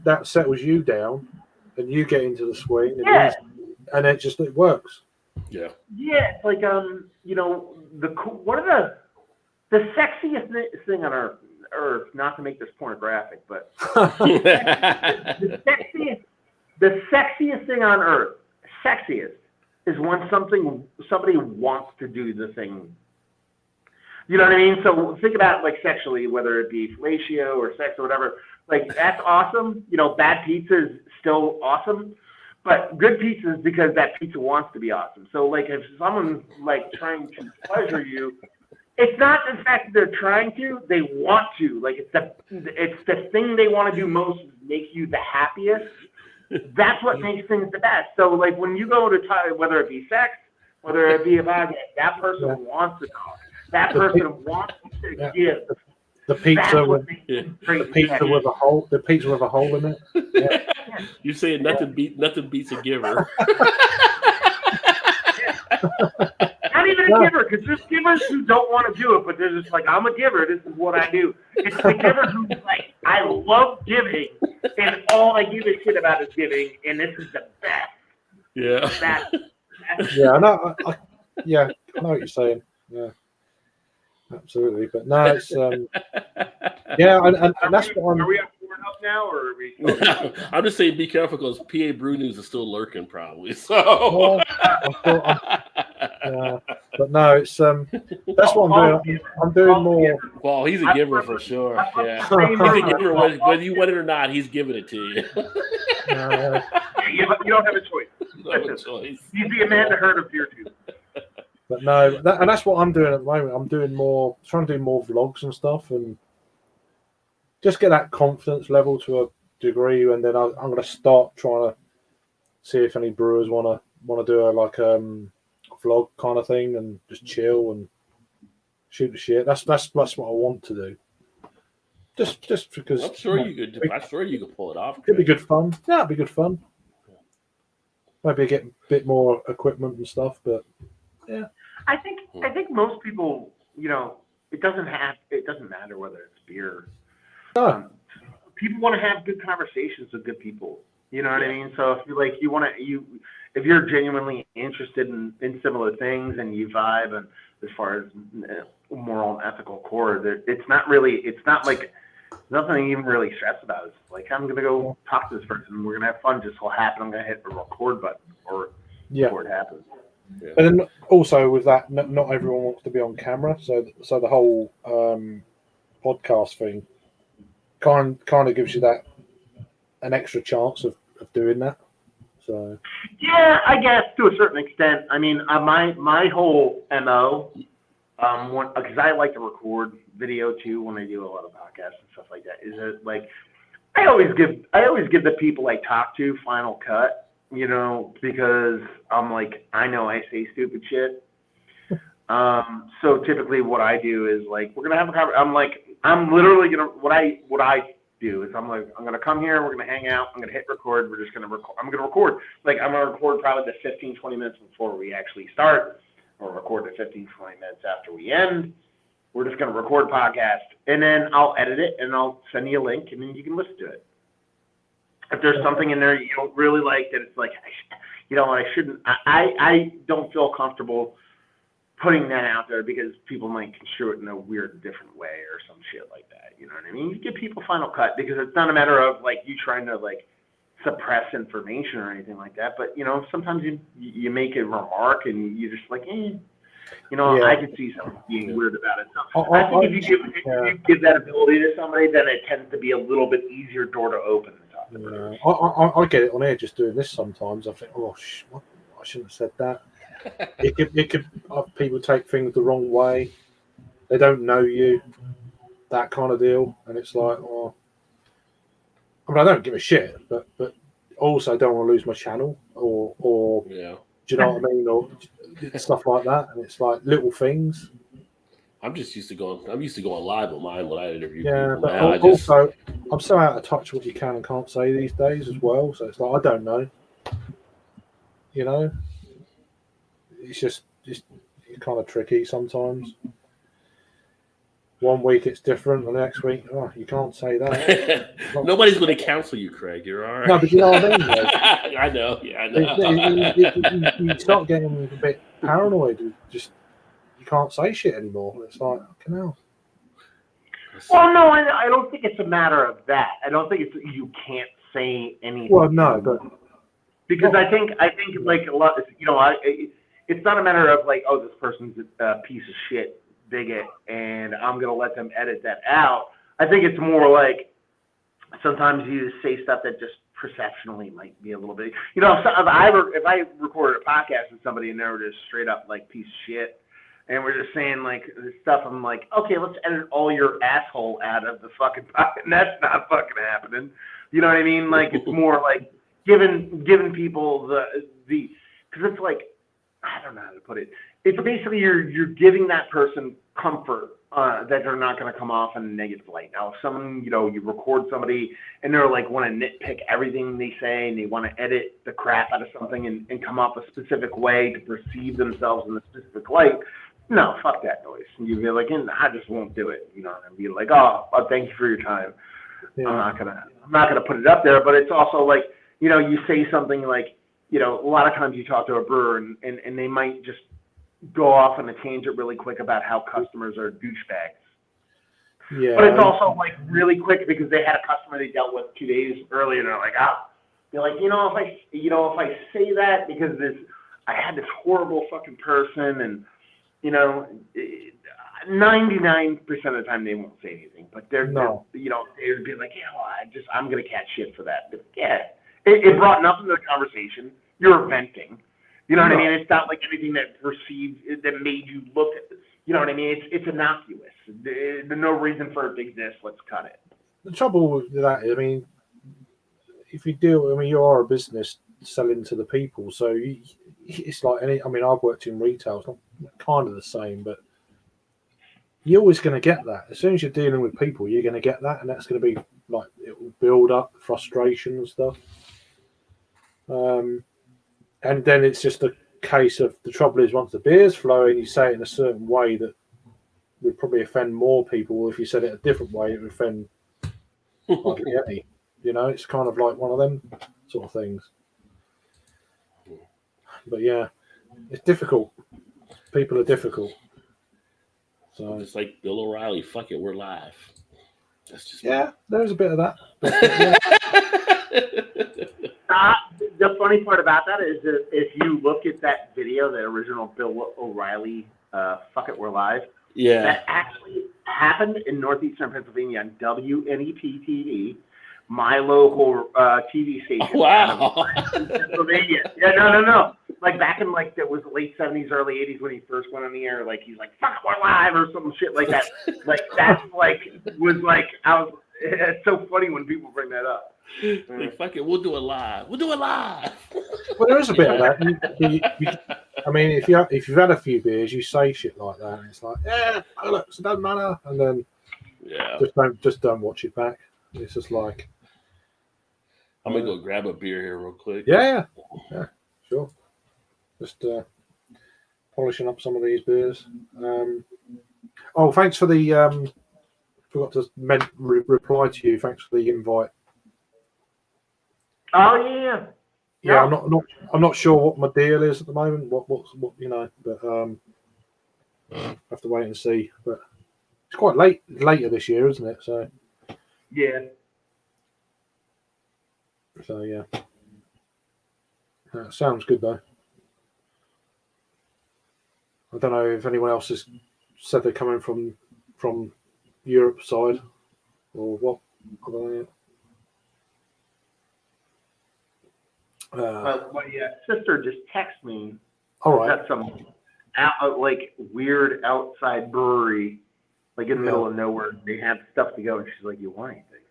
that settles you down, and you get into the swing, and it works. Yeah. Yeah, it's like, you know, one of the sexiest thing on earth, not to make this pornographic, but the sexiest thing on earth, is when somebody wants to do the thing. You know what I mean? So think about it like sexually, whether it be fellatio or sex or whatever. Like, that's awesome. You know, bad pizza is still awesome, but good pizza is because that pizza wants to be awesome. So like, if someone's like trying to pleasure you, it's not the fact that they're trying to; they want to. Like, it's the thing they want to do most, make you the happiest. That's what makes things the best. So like, when you go to whether it be sex, whether it be about it, that person wants to talk. That person wants to give. The pizza with a hole. The pizza with a hole in it. Yeah. You saying nothing beats a giver. Not even a giver, because there's givers who don't want to do it, but they're just like, I'm a giver. This is what I do. It's the giver who's like, I love giving, and all I give a shit about is giving, and this is the best. Yeah. Yeah, I know. I know what you're saying. Yeah. Absolutely, but no, it's and that's what I'm. Are we on Pornhub now, or are we? I'm just saying, be careful, because PA Brew News is still lurking, probably. So, but no, it's that's what I'm doing. I'm doing more. Well, he's a giver for sure. Yeah, he's a giver whether you want it or not. He's giving it to you. You don't have a choice. No choice. He's the Amanda Heard of beer tube. But no, and that's what I'm doing at the moment. I'm trying to do more vlogs and stuff, and just get that confidence level to a degree. And then I'm going to start trying to see if any brewers want to do a vlog kind of thing and just chill and shoot the shit. That's what I want to do. Just because I'm sure you could pull it off. It'd be good fun. Yeah, it'd be good fun. Maybe get a bit more equipment and stuff, but yeah. I think most people, you know, it doesn't matter whether it's beer. No. People want to have good conversations with good people. You know what I mean? So if if you're genuinely interested in similar things and you vibe, and as far as moral and ethical core, it's not like nothing even really stressed about. It's like, I'm gonna go talk to this person. We're gonna have fun. Just will happen. I'm gonna hit the record button before it happens. Yeah. But then also with that, not everyone wants to be on camera, so the whole podcast thing kind of gives you that an extra chance of doing that. So yeah, I guess to a certain extent. I mean, my whole MO, because I like to record video too when I do a lot of podcasts and stuff like that. Is that like I always give the people I talk to final cut, you know, because I'm like I know I say stupid shit. So typically what I do is like we're gonna have a conversation. I'm literally gonna what I do is I'm gonna come here, we're gonna hang out, I'm gonna hit record, we're just gonna record. I'm gonna record probably the 15-20 minutes before we actually start, or record the 15-20 minutes after we end. We're just gonna record a podcast, and then I'll edit it and I'll send you a link, and then you can listen to it. If there's something in there you don't really like, that it's like, you know, I shouldn't. I don't feel comfortable putting that out there because people might construe it in a weird, different way or some shit like that. You know what I mean? You give people final cut because it's not a matter of like you trying to like suppress information or anything like that. But you know, sometimes you make a remark and you're just like, you know, Yeah. I could see something being weird about it. So I think if you give that ability to somebody, then it tends to be a little bit easier door to open. Yeah. I get it on air just doing this sometimes. I think, oh, I shouldn't have said that. It could people take things the wrong way. They don't know you, that kind of deal, and it's like, well, I mean, I don't give a shit, but also don't want to lose my channel or Yeah. do you know what I mean, or stuff like that. And it's like little things. I'm used to going live on mine when I interview Yeah, people. but Now also I'm so out of touch with what you can and can't say these days as well. So it's like I don't know. You know, it's just kind of tricky sometimes. One week it's different, and the next week, oh, you can't say that. Nobody's going to counsel you, Craig. You're all right. No, but you know what I mean. Though? I know. Yeah, I know. You start getting a bit paranoid. You can't say shit anymore. It's like, fucking hell. Well, no, I don't think it's a matter of that. I don't think it's you can't say anything. Well, no, but because I think like a lot, you know, it's not a matter of like, oh, this person's a piece of shit bigot, and I'm gonna let them edit that out. I think it's more like sometimes you say stuff that just perceptionally might be a little bit, you know, if I recorded a podcast with somebody and they were just straight up like piece of shit, and we're just saying like this stuff, I'm like, okay, let's edit all your asshole out of the fucking podcast. And that's not fucking happening. You know what I mean? Like it's more like giving people the because it's like, I don't know how to put it. It's basically you're giving that person comfort that they're not going to come off in a negative light. Now, if someone, you know, you record somebody and they're like want to nitpick everything they say and they want to edit the crap out of something and come off a specific way to perceive themselves in a specific light, no, fuck that noise. And you'd be like, I just won't do it. You know, and be like, oh, thank you for your time. Yeah. I'm not gonna put it up there. But it's also like, you know, you say something like, you know, a lot of times you talk to a brewer and they might just go off on a tangent really quick about how customers are douchebags. Yeah. But it's also like really quick because they had a customer they dealt with 2 days earlier and they're like, they're like, if I say that because I had this horrible fucking person and, you know, 99% of the time they won't say anything, but they'd be like, I'm gonna catch shit for that. But yeah, it brought nothing to the conversation. You're venting. You know what I mean? It's not like anything that made you look at this. You know what I mean? It's innocuous. There's no reason for it to exist. Let's cut it. The trouble with that, I mean, if you do, I mean, you are a business selling to the people, so it's like any. I mean, I've worked in retail. It's not kind of the same, but you're always going to get that. As soon as you're dealing with people, you're going to get that, and that's going to be like it will build up frustration and stuff. And then it's just a case of the trouble is once the beer's flowing, you say it in a certain way that would probably offend more people. If you said it a different way, it would offend hardly any. You know, it's kind of like one of them sort of things. But yeah, it's difficult. People are difficult. So it's like Bill O'Reilly. Fuck it, we're live. That's just there's a bit of that. But, the funny part about that is that if you look at that video, the original Bill O'Reilly, "Fuck It, We're Live," that actually happened in northeastern Pennsylvania on WNEP TV my local TV station. Wow. Out of Pennsylvania. Yeah, no. Like back in like, it was late 70s, early 80s when he first went on the air. Like he's like, "Fuck, we're live" or some shit like that. Like that's like was like it's so funny when people bring that up. Like, fuck it, we'll do it live. We'll do it live. Well, there is a bit of that. I mean, if you've had a few beers, you say shit like that, and it's like, yeah, look, it doesn't matter, and then just don't watch it back. It's just like, I'm gonna go grab a beer here real quick. Yeah, sure. Just polishing up some of these beers. Thanks for the forgot to reply to you. Thanks for the invite. Oh yeah. Yeah, I'm not sure what my deal is at the moment. What but I have to wait and see. But it's quite later this year, isn't it? So yeah. So yeah, sounds good though. I don't know if anyone else has said they're coming from Europe side or what. I don't know. My sister just texted me. All right. That's some like weird outside brewery, like in the middle of nowhere. They have stuff to go, and she's like, "You want anything?"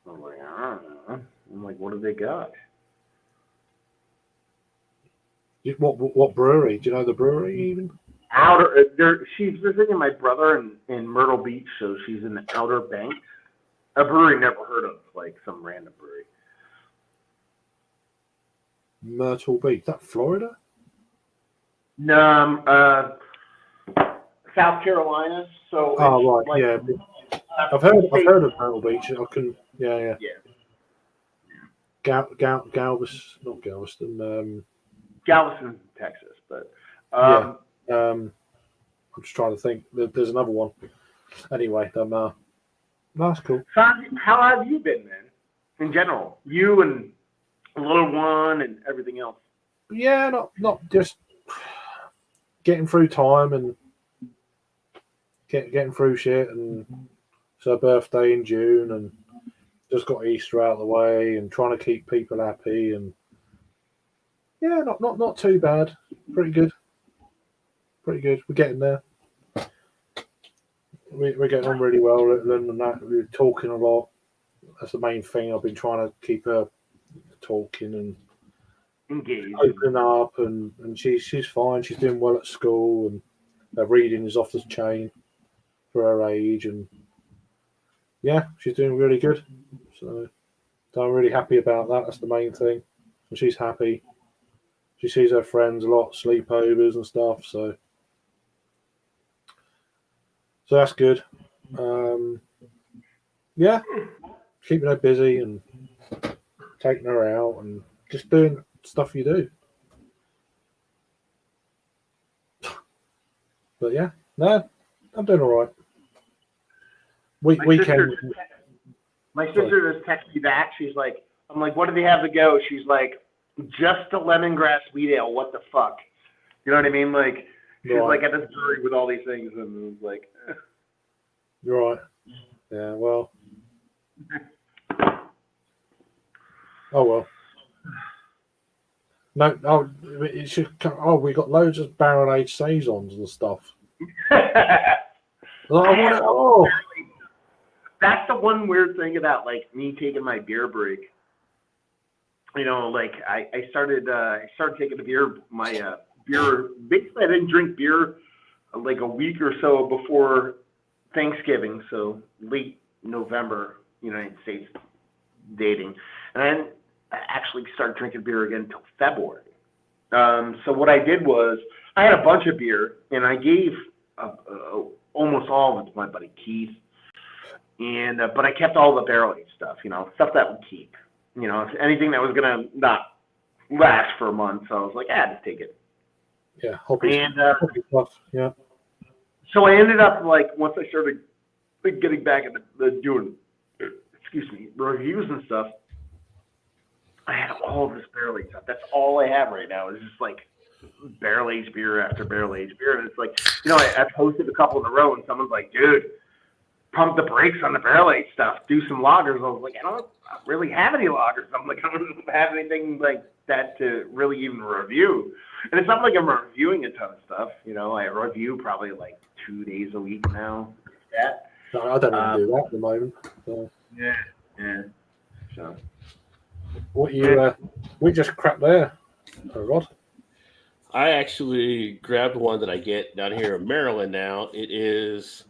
I'm like, "I don't know." I'm like, "What do they got?" What brewery? Do you know the brewery even? She's visiting my brother in Myrtle Beach, so she's in the Outer Banks. A brewery never heard of, like some random brewery. Myrtle Beach, is that Florida? No, South Carolina. So right, like, yeah. I've heard of Myrtle Beach. I can, yeah. Galveston. Galveston, Texas, but I'm just trying to think. There's another one. Anyway, that's cool. So how have you been, man? In general, you and little one and everything else. Yeah, not just getting through time and getting through shit. And it's her birthday in June, and just got Easter out of the way, and trying to keep people happy. And yeah, not too bad. Pretty good. We're getting there. We're getting on really well, and that we're talking a lot. That's the main thing. I've been trying to keep her talking and engaged, opening up, and she's fine. She's doing well at school, and her reading is off the chain for her age, and yeah, she's doing really good. So I'm really happy about that. That's the main thing. And she's happy. She sees her friends a lot, sleepovers and stuff. So that's good. Yeah, keeping her busy and taking her out and just doing stuff you do. But yeah, no, I'm doing all right. Weekend. My sister just texted me back. She's like, I'm like, what do they have to go? She's like, just a lemongrass wheat ale. What the fuck? You know what I mean? Like, she's like at this brewery with all these things, and it was like, You're right. Yeah, well. Oh well. No, it should. We got loads of barrel-aged saisons and stuff. That's the one weird thing about like me taking my beer break. You know, like I started taking my beer. Basically, I didn't drink beer like a week or so before Thanksgiving, so late November, United States dating, and I didn't actually start drinking beer again until February. So what I did was I had a bunch of beer, and I gave almost all of it to my buddy Keith, and but I kept all the barrel-aged stuff, stuff that would keep, anything that was gonna not last for a month. So I was like, just take it. Yeah, hobby stuff. Yeah. So I ended up like once I started getting back into doing, reviews and stuff. I had all this barrel-aged stuff. That's all I have right now. Is just like barrel-aged beer after barrel-aged beer, and it's like, I posted a couple in a row, and someone's like, "Dude, pump the brakes on the barrel-aged stuff. Do some lagers." I was like, don't really have any lagers. I'm like, I don't have anything like that to really even review. And it's not like I'm reviewing a ton of stuff. You know, I review probably like 2 days a week now. Yeah. No, I don't even do that at the moment. So. Yeah. So. What you we just cracked there, Rod? I actually grabbed one that I get down here in Maryland now. It is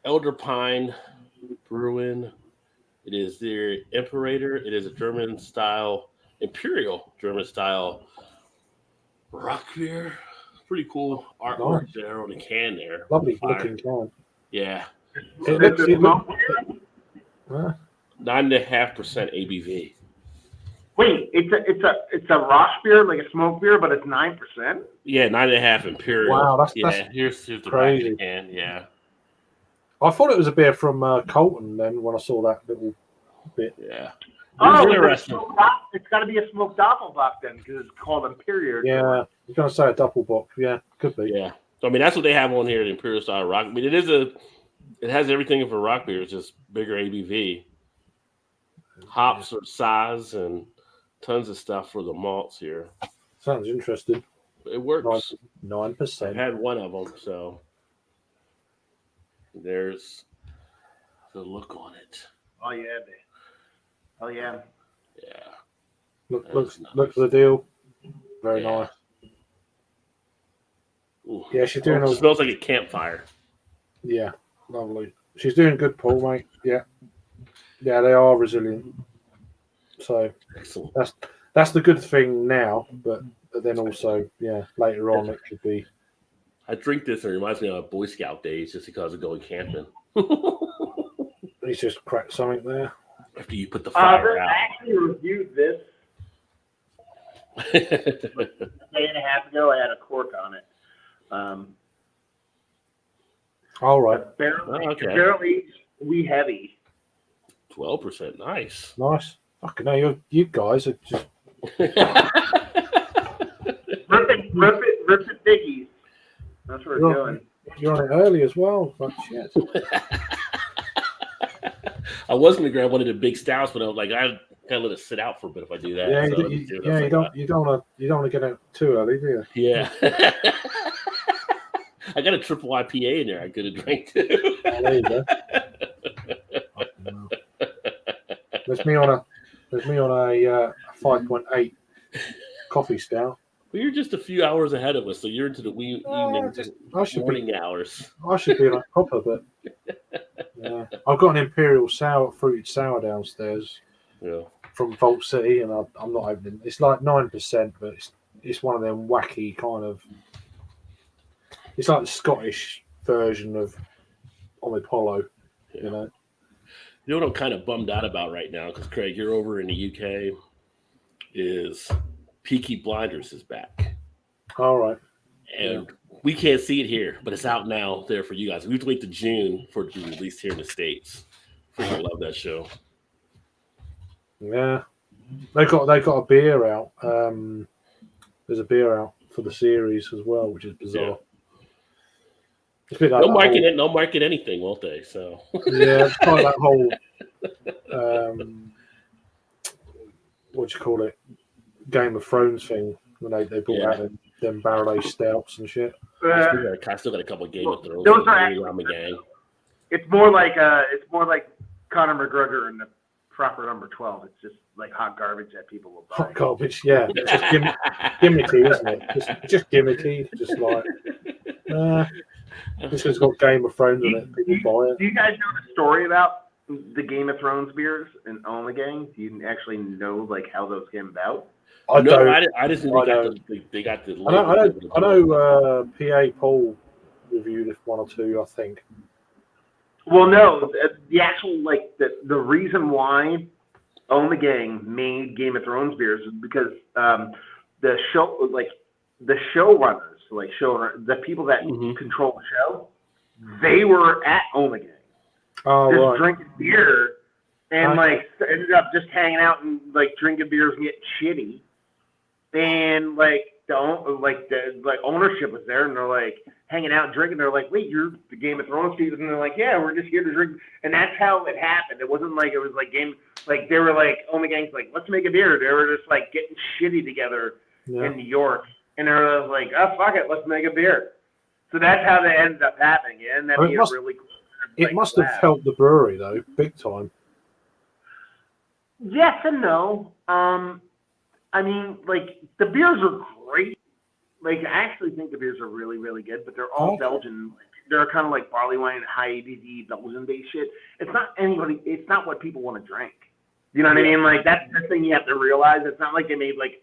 Elder Pine Brewing. It is their Imperator. It is a German style, Imperial German style rock beer. Pretty cool artwork there on the can there. Lovely looking can. Yeah. It looks 9.5% ABV. Wait, it's a Rosh beer, like a smoke beer, but it's 9%. Yeah, 9.5 Imperial. Wow, that's here's the crazy. back of the can. Yeah. I thought it was a beer from Colton then when I saw that little bit. Yeah. Oh, interesting. It's got to be a smoked doppelbock then, because it's called Imperial. Yeah, I was going to say a doppelbock. Yeah, could be. Yeah. So, I mean, that's what they have on here, the Imperial style rock. I mean, it has everything for rock beer. It's just bigger ABV. Hops or size and tons of stuff for the malts here. Sounds interesting. It works. 9%. I've had one of them, so there's the look on it. Oh yeah, man. Oh yeah. Yeah. Look for the deal. Very Yeah. nice. Ooh. Yeah, she's doing. It smells like a campfire. Yeah, lovely. She's doing good, Paul, mate. Yeah, they are resilient. So Excellent. that's the good thing now, but then also, yeah, later on it could be. I drink this and it reminds me of Boy Scout days just because of going camping. He's just cracked something there. After you put the fire I out. actually reviewed this a day and a half ago. I had a cork on it. All right, Barely wee heavy. 12%. Nice. nice. Fucking hell, you guys are just. Rip it biggies. That's where we're going. You're on it early as well. But shit. I was going to grab one of the big stouts, but I was like, I gotta let it sit out for a bit if I do that. Yeah, So you don't want to get out too early, do you? Yeah. I got a triple IPA in there. I could have drank too. Oh, there you go. There's me on a 5.8 coffee stout. Well, you're just a few hours ahead of us, so you're into the morning hours. I should be like proper, but yeah. I've got an Imperial fruited sour downstairs from Vault City, and I'm not opening. It's like 9%, but it's one of them wacky kind of. It's like the Scottish version of Omnipollo, you know. You know what I'm kind of bummed out about right now, because Craig, you're over in the UK, is Peaky Blinders is back. All right. And we can't see it here, but it's out now there for you guys. We have to wait to June for it to be released here in the States. I love that show. Yeah. They got a beer out. There's a beer out for the series as well, which is bizarre. Yeah. It's a bit like they'll market anything, won't they? So yeah, it's kind of that whole what do you call it? Game of Thrones thing when they brought out them barrel-aged stouts and shit. I still got a couple of Game of Thrones. Those are actually, around the gang. It's more like Conor McGregor in the proper number 12. It's just like hot garbage that people will buy. Hot garbage, yeah. It's just gimmicky, isn't it? Just gimmicky, just like this has got Game of Thrones on it. People buy it. Do you guys know the story about the Game of Thrones beers and On the Gang? Do you actually know like how those came about? I just knew they got the. I know. PA Paul reviewed one or two, I think. Well, no, the actual the reason why On the Gang made Game of Thrones beers is because the showrunners, the people that control the show, they were at On the Gang, drinking beer, and ended up just hanging out and drinking beers and getting shitty, and the ownership was there, and they're like hanging out and drinking. They're like, wait, you're the Game of Thrones people, and they're like, yeah, we're just here to drink. And that's how it happened. It wasn't like it was like they were like Omegang's like, let's make a beer. They were just like getting shitty together in New York, and they were like, oh fuck it, let's make a beer. So that's how that ended up happening. And that be a really cool. It must have helped the brewery though, big time. Yes and no. I mean, like, the beers are great. Like, I actually think the beers are really, really good, but they're all Belgian. They're kind of like barley wine, high ABV, Belgian-based shit. It's not what people want to drink. You know what I mean? Like, that's the thing you have to realize. It's not like they made, like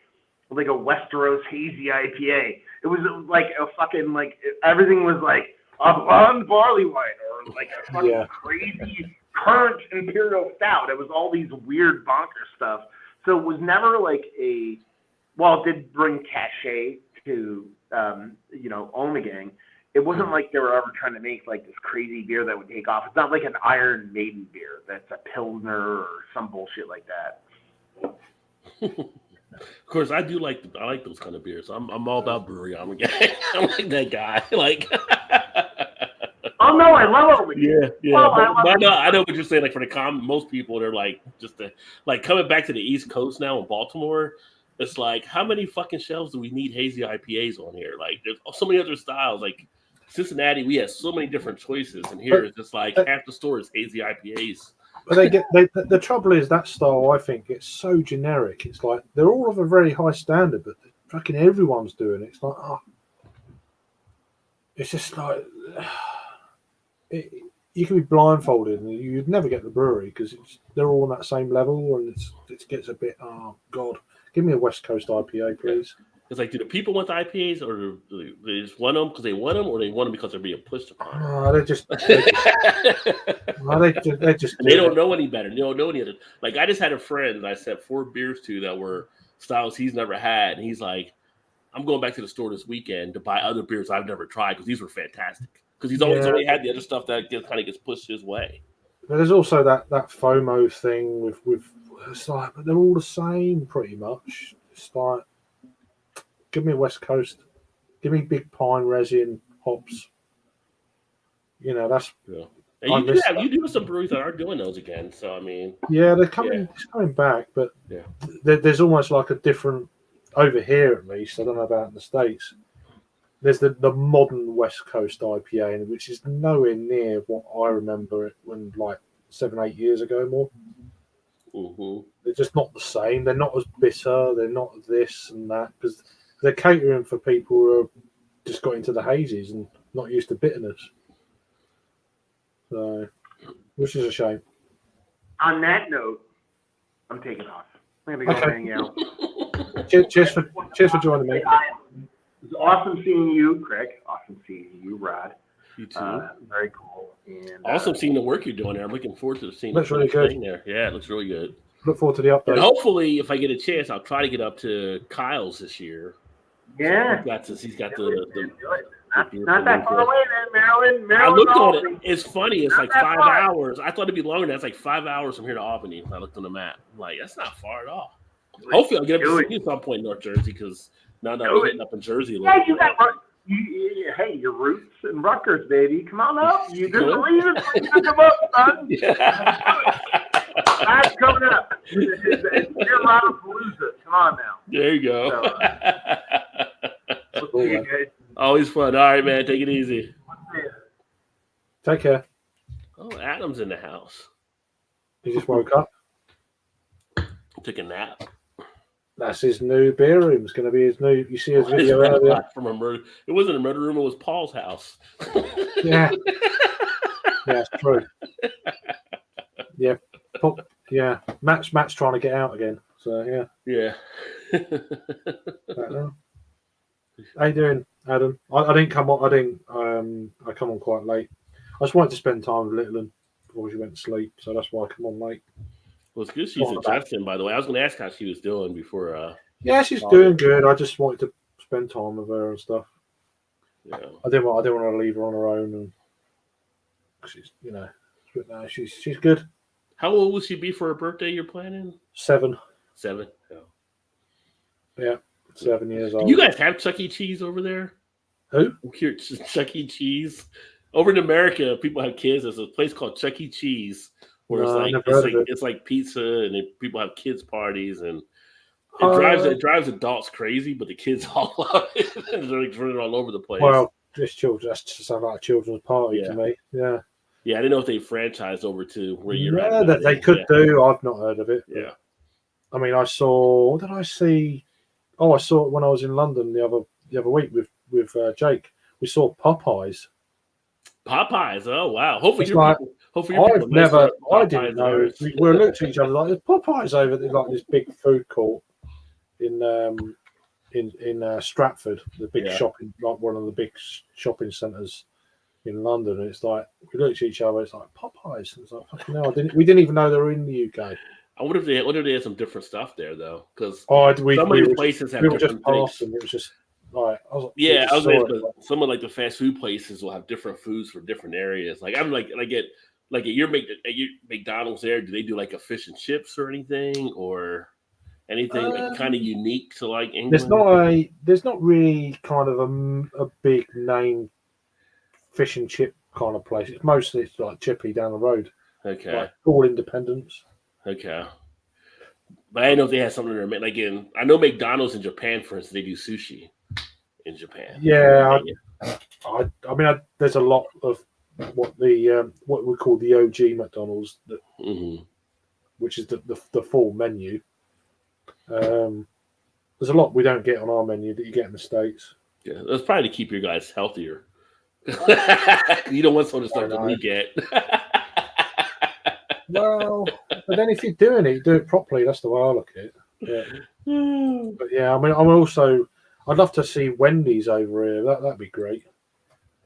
a Westeros hazy IPA. It was like a fucking, like, everything was like a blonde barley wine or like a fucking crazy current imperial stout. It was all these weird bonker stuff. So it was never like it did bring cachet to, Omegang. It wasn't like they were ever trying to make like this crazy beer that would take off. It's not like an Iron Maiden beer that's a Pilsner or some bullshit like that. Of course, I like those kind of beers. I'm all about brewery. I'm like that guy. Like, oh no, I love it. Yeah. Oh, I know what you're saying. Like for most people, they're like like coming back to the East Coast now in Baltimore. It's like, how many fucking shelves do we need hazy IPAs on here? Like, there's so many other styles. Like Cincinnati, we have so many different choices, and here it's just like half the store is hazy IPAs. But the trouble is that style, I think, it's so generic. It's like they're all of a very high standard, but fucking everyone's doing it. It's like, it's just like you can be blindfolded and you'd never get the brewery because they're all on that same level, and it gets a bit. Oh God, give me a West Coast IPA, please. It's like, do the people want the IPAs, or do they just want them because they want them, or they want them because they're being pushed upon? They just They don't know any better. They don't know any other. Like, I just had a friend that I sent 4 beers to that were styles he's never had, and he's like, I'm going back to the store this weekend to buy other beers I've never tried because these were fantastic. Because he's always only had the other stuff that kind of gets pushed his way. But there's also that FOMO thing with it's like, but they're all the same pretty much. It's like, give me a West Coast, give me big pine resin hops. You know, that's. Yeah. And you do have some breweries that are doing those again. So I mean, they're coming. It's coming back, but there's almost like a different over here at least. I don't know about in the States. There's the modern West Coast IPA, which is nowhere near what I remember it when like 7-8 years ago more. Mm-hmm. They're just not the same. They're not as bitter. They're not this and that because they're catering for people who have just got into the hazies and not used to bitterness. So, which is a shame. On that note, I'm taking off. I'm gonna go hang out. Cheers for joining me. It's awesome seeing you, Craig. Awesome seeing you, Rod. You too. Very cool. And awesome seeing the work you're doing there. I'm looking forward to seeing. Looks really good. There. Yeah, it looks really good. Look forward to the update. And hopefully, if I get a chance, I'll try to get up to Kyle's this year. Yeah. So he's got the not that far away, then, Maryland. I looked on it. It's funny. It's like 5 hours. I thought it'd be longer. That's like 5 hours from here to Albany. I looked on the map. I'm like, that's not far at all. Hopefully, I'll get up to see you at some point in North Jersey because now we're getting up in Jersey. You got hey, your roots in Rutgers, baby. Come on up. You just believe it. Come up, son. That's coming up. It's near Lollapalooza. Come on now. There you go. So, we'll see you guys. Always fun. All right, man. Take it easy. Take care. Oh, Adam's in the house. He just woke up. Took a nap. That's his new beer room. It's going to be his new. You see his video earlier. From a murder. It wasn't a murder room. It was Paul's house. Yeah. Yeah, it's true. Yeah. Yeah. Matt's trying to get out again. So yeah. Yeah. How you doing, Adam? I didn't come on. I come on quite late. I just wanted to spend time with Little one before she went to sleep, so that's why I come on late. Well, it's good she's adjusting, by the way. I was going to ask how she was doing before. Yeah, she's doing good. I just wanted to spend time with her and stuff. Yeah. I didn't want to leave her on her own, and she's, but no, she's good. How old will she be for her birthday? You're planning 7. 7. Yeah. 7 years old. Do you guys have Chuck E. Cheese over there? Who? Here, Chuck E. Cheese. Over in America, people have kids. There's a place called Chuck E. Cheese where it's like pizza, and people have kids parties, and it drives adults crazy, but the kids all love it. They're like running all over the place. Well, just children. That's just sounds like a children's party to me. Yeah. Yeah, I didn't know if they franchised over to where you're at. Yeah, that they could do. I've not heard of it. Yeah. I mean, I saw. What did I see? Oh, I saw it when I was in London the other week with Jake. We saw Popeyes. Popeyes. Oh wow! Hopefully, I didn't know. We looked at each other like there's Popeyes over there, like this big food court in Stratford, the big shopping, like one of the big shopping centres in London. And it's like we looked at each other. It's like Popeyes. It's like fucking hell. We didn't even know they were in the UK. I wonder if they had some different stuff there though, because some of these places have different things. It was just like some of like the fast food places will have different foods for different areas. Like I'm like at your McDonald's there, do they do like a fish and chips or anything or anything like kind of unique to like England? There's not really kind of a big name fish and chip kind of place. It's mostly like Chippy down the road. Okay, like all independents. Okay. But I didn't know if they had something there. I know McDonald's in Japan, for instance, they do sushi in Japan. Yeah, I mean, there's a lot of what we call the OG McDonald's, which is the full menu. There's a lot we don't get on our menu that you get in the States. Yeah, that's probably to keep your guys healthier. You don't want some of the stuff that we get. Well, but then if you're doing it, you do it properly. That's the way I look at it. Yeah. But yeah, I mean, I'd love to see Wendy's over here. That'd be great.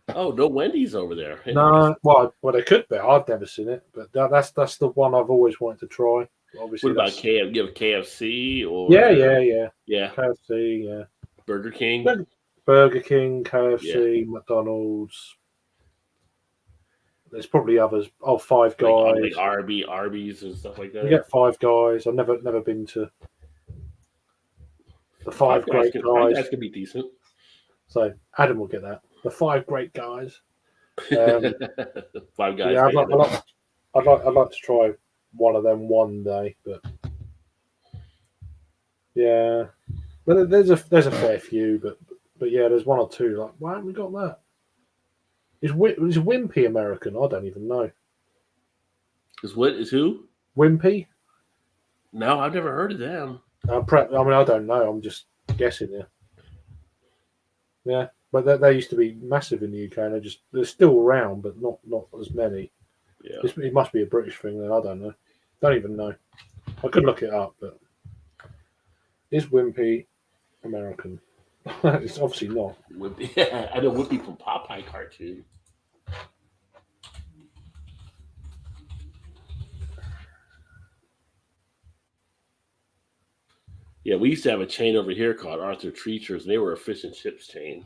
Oh, no Wendy's over there. No, well, they could be. I've never seen it, but that's the one I've always wanted to try. Obviously, what about KFC? You have KFC or yeah. KFC, yeah. Burger King, KFC, McDonald's. There's probably others. Oh, Five Guys, like Arby's and stuff like that. You get Five Guys. I've never been to the Five Great Guys. Five Guys could be decent. So Adam will get that. The Five Great Guys. Five Guys. Yeah, I'd like to try one of them one day, but yeah, but there's a fair few, but yeah, there's one or two. Like, why haven't we got that? Is Wimpy American? I don't even know. Is who? Wimpy? No, I've never heard of them. I don't know. I'm just guessing here. Yeah, but they used to be massive in the UK, and they're still around, but not as many. Yeah, it must be a British thing then. I don't know. Don't even know. I could look it up, but is Wimpy American? It's obviously not. Wimpy, yeah, I know Wimpy from Popeye cartoon. Yeah, we used to have a chain over here called Arthur Treacher's, and they were a fish and chips chain.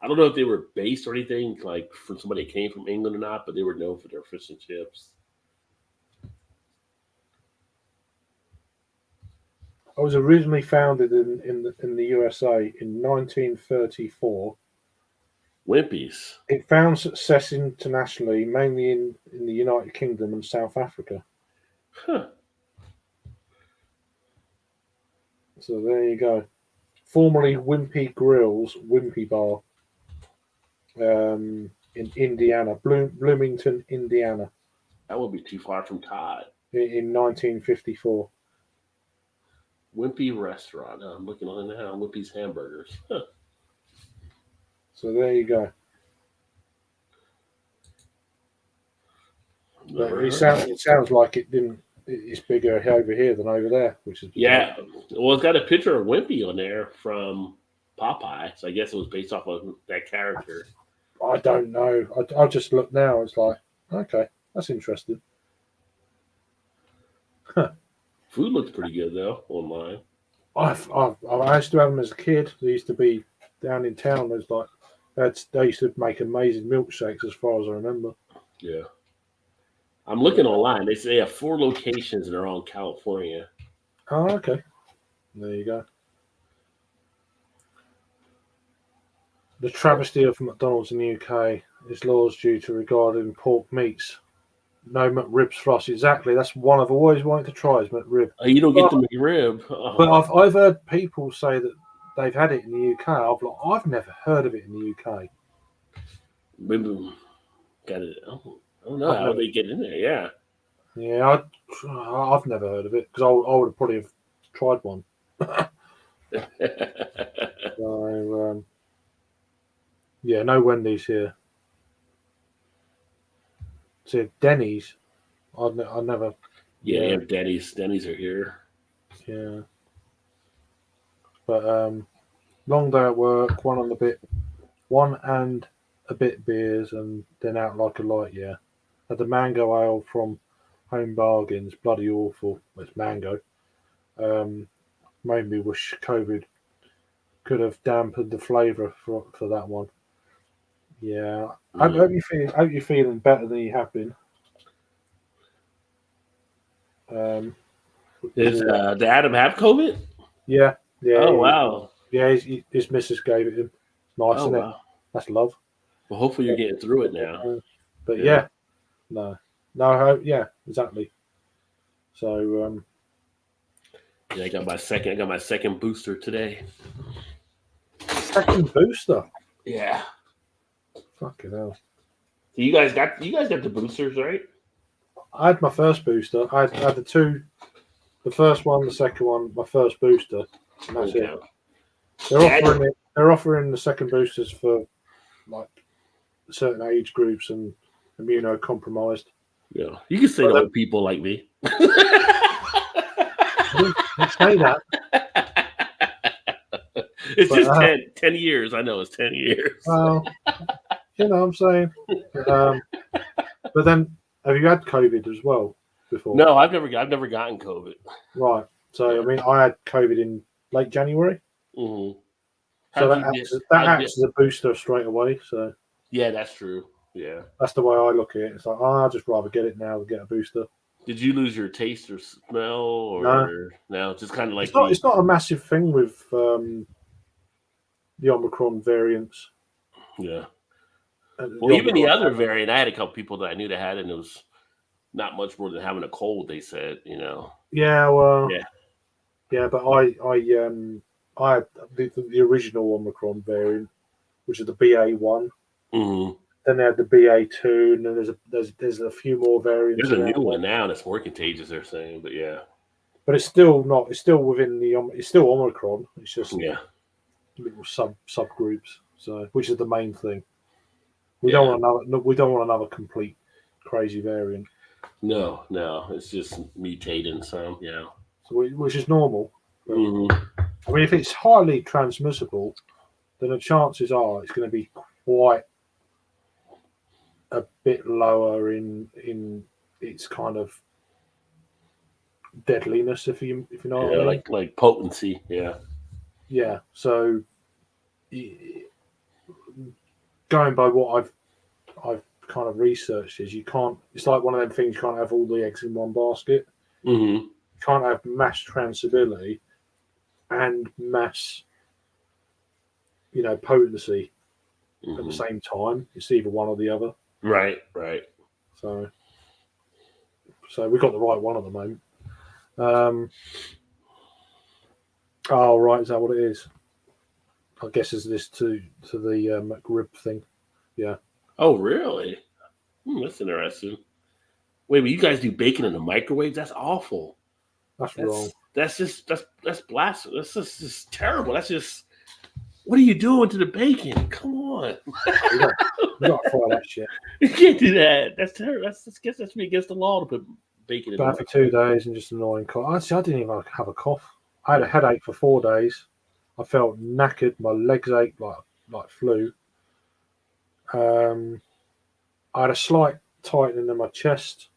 I don't know if they were based or anything, like from somebody that came from England or not, but they were known for their fish and chips. I was originally founded in the USA in 1934. Wimpy's. It found success internationally, mainly in the United Kingdom and South Africa. Huh. So there you go. Formerly Wimpy Grills, Wimpy Bar, in Indiana, Bloomington, Indiana. That would be too far from Todd. In 1954. Wimpy Restaurant. Oh, I'm looking on it now. Wimpy's Hamburgers. Huh. So there you go. But it sounds like it's bigger over here than over there, which is yeah. Well, it's got a picture of Wimpy on there from Popeye, so I guess it was based off of that character. I don't know. I'll just look now. It's like, okay, that's interesting. Huh. Food looks pretty good though online. I used to have them as a kid. They used to be down in town. There's like they used to make amazing milkshakes, as far as I remember. Yeah, I'm looking online. They say they have 4 locations and they're all in California. Oh, okay. There you go. The travesty of McDonald's in the UK is laws due to regarding pork meats. No McRibs for us. Exactly. That's one I've always wanted to try is McRib. Oh, you don't get the McRib. Oh. But I've heard people say that they've had it in the UK. I've never heard of it in the UK. Maybe got it. I don't know how they get in there. Yeah. Yeah, I've never heard of it because I would have probably have tried one. So, yeah, no Wendy's here. So Denny's, I never. Yeah, Denny's. Denny's are here. Yeah. But long day at work, one and a bit beers, and then out like a light. Yeah, had the mango ale from Home Bargains, bloody awful. It's mango. Made me wish COVID could have dampened the flavour for that one. Yeah, I hope you're feeling better than you have been. Did Adam have COVID? Yeah. Oh wow. Yeah, his missus gave it him. Nice, isn't it? That's love. Well, hopefully you're getting through it now. But no, yeah, exactly. So yeah, I got my second booster today. Second booster. Yeah. Fucking hell. So you guys got the boosters, right? I had my first booster. I had the two, the first one, the second one, my first booster, and that's it. They're offering the second boosters for like certain age groups and immunocompromised. Yeah, you can say to old people like me. Let's say that. It's just 10 years. I know it's 10 years. Well, you know what I'm saying. But then, have you had COVID as well before? No, I've never gotten COVID. Right. So I mean, I had COVID in late January. Mm-hmm. So that acts as a booster straight away. So yeah, that's true. Yeah, that's the way I look at it. It's like I'd just rather get it now than get a booster. Did you lose your taste or smell, or no? It's just kind of like it's not a massive thing with the Omicron variants. Yeah. Well, even the other variant, I had a couple people that I knew that had it, and it was not much more than having a cold. They said, Yeah, well, yeah, but I had the original Omicron variant, which is the BA1. Mm-hmm. Then they had the BA2, and then there's a few more variants. There's a new one now that's more contagious. They're saying, but yeah. But it's still not. It's still within it's still Omicron. It's just little subgroups. So, which is the main thing. We don't want another complete crazy variant. No, it's just mutating some. Yeah. So, which is normal. But, mm-hmm. I mean, if it's highly transmissible, then the chances are it's going to be quite a bit lower in its kind of deadliness, if you know what I mean. like potency. Yeah. So going by what I've kind of researched is you can't. It's like one of them things. You can't have all the eggs in one basket. Mm-hmm. You can't have mass transmissibility and mass, potency at the same time. It's either one or the other. Right. So we've got the right one at the moment. Oh, right. Is that what it is? I guess it's this to the McRib thing. Yeah. Oh, really? That's interesting. Wait, but you guys do bacon in the microwave? That's awful. That's wrong. That's blasphemous. That's just terrible. That's just. What are you doing to the bacon? Come on. We got to fry that shit. You can't do that. That's terrible. That's me against the law to put bacon in. Bad for 2 days and just annoying cough. Actually, I didn't even have a cough. I had a headache for 4 days. I felt knackered. My legs ached like flu. I had a slight tightening in my chest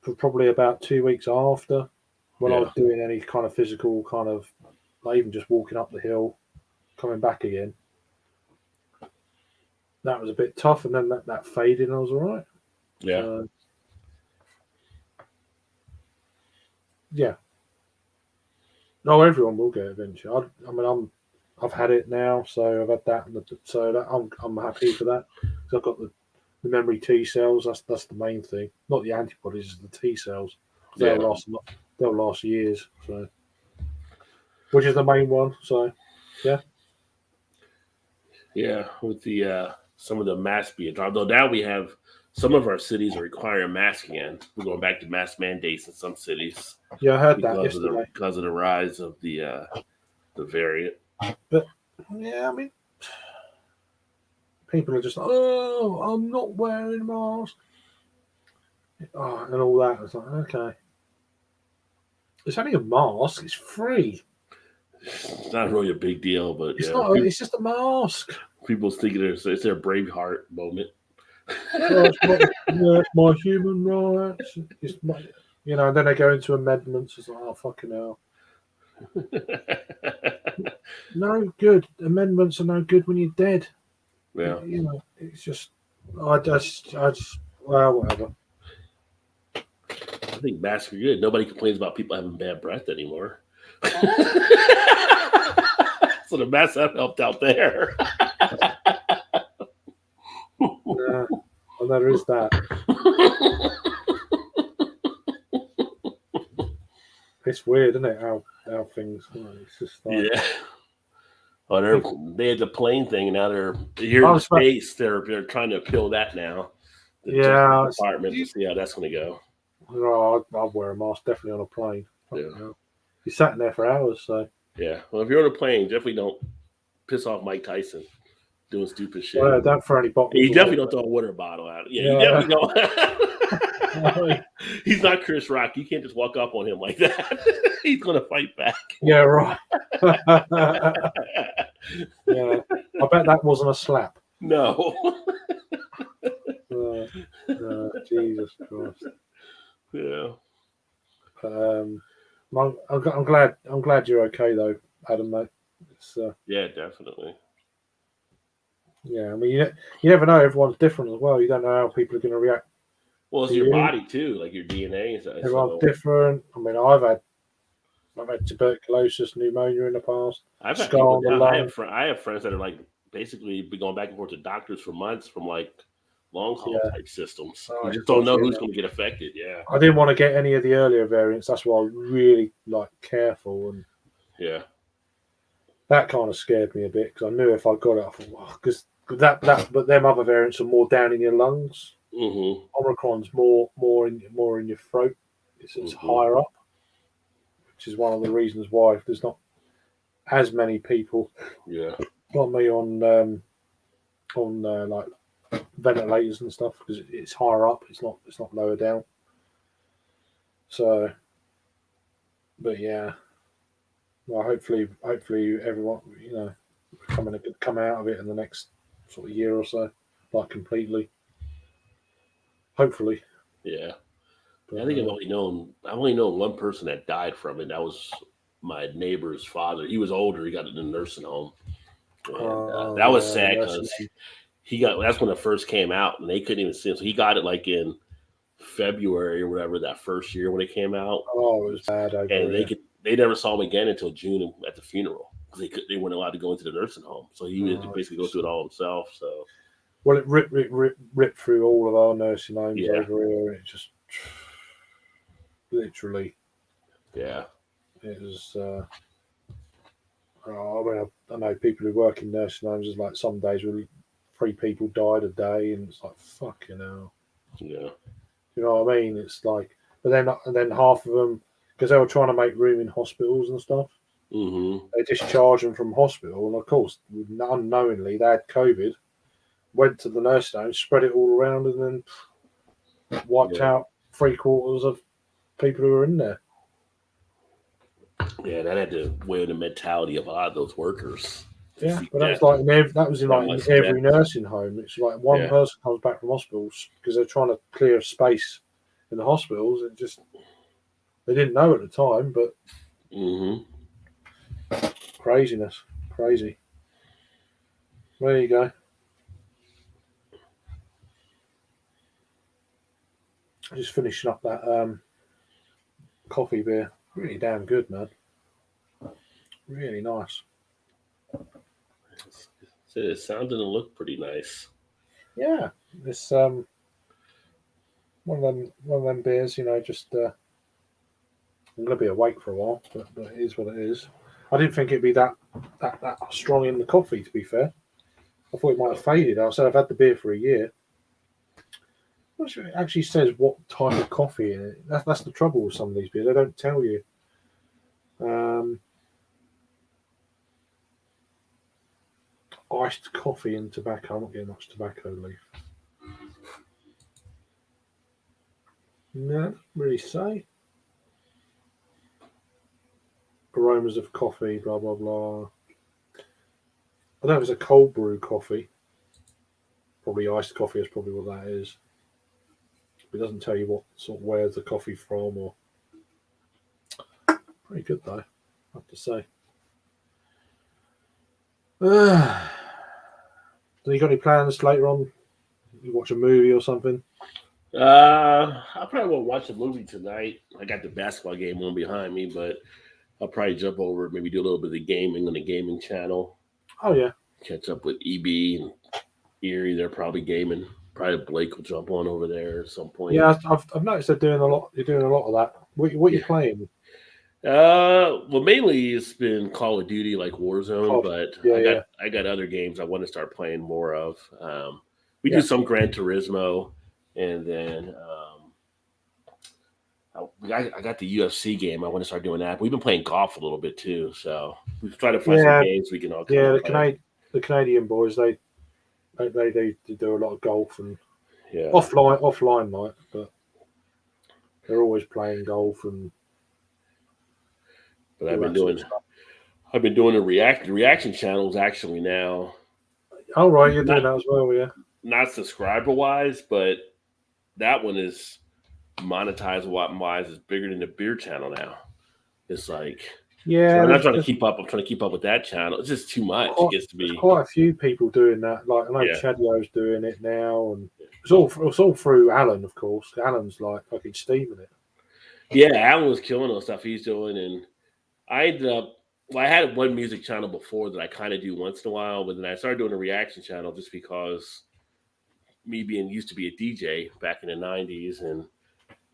for probably about 2 weeks after when I was doing any kind of physical like even just walking up the hill, coming back again. That was a bit tough, and then that faded, and I was all right. Yeah. Yeah. No, everyone will get it eventually. I've had it now, so I've had that, so that I'm happy for that. So I've got the memory T cells. That's the main thing. Not the antibodies, the T cells. They'll last years. So, which is the main one. So, yeah. Yeah, with the some of the masks being dropped. Though now we have some of our cities are requiring masks again. We're going back to mask mandates in some cities. Yeah, I heard that yesterday. Because of the rise of the variant. But yeah, I mean, people are just like, oh, I'm not wearing a mask, and all that. It's like, okay, it's only a mask. It's free. It's not really a big deal, but it's not. It's just a mask. People thinking it's their Braveheart moment. It's my human rights. It's my, and then they go into amendments. It's like, oh, fucking hell. No good. Amendments are no good when you're dead. Yeah. It's just, I just, well, whatever. I think masks are good. Nobody complains about people having bad breath anymore. So the masks have helped out there. Yeah, well, there is that. It's weird, isn't it? How things. It's just like, yeah. Oh, they had the plane thing, and now they're here in space. They're trying to appeal that now. The department to see how that's going to go. Oh, I'll wear a mask definitely on a plane. Yeah. You sat in there for hours, so. Yeah. Well, if you're on a plane, definitely don't piss off Mike Tyson doing stupid shit. Well, don't throw any bottles. You definitely don't throw a water bottle out. Yeah, you definitely don't. He's not Chris Rock. You can't just walk up on him like that. He's gonna fight back. Yeah, right. Yeah, I bet that wasn't a slap. No. Jesus Christ. Yeah. I'm glad you're okay though, Adam, mate. It's, yeah, definitely. Yeah, I mean, you never know. Everyone's different as well. You don't know how people are going to react. Well, it's your body too, like your DNA and stuff. Everyone's different. I mean, I've had tuberculosis, pneumonia in the past. I have friends that are like basically been going back and forth to doctors for months from like long haul type systems. You just don't know who's going to get affected. Yeah, I didn't want to get any of the earlier variants. That's why I was really careful and that kind of scared me a bit because I knew if I got it, I thought, because but them other variants are more down in your lungs. Mm-hmm. Omicron's more in your throat. It's higher up, which is one of the reasons why there's not as many people. Yeah, like me on like ventilators and stuff because it's higher up. It's not lower down. So, but yeah. Well, hopefully everyone, come out of it in the next sort of year or so, like completely. Hopefully. Yeah. But, I think I've only known one person that died from it. That was my neighbor's father. He was older. He got it in a nursing home. And, that was sad because that's when it first came out, and they couldn't even see it. So he got it like in February or whatever that first year when it came out. Oh, it was bad. They never saw him again until June at the funeral because they weren't allowed to go into the nursing home. So he would basically go through it all himself. So, well, it ripped through all of our nursing homes over here. It just literally, it was. I know people who work in nursing homes. Is like some days where 3 people died a day, and it's like fucking hell. Yeah, you know what I mean? It's like, but then half of them. Because they were trying to make room in hospitals and stuff. Mm-hmm. They discharged them from hospital, and of course, unknowingly, they had COVID. Went to the nursing home, spread it all around, and then wiped out 3/4 of people who were in there. Yeah, that had to weigh on the mentality of a lot of those workers. Yeah, but that was in every nursing home. It's like one person comes back from hospitals because they're trying to clear space in the hospitals, and just. They didn't know at the time, but craziness, crazy. There you go. Just finishing up that coffee beer. Really damn good, man. Really nice. It sounded and looked pretty nice. Yeah, it's one of them beers. Just I'm gonna be awake for a while, but it is what it is. I didn't think it'd be that strong in the coffee. To be fair, I thought it might have faded. I said I've had the beer for a year. Which actually says what type of coffee in it. That's the trouble with some of these beers. They don't tell you. Iced coffee and tobacco. I'm not getting much tobacco leaf. No, really say. Aromas of coffee, blah blah blah. I know it's a cold brew coffee. Probably iced coffee is probably what that is. It doesn't tell you what sort of where's the coffee from or. Pretty good though, I have to say. So you got any plans later on? You watch a movie or something? I probably won't watch a movie tonight. I got the basketball game on behind me, but I'll probably jump over, maybe do a little bit of gaming on the gaming channel. Oh yeah. Catch up with EB and Erie. They're probably gaming. Probably Blake will jump on over there at some point. Yeah, I've noticed they're doing a lot. You're doing a lot of that. What are you playing? Well, mainly it's been Call of Duty, like Warzone, but I got other games I want to start playing more of. We do some Gran Turismo, and then I got the UFC game. I want to start doing that. We've been playing golf a little bit too, so we've tried to find some games we can all. The Canadian boys they do a lot of golf and offline night, but they're always playing golf and. But I've been doing the reaction channels actually now. Oh right, you're doing that as well, yeah. Not subscriber wise, but that one is monetized wise is bigger than the beer channel now. It's like so I'm not trying to keep up. I'm trying to keep up with that channel. It's just too much. It gets to be quite a few people doing that. Like I know Chadio's doing it now, and it's all through Alan, of course. Alan's like fucking steaming it. Yeah, Alan was killing the stuff he's doing, and I ended up. Well, I had one music channel before that I kind of do once in a while, but then I started doing a reaction channel just because me being used to be a DJ back in the 90s and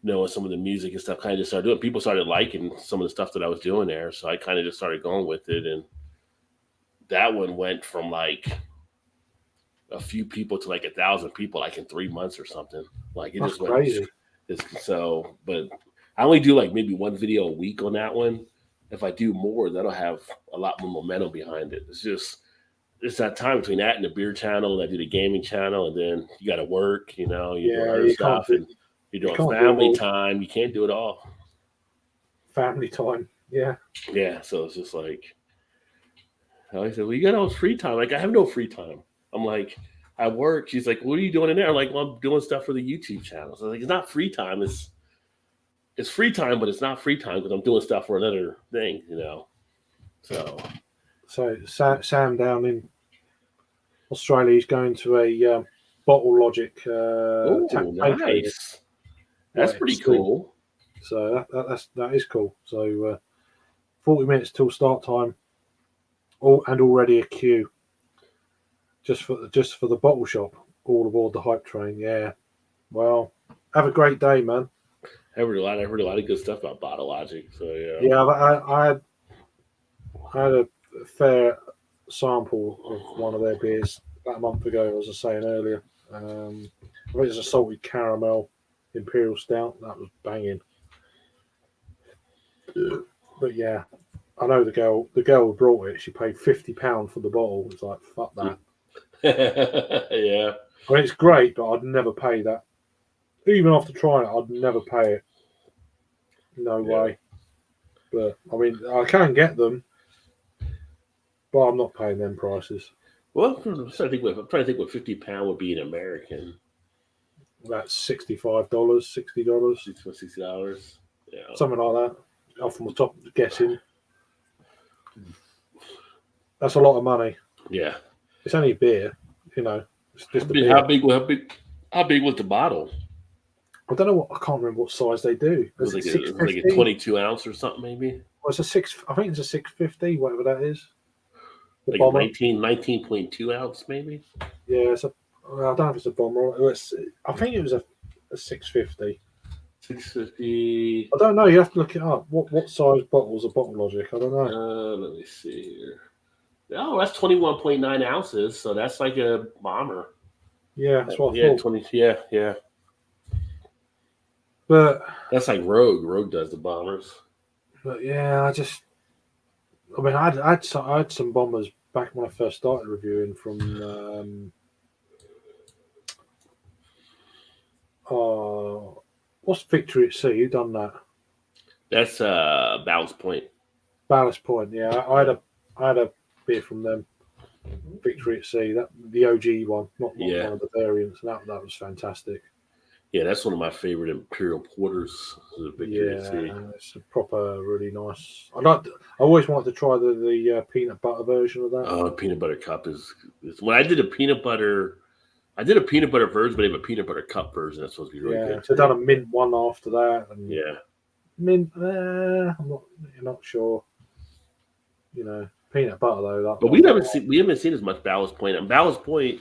knowing some of the music and stuff, kind of just started doing. People started liking some of the stuff that I was doing there, so I kind of just started going with it, and that one went from like a few people to like 1,000 people, like in 3 months or something. Like it just went crazy. But I only do like maybe one video a week on that one. If I do more, that'll have a lot more momentum behind it. It's that time between that and the beer channel, and I do the gaming channel, and then you got to work, you do other stuff, and you're doing family time. You can't do it all. Family time, yeah. Yeah, so it's just like, I said, well, you got all this free time. Like, I have no free time. I'm like, I work. She's like, what are you doing in there? I'm like, well, I'm doing stuff for the YouTube channel. So I was like, it's not free time. It's free time, but it's not free time because I'm doing stuff for another thing, So Sam down in Australia is going to a Bottle Logic. Nice. That's pretty cool. So that is cool. So 40 minutes till start time, and already a queue just for the bottle shop, all aboard the hype train. Yeah. Well, have a great day, man. I heard a lot of good stuff about Bottle Logic. So yeah. Yeah, I had a fair sample of one of their beers about a month ago, as I was saying earlier. I think it's a salted caramel imperial stout. That was banging. But yeah, I know the girl who brought it. She paid £50 for the bottle. It's like, fuck that. Yeah. I mean, it's great, but I'd never pay that. Even after trying it, I'd never pay it. No way. But I mean, I can get them, but I'm not paying them prices. Well, I'm trying to think what £50 would be in American. About $65, $60. $60. Yeah. Something like that. Off from the top, guessing. That's a lot of money. Yeah. It's only a beer, It's just How big was the bottle? I don't know I can't remember what size they do. It was like a 22 ounce or something, maybe. Well, I think it's a 650, whatever that is. Like bomber. 19.2 ounce, maybe. Yeah, I don't know if it's a bomber. I think it was a 650. 650. I don't know. You have to look it up. What size bottles are Bottle Logic? I don't know. Let me see here. Oh, that's 21.9 ounces. So that's like a bomber. Yeah, that's what I Yeah, thought. 20. Yeah. But that's like Rogue. Rogue does the bombers. But yeah, I had some bombers back when I first started reviewing from. What's Victory at Sea? Who done that? That's Ballast Point. Ballast Point. Yeah, I had a beer from them. Victory at Sea. That the OG one, not one of the variants. That was fantastic. Yeah, that's one of my favorite Imperial Porters. Victory at Sea. It's a proper, really nice. I always wanted to try the peanut butter version of that. Oh, peanut butter cup is when I did a peanut butter. I did a peanut butter version, but I have a peanut butter cup version. That's supposed to be really good. So I done a mint one after that, and mint. I'm not sure. Peanut butter though. But we haven't seen as much Ballast Point. And Ballast Point,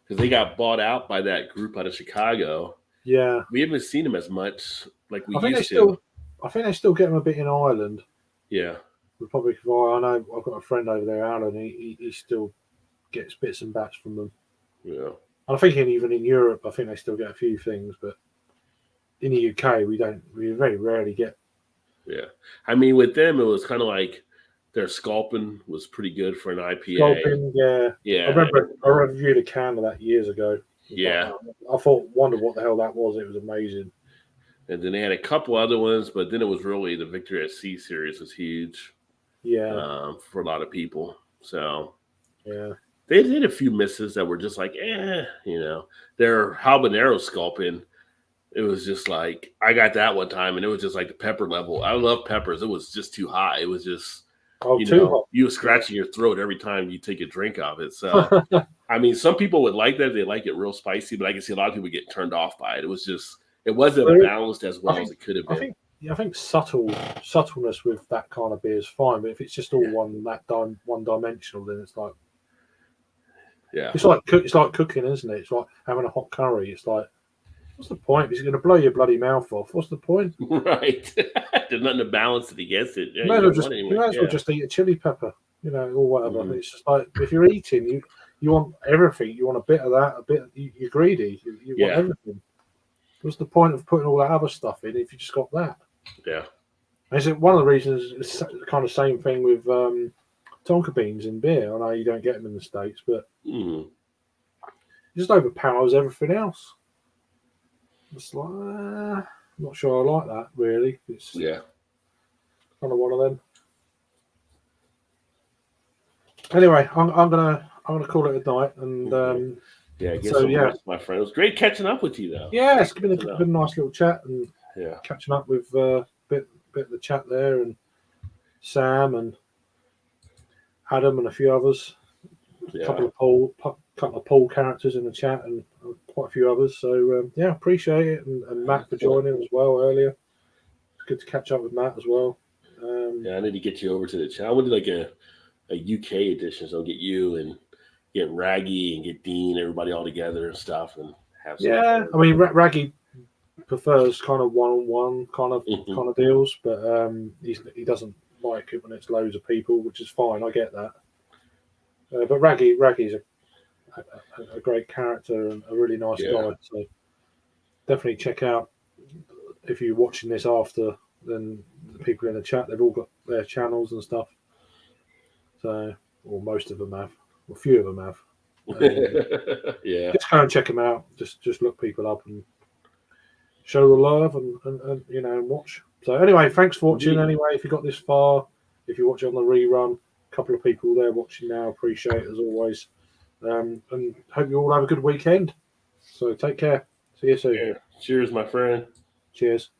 because they got bought out by that group out of Chicago. Yeah, we haven't seen them as much like we used to. I think they still get them a bit in Ireland. Yeah, Republic of Ireland. I know I've got a friend over there, Alan. He still gets bits and bats from them. Yeah. I'm thinking even in Europe, I think they still get a few things, but in the UK, we very rarely get. Yeah, I mean, with them, it was kind of like their Sculpin was pretty good for an IPA. Sculpin, yeah. I remember I reviewed a can of that years ago. Yeah, I wondered what the hell that was. It was amazing. And then they had a couple other ones, but then it was really the Victory at Sea series was huge. Yeah, for a lot of people. So yeah. They did a few misses that were just like, Their habanero Sculpin, it was just like, I got that one time, and it was just like the pepper level. I love peppers. It was just too high. It was just, you were scratching your throat every time you take a drink of it. So, I mean, some people would like that. They like it real spicy, but I can see a lot of people get turned off by it. It was just, it wasn't balanced as well as it could have been. I think subtleness with that kind of beer is fine, but if it's just all one dimensional, then it's like, it's like cooking, isn't it? It's like having a hot curry. It's like, what's the point? It's going to blow your bloody mouth off. What's the point? Right. There's nothing to balance it against it. You might as well just eat a chili pepper, or whatever. Mm-hmm. It's just like, if you're eating, you want everything. You want a bit of that, you're greedy. You want everything. What's the point of putting all that other stuff in if you just got that? Yeah. And it's one of the reasons it's kind of same thing with Tonka beans in beer. I know you don't get them in the States, but it just overpowers everything else. It's like, I'm not sure I like that, really. It's kind of one of them. Anyway, I'm gonna call it a night, and my friend. It was great catching up with you, though. Yeah, it's been a nice little chat, and catching up with bit of the chat there, and Sam and Adam and a few others, a couple of Paul characters in the chat, and quite a few others. So appreciate it, and Matt for joining as well earlier. It's good to catch up with Matt as well. I need to get you over to the channel. I would do like a UK edition, so I'll get you and get Raggy and get Dean, everybody all together and stuff, and have some fun. I mean, Raggy prefers kind of one-on-one kind of deals, but he doesn't like it when it's loads of people, which is fine. I get that. But Raggy's a great character and a really nice guy. So definitely check out, if you're watching this after, then the people in the chat, they've all got their channels and stuff. So, or most of them have, or a few of them have. Just go and check them out. Just look people up and show the love and watch. So anyway, thanks for watching. Anyway, if you got this far, if you watch it on the rerun, a couple of people there watching now, appreciate it as always. And hope you all have a good weekend. So take care. See you soon. Cheers, my friend. Cheers.